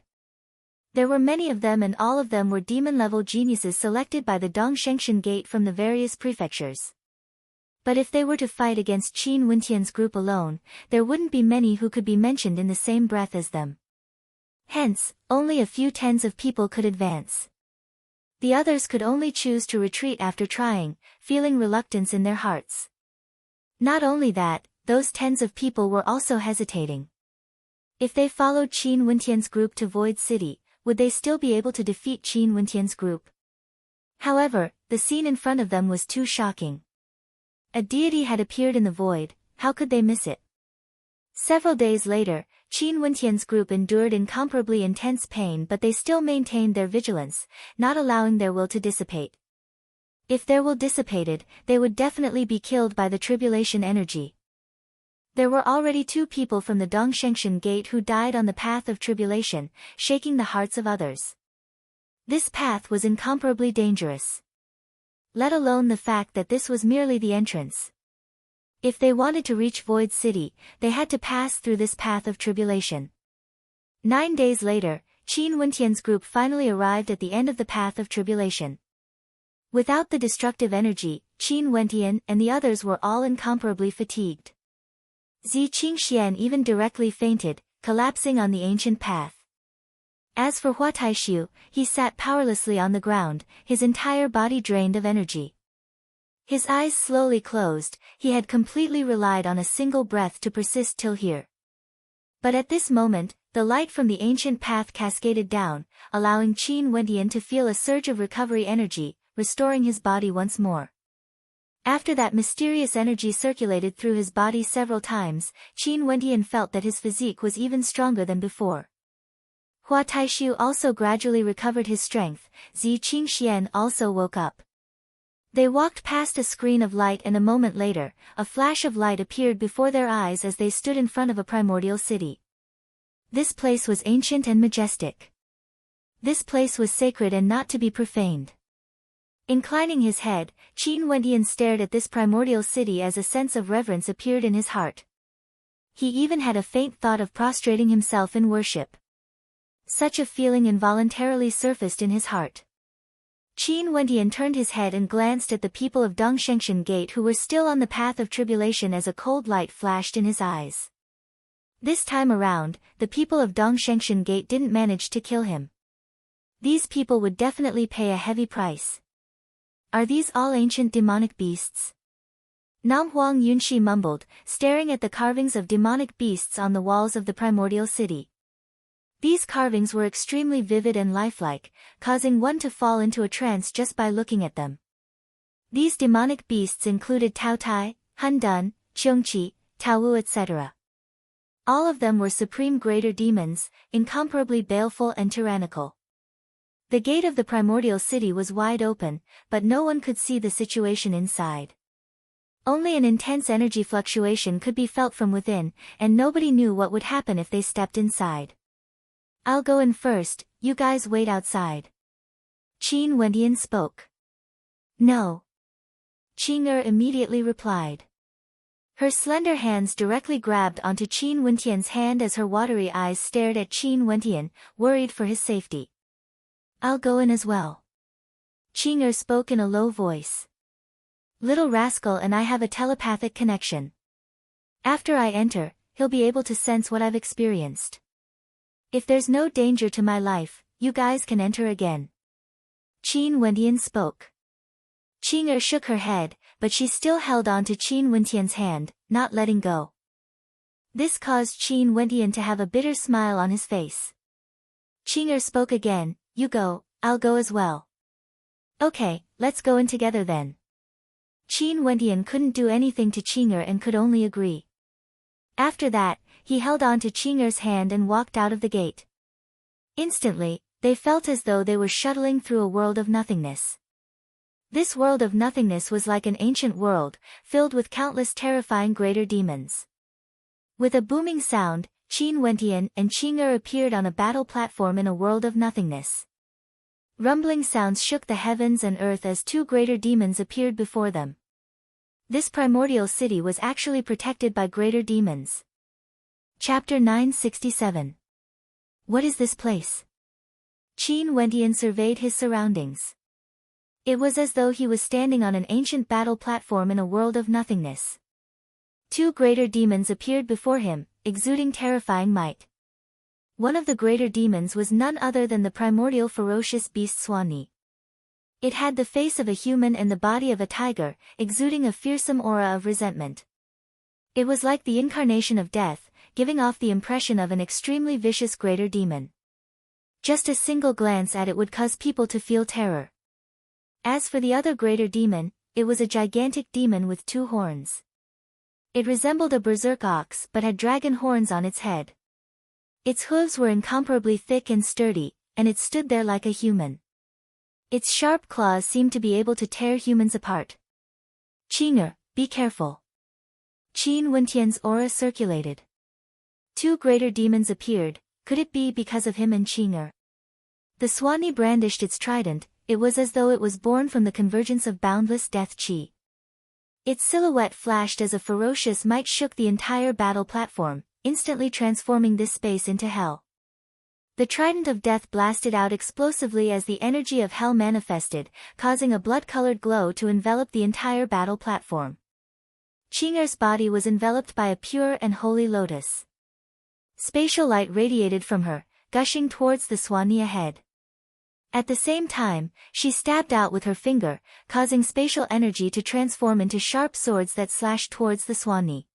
A: There were many of them and all of them were demon-level geniuses selected by the Dongshengshan Gate from the various prefectures. But if they were to fight against Qin Wentian's group alone, there wouldn't be many who could be mentioned in the same breath as them. Hence, only a few tens of people could advance. The others could only choose to retreat after trying, feeling reluctance in their hearts. Not only that, those tens of people were also hesitating. If they followed Qin Wentian's group to Void City, would they still be able to defeat Qin Wentian's group? However, the scene in front of them was too shocking. A deity had appeared in the void, how could they miss it? Several days later, Qin Wentian's group endured incomparably intense pain, but they still maintained their vigilance, not allowing their will to dissipate. If their will dissipated, they would definitely be killed by the tribulation energy. There were already 2 people from the Dongshengshan Gate who died on the path of tribulation, shaking the hearts of others. This path was incomparably dangerous. Let alone the fact that this was merely the entrance. If they wanted to reach Void City, they had to pass through this path of tribulation. 9 days later, Qin Wentian's group finally arrived at the end of the path of tribulation. Without the destructive energy, Qin Wentian and the others were all incomparably fatigued. Zi Qingxian even directly fainted, collapsing on the ancient path. As for Hua Taishu, he sat powerlessly on the ground, his entire body drained of energy. His eyes slowly closed, he had completely relied on a single breath to persist till here. But at this moment, the light from the ancient path cascaded down, allowing Qin Wentian to feel a surge of recovery energy, restoring his body once more. After that mysterious energy circulated through his body several times, Qin Wentian felt that his physique was even stronger than before. Hua Taishu also gradually recovered his strength. Zi Qingxian also woke up. They walked past a screen of light, and a moment later, a flash of light appeared before their eyes as they stood in front of a primordial city. This place was ancient and majestic. This place was sacred and not to be profaned. Inclining his head, Qin Wentian stared at this primordial city as a sense of reverence appeared in his heart. He even had a faint thought of prostrating himself in worship. Such a feeling involuntarily surfaced in his heart. Qin Wentian turned his head and glanced at the people of Dongshengshan Gate who were still on the path of tribulation as a cold light flashed in his eyes. This time around, the people of Dongshengshan Gate didn't manage to kill him. These people would definitely pay a heavy price. Are these all ancient demonic beasts? Nam Huang Yunshi mumbled, staring at the carvings of demonic beasts on the walls of the primordial city. These carvings were extremely vivid and lifelike, causing one to fall into a trance just by looking at them. These demonic beasts included Taotai, Hundun, Cheongqi, Taowu, etc. All of them were supreme greater demons, incomparably baleful and tyrannical. The gate of the primordial city was wide open, but no one could see the situation inside. Only an intense energy fluctuation could be felt from within, and nobody knew what would happen if they stepped inside. I'll go in first, you guys wait outside. Qin Wentian spoke. No. Qing'er immediately replied. Her slender hands directly grabbed onto Qin Wentian's hand as her watery eyes stared at Qin Wentian, worried for his safety. I'll go in as well. Qing'er spoke in a low voice. Little rascal and I have a telepathic connection. After I enter, he'll be able to sense what I've experienced. If there's no danger to my life, you guys can enter again. Qin Wentian spoke. Qing'er shook her head, but she still held on to Qin Wentian's hand, not letting go. This caused Qin Wentian to have a bitter smile on his face. Qing'er spoke again, you go, I'll go as well. Okay, let's go in together then. Qin Wentian couldn't do anything to Qing'er and could only agree. After that, he held on to Qing'er's hand and walked out of the gate. Instantly, they felt as though they were shuttling through a world of nothingness. This world of nothingness was like an ancient world, filled with countless terrifying greater demons. With a booming sound, Qin Wentian and Qing'er appeared on a battle platform in a world of nothingness. Rumbling sounds shook the heavens and earth as 2 greater demons appeared before them. This primordial city was actually protected by greater demons. Chapter 967. What is this place? Qin Wentian surveyed his surroundings. It was as though he was standing on an ancient battle platform in a world of nothingness. 2 greater demons appeared before him, exuding terrifying might. One of the greater demons was none other than the primordial ferocious beast Swanni. It had the face of a human and the body of a tiger, exuding a fearsome aura of resentment. It was like the incarnation of death, giving off the impression of an extremely vicious greater demon. Just a single glance at it would cause people to feel terror. As for the other greater demon, it was a gigantic demon with 2 horns. It resembled a berserk ox but had dragon horns on its head. Its hooves were incomparably thick and sturdy, and it stood there like a human. Its sharp claws seemed to be able to tear humans apart. Qing'er, be careful. Qin Wentian's aura circulated. Two greater demons appeared. Could it be because of him and Qing'er? The Swanee brandished its trident. It was as though it was born from the convergence of boundless death qi. Its silhouette flashed as a ferocious might shook the entire battle platform, instantly transforming this space into hell. The trident of death blasted out explosively as the energy of hell manifested, causing a blood-colored glow to envelop the entire battle platform. Qing'er's body was enveloped by a pure and holy lotus. Spatial light radiated from her, gushing towards the Swanee ahead. At the same time, she stabbed out with her finger, causing spatial energy to transform into sharp swords that slashed towards the Swanee.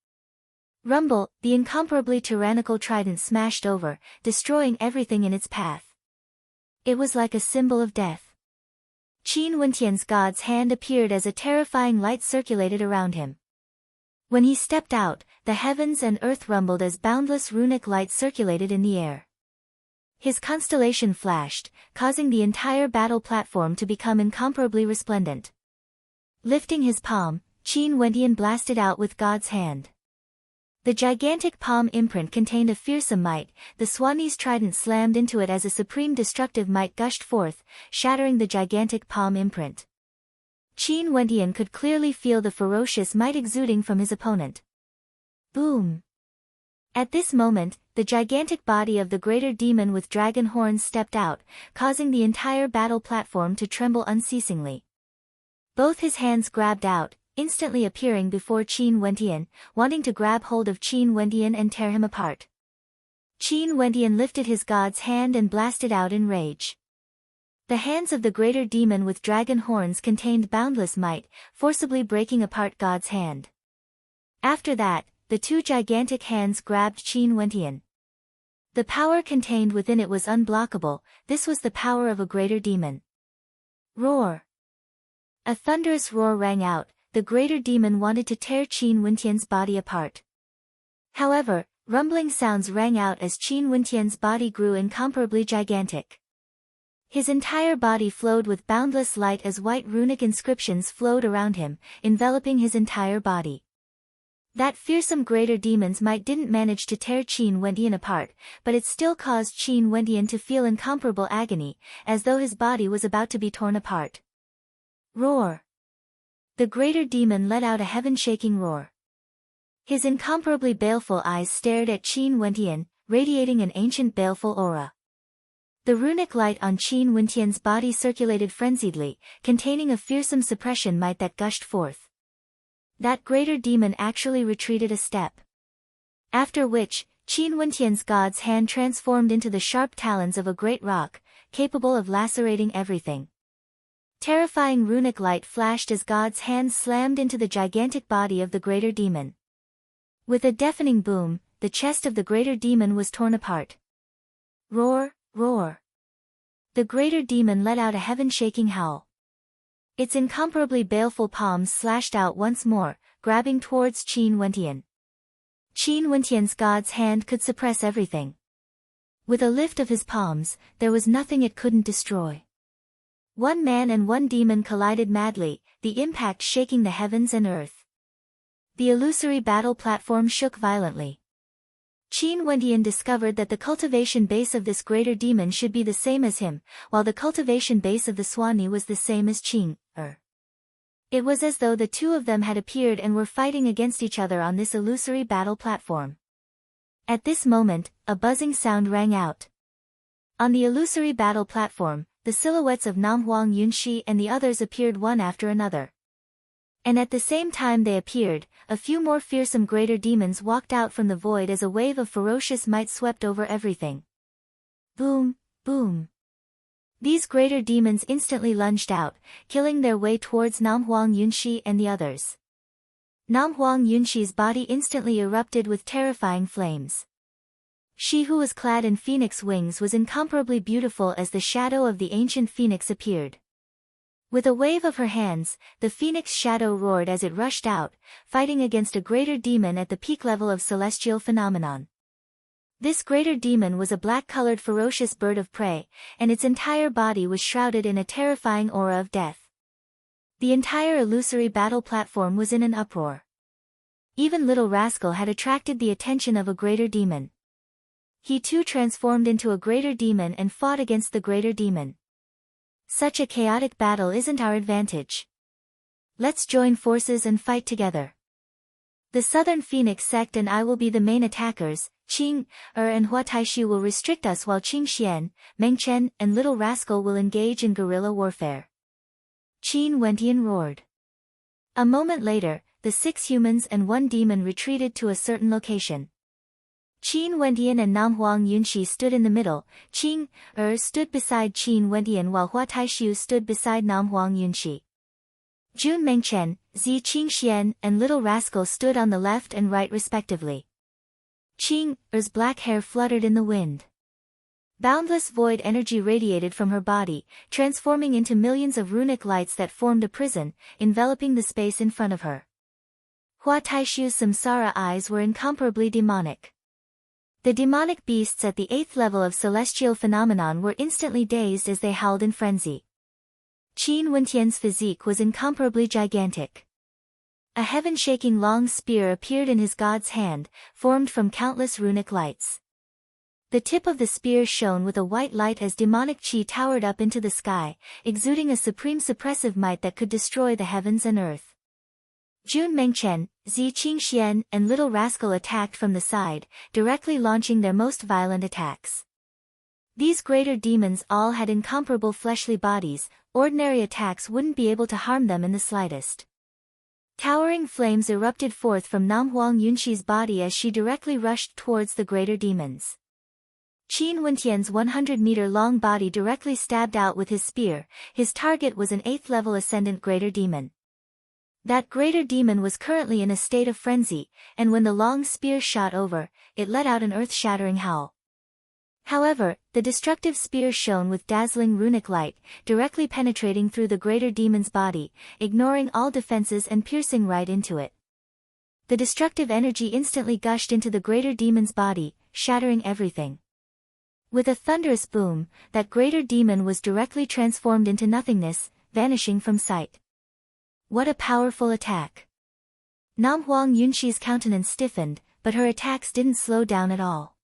A: Rumble, the incomparably tyrannical trident smashed over, destroying everything in its path. It was like a symbol of death. Qin Wentian's god's hand appeared as a terrifying light circulated around him. When he stepped out, the heavens and earth rumbled as boundless runic light circulated in the air. His constellation flashed, causing the entire battle platform to become incomparably resplendent. Lifting his palm, Qin Wentian blasted out with God's hand. The gigantic palm imprint contained a fearsome might. The Swanee's trident slammed into it as a supreme destructive might gushed forth, shattering the gigantic palm imprint. Qin Wentian could clearly feel the ferocious might exuding from his opponent. Boom! At this moment, the gigantic body of the greater demon with dragon horns stepped out, causing the entire battle platform to tremble unceasingly. Both his hands grabbed out, instantly appearing before Qin Wentian, wanting to grab hold of Qin Wentian and tear him apart. Qin Wentian lifted his god's hand and blasted out in rage. The hands of the greater demon with dragon horns contained boundless might, forcibly breaking apart God's hand. After that, the two gigantic hands grabbed Qin Wentian. The power contained within it was unblockable. This was the power of a greater demon. Roar! A thunderous roar rang out. The greater demon wanted to tear Qin Wentian's body apart. However, rumbling sounds rang out as Qin Wentian's body grew incomparably gigantic. His entire body flowed with boundless light as white runic inscriptions flowed around him, enveloping his entire body. That fearsome greater demon's might didn't manage to tear Qin Wentian apart, but it still caused Qin Wentian to feel incomparable agony, as though his body was about to be torn apart. Roar! The greater demon let out a heaven-shaking roar. His incomparably baleful eyes stared at Qin Wentian, radiating an ancient baleful aura. The runic light on Qin Wentian's body circulated frenziedly, containing a fearsome suppression might that gushed forth. That greater demon actually retreated a step. After which, Qin Wentian's god's hand transformed into the sharp talons of a great rock, capable of lacerating everything. Terrifying runic light flashed as God's hand slammed into the gigantic body of the greater demon. With a deafening boom, the chest of the greater demon was torn apart. Roar, roar! The greater demon let out a heaven-shaking howl. Its incomparably baleful palms slashed out once more, grabbing towards Qin Wentian. Qin Wentian's god's hand could suppress everything. With a lift of his palms, there was nothing it couldn't destroy. One man and one demon collided madly, the impact shaking the heavens and earth. The illusory battle platform shook violently. Qin Wentian discovered that the cultivation base of this greater demon should be the same as him, while the cultivation base of the Swanee was the same as Qing'er. It was as though the two of them had appeared and were fighting against each other on this illusory battle platform. At this moment, a buzzing sound rang out. On the illusory battle platform, the silhouettes of Nam Huang Yunxi and the others appeared one after another. And at the same time they appeared, a few more fearsome greater demons walked out from the void as a wave of ferocious might swept over everything. Boom, boom. These greater demons instantly lunged out, killing their way towards Nam Huang Yunxi and the others. Nam Huang Yunxi's body instantly erupted with terrifying flames. She who was clad in phoenix wings was incomparably beautiful as the shadow of the ancient phoenix appeared. With a wave of her hands, the phoenix shadow roared as it rushed out, fighting against a greater demon at the peak level of celestial phenomenon. This greater demon was a black-colored ferocious bird of prey, and its entire body was shrouded in a terrifying aura of death. The entire illusory battle platform was in an uproar. Even Little Rascal had attracted the attention of a greater demon. He too transformed into a greater demon and fought against the greater demon. Such a chaotic battle isn't our advantage. Let's join forces and fight together. The Southern Phoenix sect and I will be the main attackers. Qing, and Hua Taishu will restrict us while Qing Xian, Meng Chen, and Little Rascal will engage in guerrilla warfare. Qin Wentian roared. A moment later, the 6 humans and 1 demon retreated to a certain location. Qin Wentian and Nam Huang Yunxi stood in the middle. Qing, stood beside Qin Wentian while Hua Taishu stood beside Nam Huang Yunxi. Jun Mengchen, Zi Qing Xian, and Little Rascal stood on the left and right respectively. Qing's black hair fluttered in the wind. Boundless void energy radiated from her body, transforming into millions of runic lights that formed a prison, enveloping the space in front of her. Hua Taishu's samsara eyes were incomparably demonic. The demonic beasts at the 8th level of celestial phenomenon were instantly dazed as they howled in frenzy. Qin Wentian's physique was incomparably gigantic. A heaven-shaking long spear appeared in his god's hand, formed from countless runic lights. The tip of the spear shone with a white light as demonic qi towered up into the sky, exuding a supreme suppressive might that could destroy the heavens and earth. Jun Mengchen, Zi Qingxian, and Little Rascal attacked from the side, directly launching their most violent attacks. These greater demons all had incomparable fleshly bodies, ordinary attacks wouldn't be able to harm them in the slightest. Towering flames erupted forth from Nam Huang Yunxi's body as she directly rushed towards the greater demons. Qin Wentian's 100-meter-long body directly stabbed out with his spear. His target was an 8th-level ascendant greater demon. That greater demon was currently in a state of frenzy, and when the long spear shot over, it let out an earth-shattering howl. However, the destructive spear shone with dazzling runic light, directly penetrating through the greater demon's body, ignoring all defenses and piercing right into it. The destructive energy instantly gushed into the greater demon's body, shattering everything. With a thunderous boom, that greater demon was directly transformed into nothingness, vanishing from sight. What a powerful attack! Nam Huang Yunxi's countenance stiffened, but her attacks didn't slow down at all.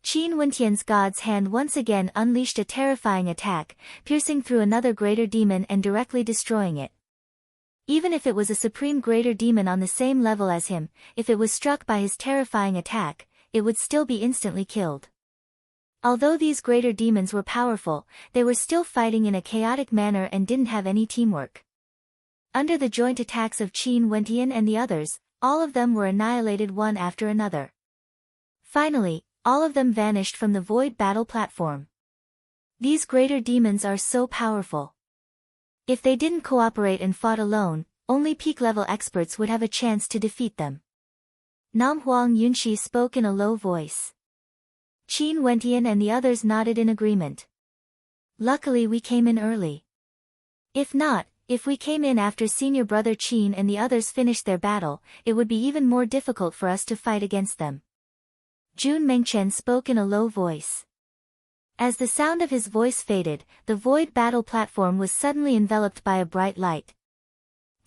A: Qin Wentian's god's hand once again unleashed a terrifying attack, piercing through another greater demon and directly destroying it. Even if it was a supreme greater demon on the same level as him, if it was struck by his terrifying attack, it would still be instantly killed. Although these greater demons were powerful, they were still fighting in a chaotic manner and didn't have any teamwork. Under the joint attacks of Qin Wentian and the others, all of them were annihilated one after another. Finally, all of them vanished from the void battle platform. These greater demons are so powerful. If they didn't cooperate and fought alone, only peak-level experts would have a chance to defeat them. Nam Huang Yunxi spoke in a low voice. Qin Wentian and the others nodded in agreement. Luckily we came in early. If we came in after senior brother Qin and the others finished their battle, it would be even more difficult for us to fight against them. Jun Mengchen spoke in a low voice. As the sound of his voice faded, the void battle platform was suddenly enveloped by a bright light.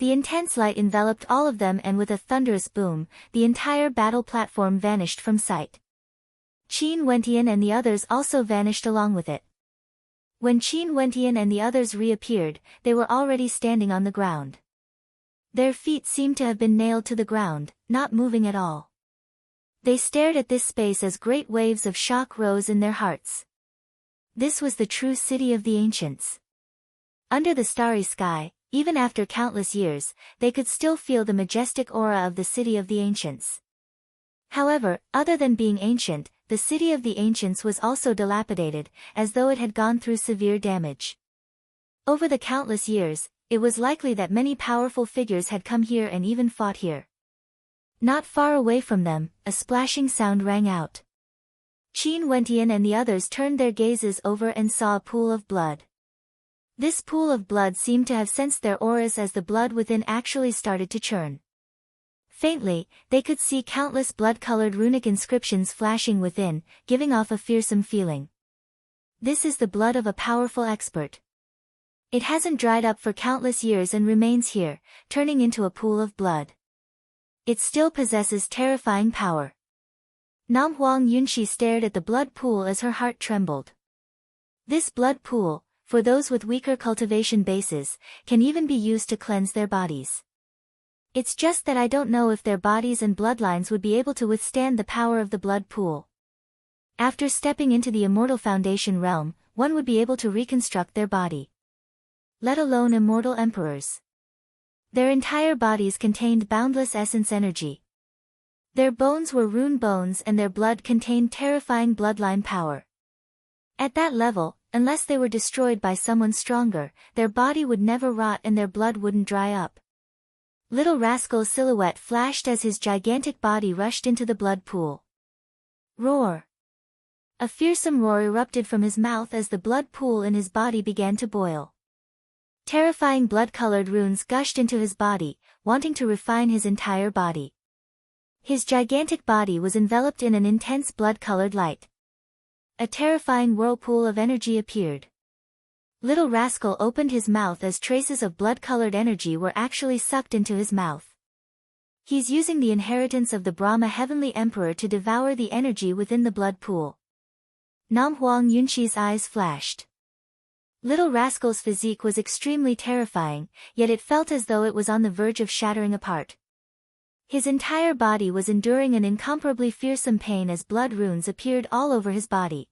A: The intense light enveloped all of them and with a thunderous boom, the entire battle platform vanished from sight. Qin Wentian and the others also vanished along with it. When Qin Wentian and the others reappeared, they were already standing on the ground. Their feet seemed to have been nailed to the ground, not moving at all. They stared at this space as great waves of shock rose in their hearts. This was the true city of the ancients. Under the starry sky, even after countless years, they could still feel the majestic aura of the city of the ancients. However, other than being ancient, the city of the ancients was also dilapidated, as though it had gone through severe damage. Over the countless years, it was likely that many powerful figures had come here and even fought here. Not far away from them, a splashing sound rang out. Qin Wentian and the others turned their gazes over and saw a pool of blood. This pool of blood seemed to have sensed their auras as the blood within actually started to churn. Faintly, they could see countless blood-colored runic inscriptions flashing within, giving off a fearsome feeling. This is the blood of a powerful expert. It hasn't dried up for countless years and remains here, turning into a pool of blood. It still possesses terrifying power. Nam Huang Yunxi stared at the blood pool as her heart trembled. This blood pool, for those with weaker cultivation bases, can even be used to cleanse their bodies. It's just that I don't know if their bodies and bloodlines would be able to withstand the power of the blood pool. After stepping into the immortal foundation realm, one would be able to reconstruct their body. Let alone immortal emperors. Their entire bodies contained boundless essence energy. Their bones were rune bones and their blood contained terrifying bloodline power. At that level, unless they were destroyed by someone stronger, their body would never rot and their blood wouldn't dry up. Little Rascal's silhouette flashed as his gigantic body rushed into the blood pool. Roar! A fearsome roar erupted from his mouth as the blood pool in his body began to boil. Terrifying blood-colored runes gushed into his body, wanting to refine his entire body. His gigantic body was enveloped in an intense blood-colored light. A terrifying whirlpool of energy appeared. Little Rascal opened his mouth as traces of blood-colored energy were actually sucked into his mouth. He's using the inheritance of the Brahma Heavenly Emperor to devour the energy within the blood pool. Nam Huang Yunxi's eyes flashed. Little Rascal's physique was extremely terrifying, yet it felt as though it was on the verge of shattering apart. His entire body was enduring an incomparably fearsome pain as blood runes appeared all over his body.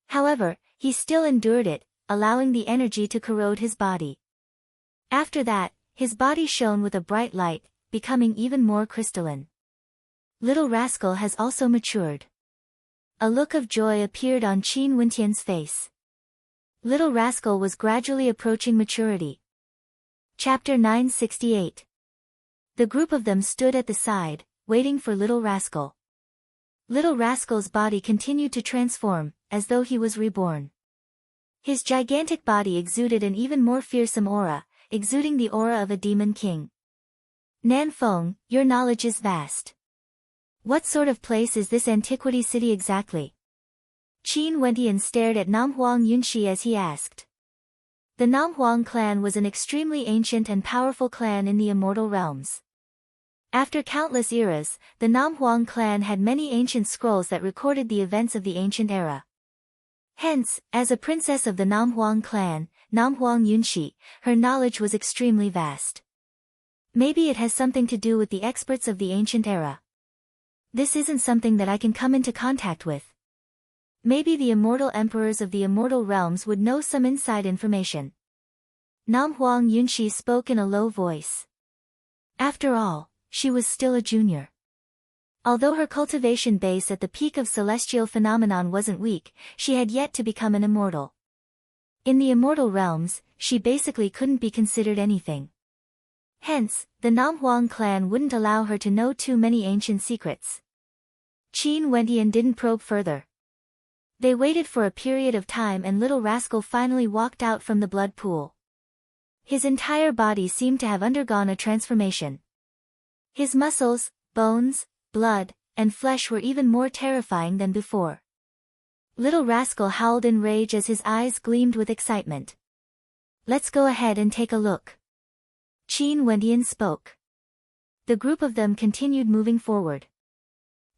A: However, he still endured it, allowing the energy to corrode his body. After that, his body shone with a bright light, becoming even more crystalline. Little Rascal has also matured. A look of joy appeared on Qin Wentian's face. Little Rascal was gradually approaching maturity. Chapter 968. The group of them stood at the side, waiting for Little Rascal. Little Rascal's body continued to transform, as though he was reborn. His gigantic body exuded an even more fearsome aura, exuding the aura of a demon king. Nan Feng, your knowledge is vast. What sort of place is this antiquity city exactly? Qin Wentian stared at Nam Huang Yunxi as he asked. The Nam Huang clan was an extremely ancient and powerful clan in the immortal realms. After countless eras, the Nam Huang clan had many ancient scrolls that recorded the events of the ancient era. Hence, as a princess of the Nam Huang clan, Nam Huang Yunxi, her knowledge was extremely vast. Maybe it has something to do with the experts of the ancient era. This isn't something that I can come into contact with. Maybe the immortal emperors of the immortal realms would know some inside information. Nam Huang Yunxi spoke in a low voice. After all, she was still a junior. Although her cultivation base at the peak of celestial phenomenon wasn't weak, she had yet to become an immortal. In the immortal realms, she basically couldn't be considered anything. Hence, the Nam Huang clan wouldn't allow her to know too many ancient secrets. Qin Wentian didn't probe further. They waited for a period of time and Little Rascal finally walked out from the blood pool. His entire body seemed to have undergone a transformation. His muscles, bones, blood, and flesh were even more terrifying than before. Little Rascal howled in rage as his eyes gleamed with excitement. Let's go ahead and take a look. Qin Wentian spoke. The group of them continued moving forward.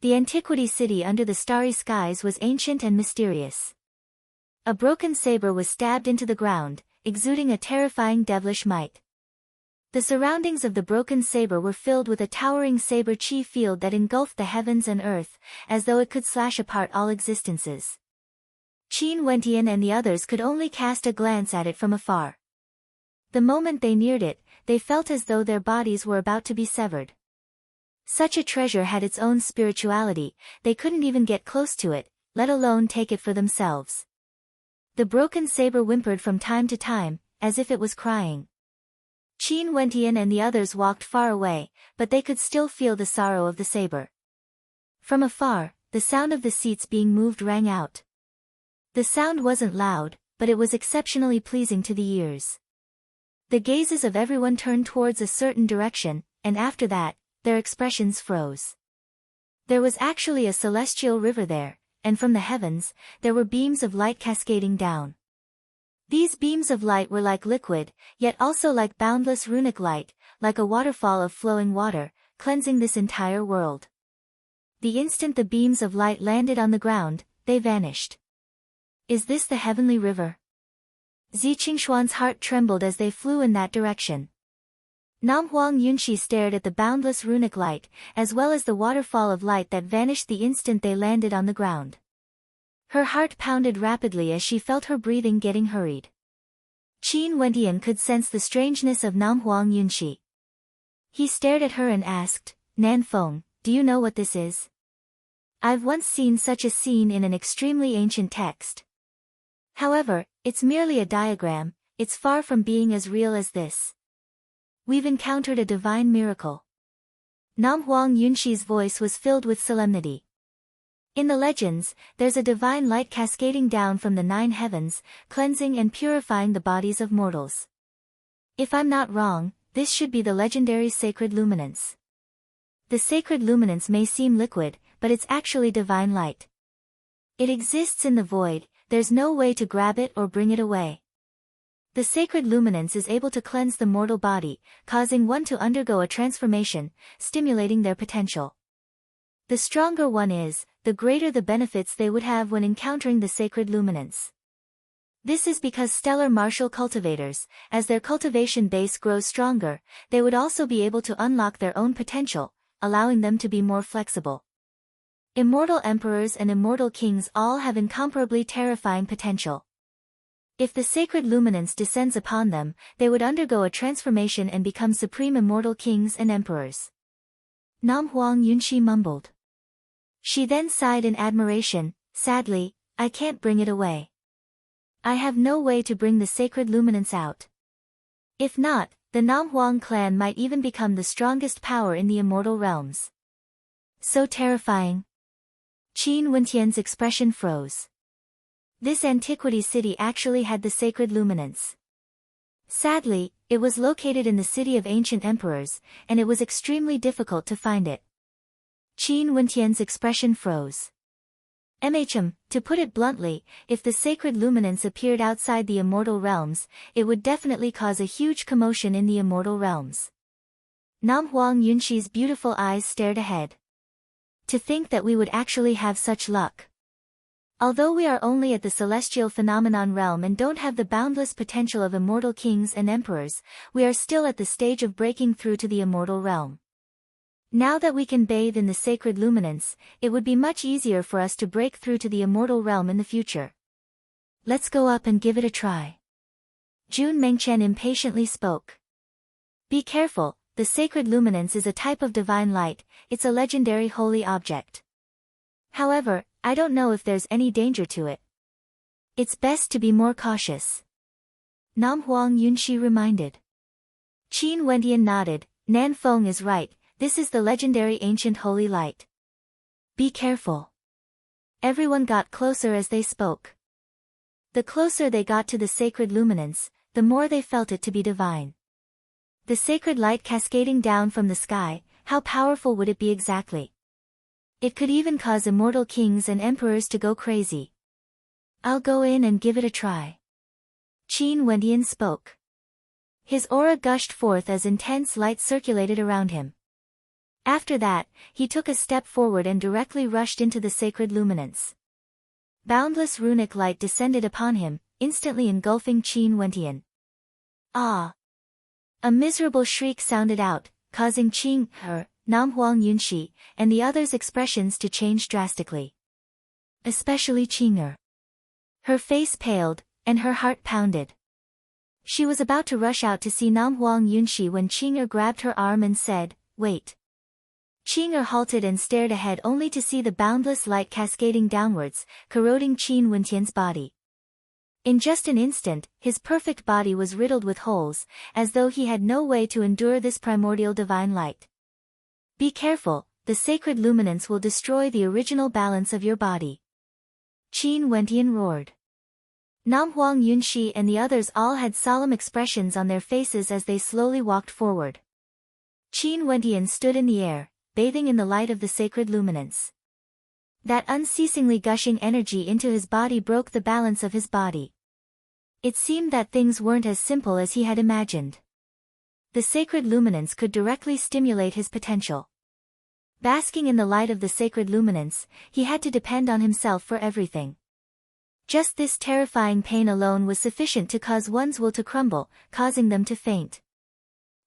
A: The antiquity city under the starry skies was ancient and mysterious. A broken saber was stabbed into the ground, exuding a terrifying devilish might. The surroundings of the broken saber were filled with a towering saber chi field that engulfed the heavens and earth, as though it could slash apart all existences. Qin Wentian and the others could only cast a glance at it from afar. The moment they neared it, they felt as though their bodies were about to be severed. Such a treasure had its own spirituality, they couldn't even get close to it, let alone take it for themselves. The broken saber whimpered from time to time, as if it was crying. Qin Wentian and the others walked far away, but they could still feel the sorrow of the saber. From afar, the sound of the seats being moved rang out. The sound wasn't loud, but it was exceptionally pleasing to the ears. The gazes of everyone turned towards a certain direction, and after that, their expressions froze. There was actually a celestial river there, and from the heavens, there were beams of light cascading down. These beams of light were like liquid, yet also like boundless runic light, like a waterfall of flowing water, cleansing this entire world. The instant the beams of light landed on the ground, they vanished. Is this the heavenly river? Zi Qingshuan's heart trembled as they flew in that direction. Nam Huang Yunxi stared at the boundless runic light, as well as the waterfall of light that vanished the instant they landed on the ground. Her heart pounded rapidly as she felt her breathing getting hurried. Qin Wentian could sense the strangeness of Nam Huang Yunxi. He stared at her and asked, "Nan Feng, do you know what this is?" "I've once seen such a scene in an extremely ancient text. However, it's merely a diagram, it's far from being as real as this. We've encountered a divine miracle." Nam Huang Yunxi's voice was filled with solemnity. In the legends, there's a divine light cascading down from the 9 heavens, cleansing and purifying the bodies of mortals. If I'm not wrong, this should be the legendary sacred luminance. The sacred luminance may seem liquid, but it's actually divine light. It exists in the void, there's no way to grab it or bring it away. The sacred luminance is able to cleanse the mortal body, causing one to undergo a transformation, stimulating their potential. The stronger one is, the greater the benefits they would have when encountering the sacred luminance. This is because stellar martial cultivators, as their cultivation base grows stronger, they would also be able to unlock their own potential, allowing them to be more flexible. Immortal emperors and immortal kings all have incomparably terrifying potential. If the sacred luminance descends upon them, they would undergo a transformation and become supreme immortal kings and emperors. Nam Huang Yunxi mumbled. She then sighed in admiration, "Sadly, I can't bring it away. I have no way to bring the sacred luminance out. If not, the Nam Huang clan might even become the strongest power in the immortal realms." So terrifying. Qin Wentian's expression froze. This antiquity city actually had the sacred luminance. Sadly, it was located in the city of ancient emperors, and it was extremely difficult to find it. Qin Wentian's expression froze. To put it bluntly, if the sacred luminance appeared outside the immortal realms, it would definitely cause a huge commotion in the immortal realms. Nam Huang Yunxi's beautiful eyes stared ahead. To think that we would actually have such luck. Although we are only at the celestial phenomenon realm and don't have the boundless potential of immortal kings and emperors, we are still at the stage of breaking through to the immortal realm. Now that we can bathe in the sacred luminance, it would be much easier for us to break through to the immortal realm in the future. Let's go up and give it a try. Jun Mengchen impatiently spoke. Be careful, the sacred luminance is a type of divine light, it's a legendary holy object. However, I don't know if there's any danger to it. It's best to be more cautious. Nam Huang Yunxi reminded. Qin Wentian nodded, Nan Feng is right, this is the legendary ancient holy light. Be careful. Everyone got closer as they spoke. The closer they got to the sacred luminance, the more they felt it to be divine. The sacred light cascading down from the sky, how powerful would it be exactly? It could even cause immortal kings and emperors to go crazy. I'll go in and give it a try. Qin Wentian spoke. His aura gushed forth as intense light circulated around him. After that, he took a step forward and directly rushed into the sacred luminance. Boundless runic light descended upon him, instantly engulfing Qin Wentian. Ah! A miserable shriek sounded out, causing Qin, Nam Huang Yunxi, and the others' expressions to change drastically. Especially Qing'er. Her face paled, and her heart pounded. She was about to rush out to see Nam Huang Yunxi when Qing'er grabbed her arm and said, "Wait." Qing'er halted and stared ahead only to see the boundless light cascading downwards, corroding Qin Wentian's body. In just an instant, his perfect body was riddled with holes, as though he had no way to endure this primordial divine light. Be careful, the sacred luminance will destroy the original balance of your body. Qin Wentian roared. Nam Huang Yunxi and the others all had solemn expressions on their faces as they slowly walked forward. Qin Wentian stood in the air, bathing in the light of the sacred luminance. That unceasingly gushing energy into his body broke the balance of his body. It seemed that things weren't as simple as he had imagined. The sacred luminance could directly stimulate his potential. Basking in the light of the sacred luminance, he had to depend on himself for everything. Just this terrifying pain alone was sufficient to cause one's will to crumble, causing them to faint.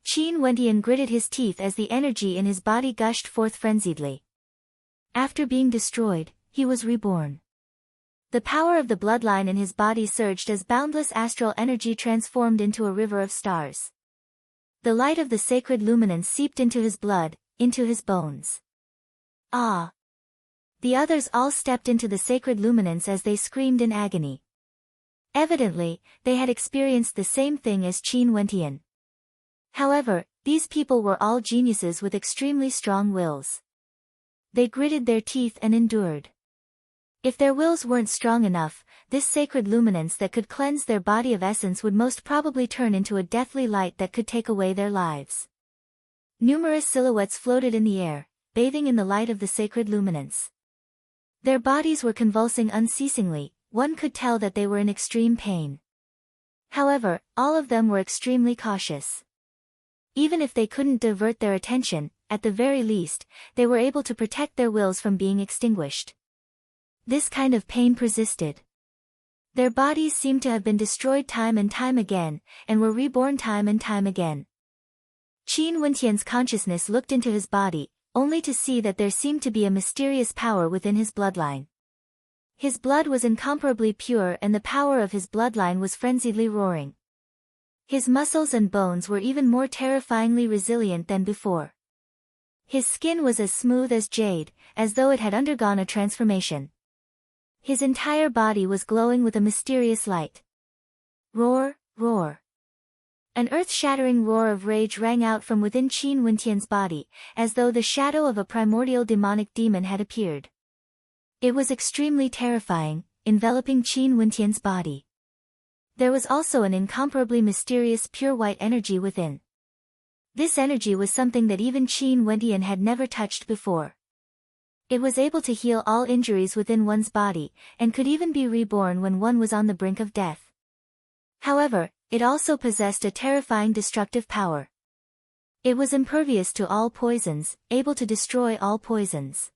A: Qin Wentian gritted his teeth as the energy in his body gushed forth frenziedly. After being destroyed, he was reborn. The power of the bloodline in his body surged as boundless astral energy transformed into a river of stars. The light of the sacred luminance seeped into his blood, into his bones. Ah! The others all stepped into the sacred luminance as they screamed in agony. Evidently, they had experienced the same thing as Qin Wentian. However, these people were all geniuses with extremely strong wills. They gritted their teeth and endured. If their wills weren't strong enough, this sacred luminance that could cleanse their body of essence would most probably turn into a deathly light that could take away their lives. Numerous silhouettes floated in the air, bathing in the light of the sacred luminance. Their bodies were convulsing unceasingly, one could tell that they were in extreme pain. However, all of them were extremely cautious. Even if they couldn't divert their attention, at the very least, they were able to protect their wills from being extinguished. This kind of pain persisted. Their bodies seemed to have been destroyed time and time again, and were reborn time and time again. Qin Wentian's consciousness looked into his body, only to see that there seemed to be a mysterious power within his bloodline. His blood was incomparably pure and the power of his bloodline was frenziedly roaring. His muscles and bones were even more terrifyingly resilient than before. His skin was as smooth as jade, as though it had undergone a transformation. His entire body was glowing with a mysterious light. Roar, roar. An earth-shattering roar of rage rang out from within Qin Wentian's body, as though the shadow of a primordial demonic demon had appeared. It was extremely terrifying, enveloping Qin Wentian's body. There was also an incomparably mysterious pure white energy within. This energy was something that even Qin Wentian had never touched before. It was able to heal all injuries within one's body, and could even be reborn when one was on the brink of death. However, it also possessed a terrifying destructive power. It was impervious to all poisons, able to destroy all poisons.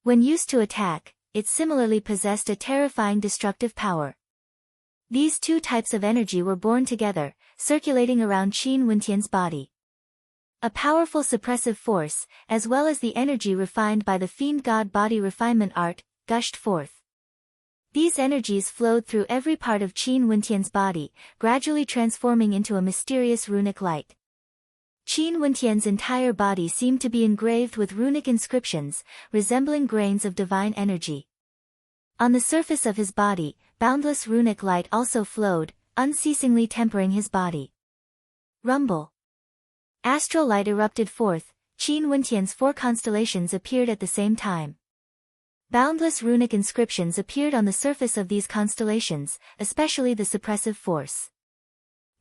A: When used to attack, it similarly possessed a terrifying destructive power. These two types of energy were born together, circulating around Qin Wentian's body. A powerful suppressive force, as well as the energy refined by the fiend god body refinement art, gushed forth. These energies flowed through every part of Qin Wentian's body, gradually transforming into a mysterious runic light. Qin Wentian's entire body seemed to be engraved with runic inscriptions, resembling grains of divine energy. On the surface of his body, boundless runic light also flowed, unceasingly tempering his body. Rumble. Astral light erupted forth, Qin Wentian's 4 constellations appeared at the same time. Boundless runic inscriptions appeared on the surface of these constellations, especially the suppressive force.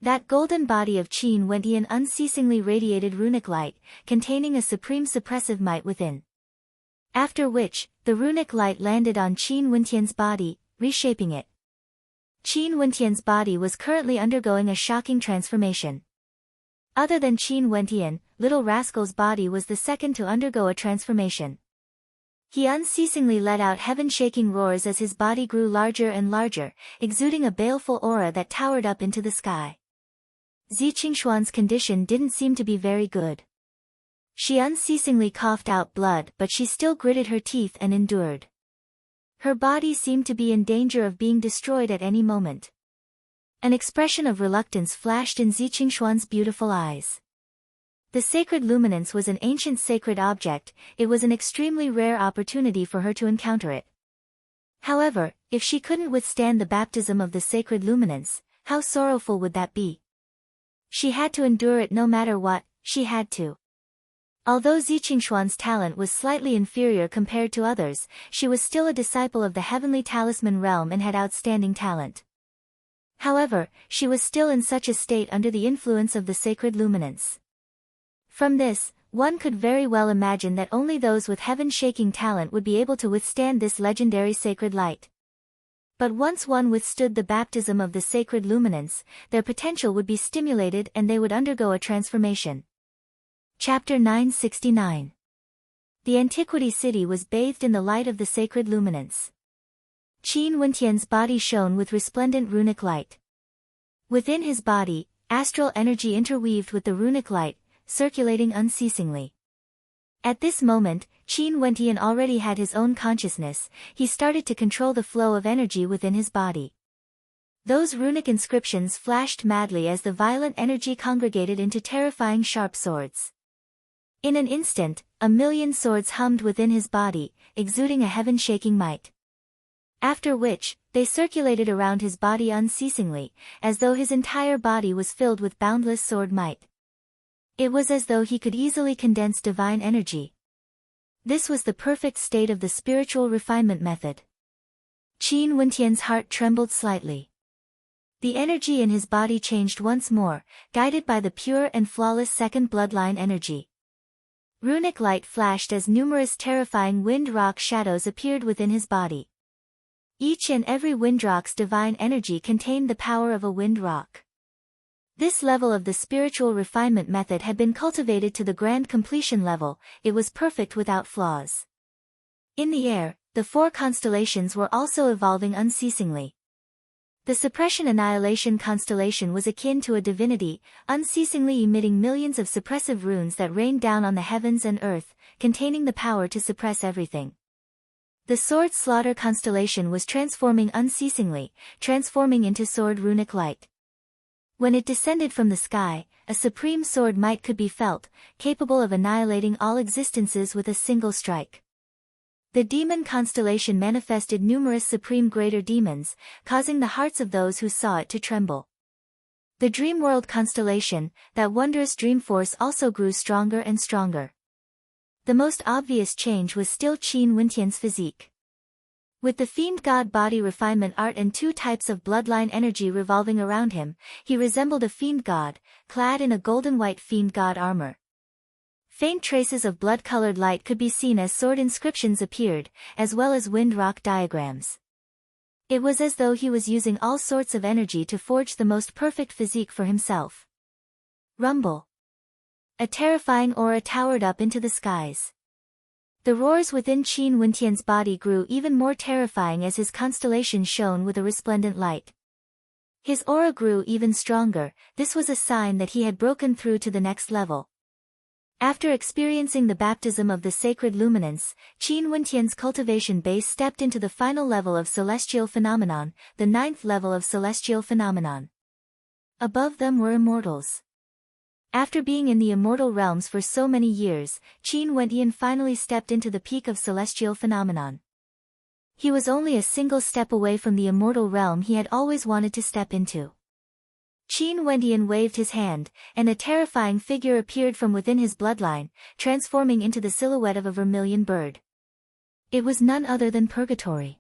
A: That golden body of Qin Wentian unceasingly radiated runic light, containing a supreme suppressive might within. After which, the runic light landed on Qin Wentian's body, reshaping it. Qin Wentian's body was currently undergoing a shocking transformation. Other than Qin Wentian, Little Rascal's body was the second to undergo a transformation. He unceasingly let out heaven-shaking roars as his body grew larger and larger, exuding a baleful aura that towered up into the sky. Ziqingshuan's condition didn't seem to be very good. She unceasingly coughed out blood, but she still gritted her teeth and endured. Her body seemed to be in danger of being destroyed at any moment. An expression of reluctance flashed in Ziqingshuan's beautiful eyes. The sacred luminance was an ancient sacred object, it was an extremely rare opportunity for her to encounter it. However, if she couldn't withstand the baptism of the sacred luminance, how sorrowful would that be? She had to endure it no matter what, she had to. Although Ziqingshuan's talent was slightly inferior compared to others, she was still a disciple of the heavenly talisman realm and had outstanding talent. However, she was still in such a state under the influence of the sacred luminance. From this, one could very well imagine that only those with heaven-shaking talent would be able to withstand this legendary sacred light. But once one withstood the baptism of the sacred luminance, their potential would be stimulated and they would undergo a transformation. Chapter 969. The Antiquity City was bathed in the light of the sacred luminance. Qin Wentian's body shone with resplendent runic light. Within his body, astral energy interweaved with the runic light, circulating unceasingly. At this moment, Qin Wentian already had his own consciousness. He started to control the flow of energy within his body. Those runic inscriptions flashed madly as the violent energy congregated into terrifying sharp swords. In an instant, 1,000,000 swords hummed within his body, exuding a heaven-shaking might. After which, they circulated around his body unceasingly, as though his entire body was filled with boundless sword might. It was as though he could easily condense divine energy. This was the perfect state of the spiritual refinement method. Qin Wentian's heart trembled slightly. The energy in his body changed once more, guided by the pure and flawless second bloodline energy. Runic light flashed as numerous terrifying wind rock shadows appeared within his body. Each and every windrock's divine energy contained the power of a wind rock. This level of the spiritual refinement method had been cultivated to the grand completion level. It was perfect without flaws. In the air, the 4 constellations were also evolving unceasingly. The Suppression Annihilation constellation was akin to a divinity, unceasingly emitting millions of suppressive runes that rained down on the heavens and earth, containing the power to suppress everything. The Sword Slaughter constellation was transforming unceasingly, transforming into sword runic light. When it descended from the sky, a supreme sword might could be felt, capable of annihilating all existences with a single strike. The demon constellation manifested numerous supreme greater demons, causing the hearts of those who saw it to tremble. The Dream World constellation, that wondrous dream force, also grew stronger and stronger. The most obvious change was still Qin Wentian's physique. With the Fiend God body refinement art and 2 types of bloodline energy revolving around him, he resembled a Fiend God, clad in a golden-white Fiend God armor. Faint traces of blood-colored light could be seen as sword inscriptions appeared, as well as wind rock diagrams. It was as though he was using all sorts of energy to forge the most perfect physique for himself. Rumble. A terrifying aura towered up into the skies. The roars within Qin Wentian's body grew even more terrifying as his constellation shone with a resplendent light. His aura grew even stronger. This was a sign that he had broken through to the next level. After experiencing the baptism of the sacred luminance, Qin Wentian's cultivation base stepped into the final level of celestial phenomenon, the 9th level of celestial phenomenon. Above them were immortals. After being in the immortal realms for so many years, Qin Wentian finally stepped into the peak of celestial phenomenon. He was only a single step away from the immortal realm he had always wanted to step into. Qin Wentian waved his hand, and a terrifying figure appeared from within his bloodline, transforming into the silhouette of a vermilion bird. It was none other than Purgatory.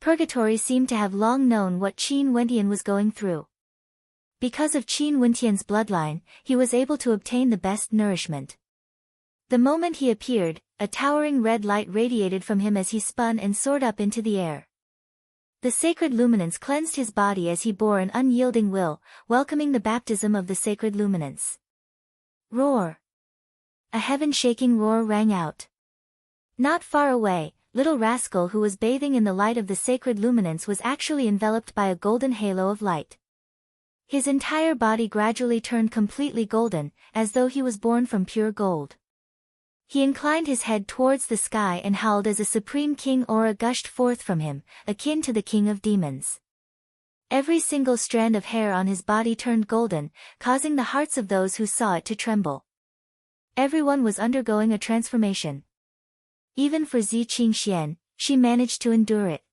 A: Purgatory seemed to have long known what Qin Wentian was going through. Because of Qin Wentian's bloodline, he was able to obtain the best nourishment. The moment he appeared, a towering red light radiated from him as he spun and soared up into the air. The sacred luminance cleansed his body as he bore an unyielding will, welcoming the baptism of the sacred luminance. Roar! A heaven-shaking roar rang out. Not far away, Little Rascal, who was bathing in the light of the sacred luminance, was actually enveloped by a golden halo of light. His entire body gradually turned completely golden, as though he was born from pure gold. He inclined his head towards the sky and howled as a supreme king aura gushed forth from him, akin to the king of demons. Every single strand of hair on his body turned golden, causing the hearts of those who saw it to tremble. Everyone was undergoing a transformation. Even for Zi Qingxian, she managed to endure it.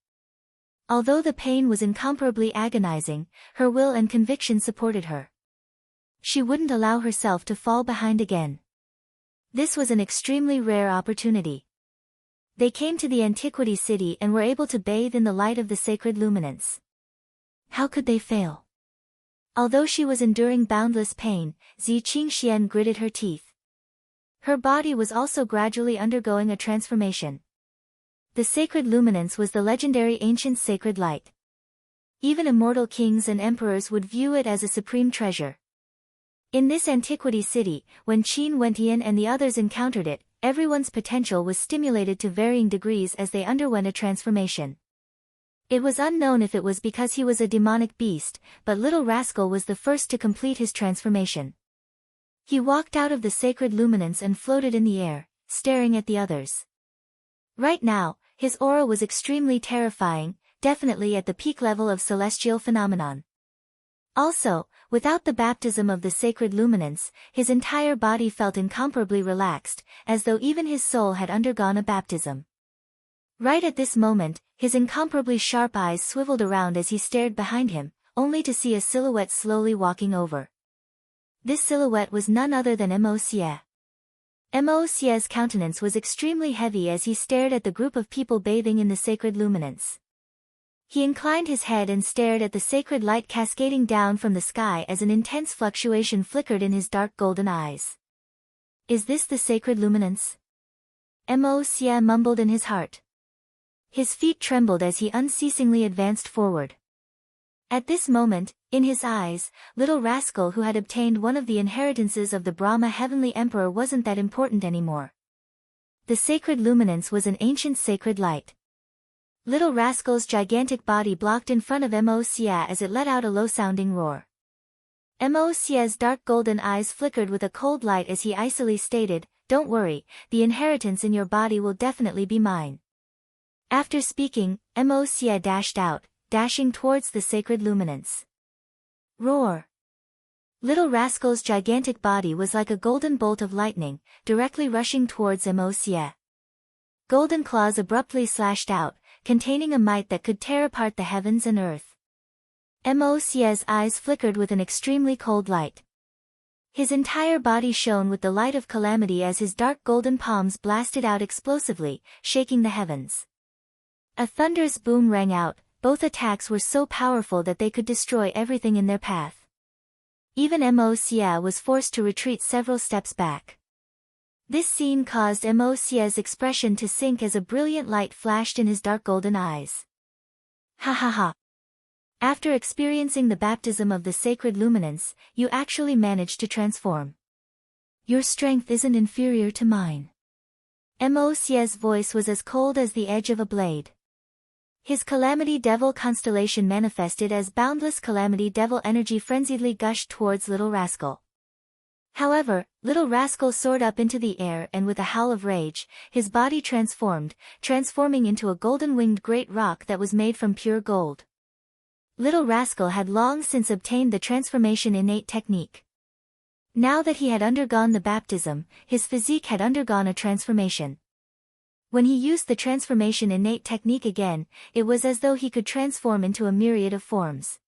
A: Although the pain was incomparably agonizing, her will and conviction supported her. She wouldn't allow herself to fall behind again. This was an extremely rare opportunity. They came to the Antiquity City and were able to bathe in the light of the sacred luminance. How could they fail? Although she was enduring boundless pain, Zi Qingxian gritted her teeth. Her body was also gradually undergoing a transformation. The sacred luminance was the legendary ancient sacred light. Even immortal kings and emperors would view it as a supreme treasure. In this antiquity city, when Qin Wentian and the others encountered it, everyone's potential was stimulated to varying degrees as they underwent a transformation. It was unknown if it was because he was a demonic beast, but Little Rascal was the first to complete his transformation. He walked out of the sacred luminance and floated in the air, staring at the others. Right now, his aura was extremely terrifying, definitely at the peak level of celestial phenomenon. Also, without the baptism of the sacred luminance, his entire body felt incomparably relaxed, as though even his soul had undergone a baptism. Right at this moment, his incomparably sharp eyes swiveled around as he stared behind him, only to see a silhouette slowly walking over. This silhouette was none other than Mo Xie. Mo Xie's countenance was extremely heavy as he stared at the group of people bathing in the sacred luminance. He inclined his head and stared at the sacred light cascading down from the sky as an intense fluctuation flickered in his dark golden eyes. Is this the sacred luminance? Mo Xie mumbled in his heart. His feet trembled as he unceasingly advanced forward. At this moment, in his eyes, Little Rascal who had obtained one of the inheritances of the Brahma Heavenly Emperor wasn't that important anymore. The sacred luminance was an ancient sacred light. Little Rascal's gigantic body blocked in front of Mo Xie as it let out a low-sounding roar. Mo Xie's dark golden eyes flickered with a cold light as he icily stated, "Don't worry, the inheritance in your body will definitely be mine." After speaking, Mo Xie dashed out, dashing towards the sacred luminance. Roar! Little Rascal's gigantic body was like a golden bolt of lightning, directly rushing towards Mo Xie. Golden claws abruptly slashed out, containing a might that could tear apart the heavens and earth. Mo Xie's eyes flickered with an extremely cold light. His entire body shone with the light of calamity as his dark golden palms blasted out explosively, shaking the heavens. A thunderous boom rang out. Both attacks were so powerful that they could destroy everything in their path. Even Mo Xie was forced to retreat several steps back. This scene caused Mo Xie's expression to sink as a brilliant light flashed in his dark golden eyes. Ha ha ha! After experiencing the baptism of the sacred luminance, you actually managed to transform. Your strength isn't inferior to mine. Mo Xie's voice was as cold as the edge of a blade. His Calamity Devil constellation manifested as boundless Calamity Devil energy frenziedly gushed towards Little Rascal. However, Little Rascal soared up into the air and with a howl of rage, his body transforming into a golden-winged great rock that was made from pure gold. Little Rascal had long since obtained the transformation innate technique. Now that he had undergone the baptism, his physique had undergone a transformation. When he used the transformation innate technique again, it was as though he could transform into a myriad of forms.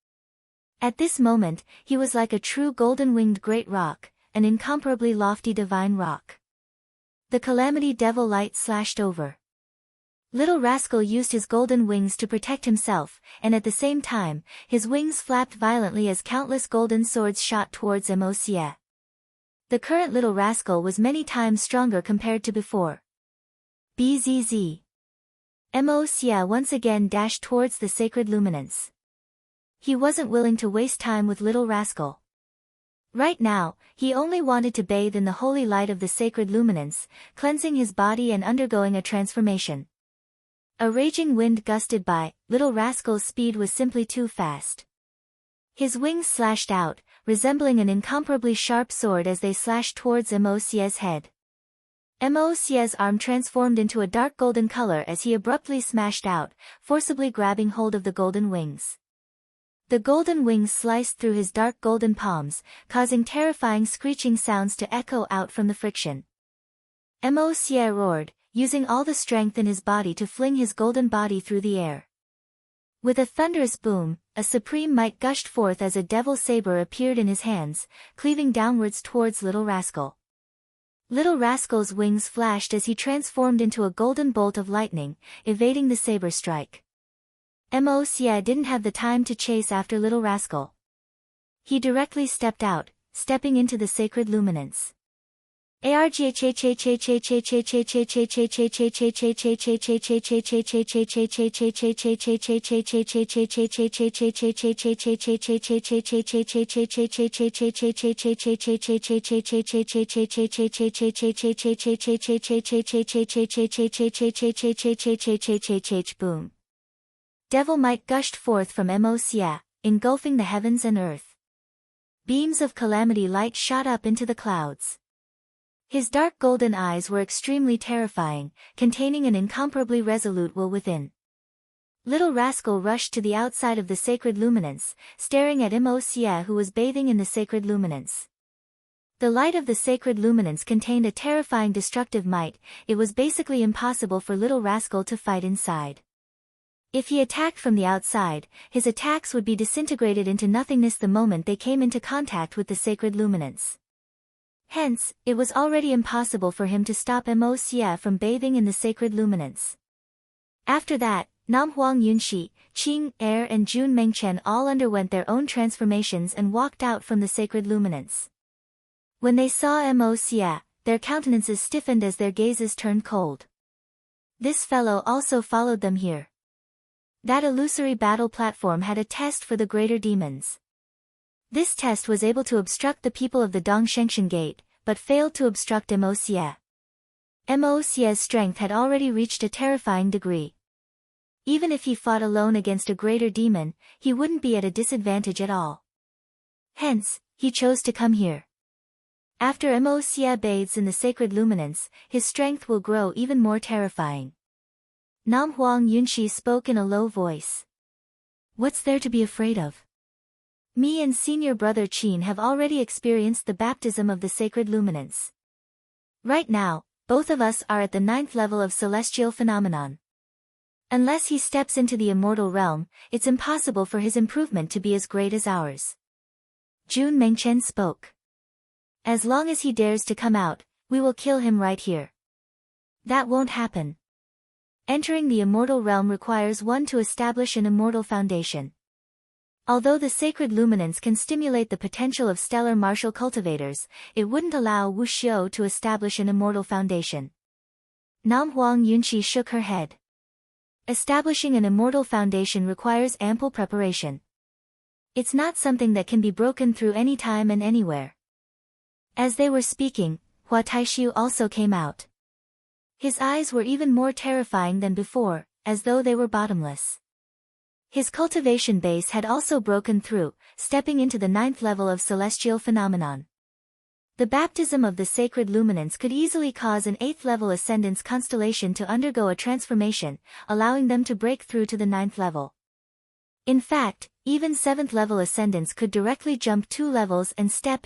A: At this moment, he was like a true golden-winged great rock, an incomparably lofty divine rock. The Calamity Devil light slashed over. Little Rascal used his golden wings to protect himself, and at the same time, his wings flapped violently as countless golden swords shot towards Mo Xie. The current Little Rascal was many times stronger compared to before. Bzz. Mo Xie once again dashed towards the sacred luminance. He wasn't willing to waste time with Little Rascal. Right now, he only wanted to bathe in the holy light of the sacred luminance, cleansing his body and undergoing a transformation. A raging wind gusted by. Little Rascal's speed was simply too fast. His wings slashed out, resembling an incomparably sharp sword as they slashed towards Mo Xie's head. Mo Xie's arm transformed into a dark golden color as he abruptly smashed out, forcibly grabbing hold of the golden wings. The golden wings sliced through his dark golden palms, causing terrifying screeching sounds to echo out from the friction. Mo Xie roared, using all the strength in his body to fling his golden body through the air. With a thunderous boom, a supreme might gushed forth as a devil saber appeared in his hands, cleaving downwards towards Little Rascal. Little Rascal's wings flashed as he transformed into a golden bolt of lightning, evading the saber strike. Mo Xie didn't have the time to chase after Little Rascal. He directly stepped out, stepping into the sacred luminance. Boom. Devil might gushed forth from Mosia, engulfing the heavens and earth. Beams of calamity light shot up into the clouds. His dark golden eyes were extremely terrifying, containing an incomparably resolute will within. Little Rascal rushed to the outside of the sacred luminance, staring at Mosia who was bathing in the sacred luminance. The light of the sacred luminance contained a terrifying destructive might. It was basically impossible for Little Rascal to fight inside. If he attacked from the outside, his attacks would be disintegrated into nothingness the moment they came into contact with the sacred luminance. Hence, it was already impossible for him to stop Mosia from bathing in the sacred luminance. After that, Nam Huang Yunxi, Qing, Er and Jun Mengchen all underwent their own transformations and walked out from the sacred luminance. When they saw Mosia, their countenances stiffened as their gazes turned cold. This fellow also followed them here. That illusory battle platform had a test for the greater demons. This test was able to obstruct the people of the Dongshengshan Gate, but failed to obstruct Mosia. Mosia's strength had already reached a terrifying degree. Even if he fought alone against a greater demon, he wouldn't be at a disadvantage at all. Hence, he chose to come here. After Mosia bathes in the sacred luminance, his strength will grow even more terrifying. Nam Huang Yunxi spoke in a low voice. What's there to be afraid of? Me and senior brother Qin have already experienced the baptism of the sacred luminance. Right now, both of us are at the 9th level of celestial phenomenon. Unless he steps into the immortal realm, it's impossible for his improvement to be as great as ours. Jun Mengchen spoke. As long as he dares to come out, we will kill him right here. That won't happen. Entering the immortal realm requires one to establish an immortal foundation. Although the sacred luminance can stimulate the potential of stellar martial cultivators, it wouldn't allow Wu Xiu to establish an immortal foundation. Nam Huang Yunxi shook her head. Establishing an immortal foundation requires ample preparation. It's not something that can be broken through any time and anywhere. As they were speaking, Hua Taishu also came out. His eyes were even more terrifying than before, as though they were bottomless. His cultivation base had also broken through, stepping into the 9th level of celestial phenomenon. The baptism of the sacred luminance could easily cause an 8th level ascendance constellation to undergo a transformation, allowing them to break through to the 9th level. In fact, even 7th level ascendants could directly jump 2 levels and step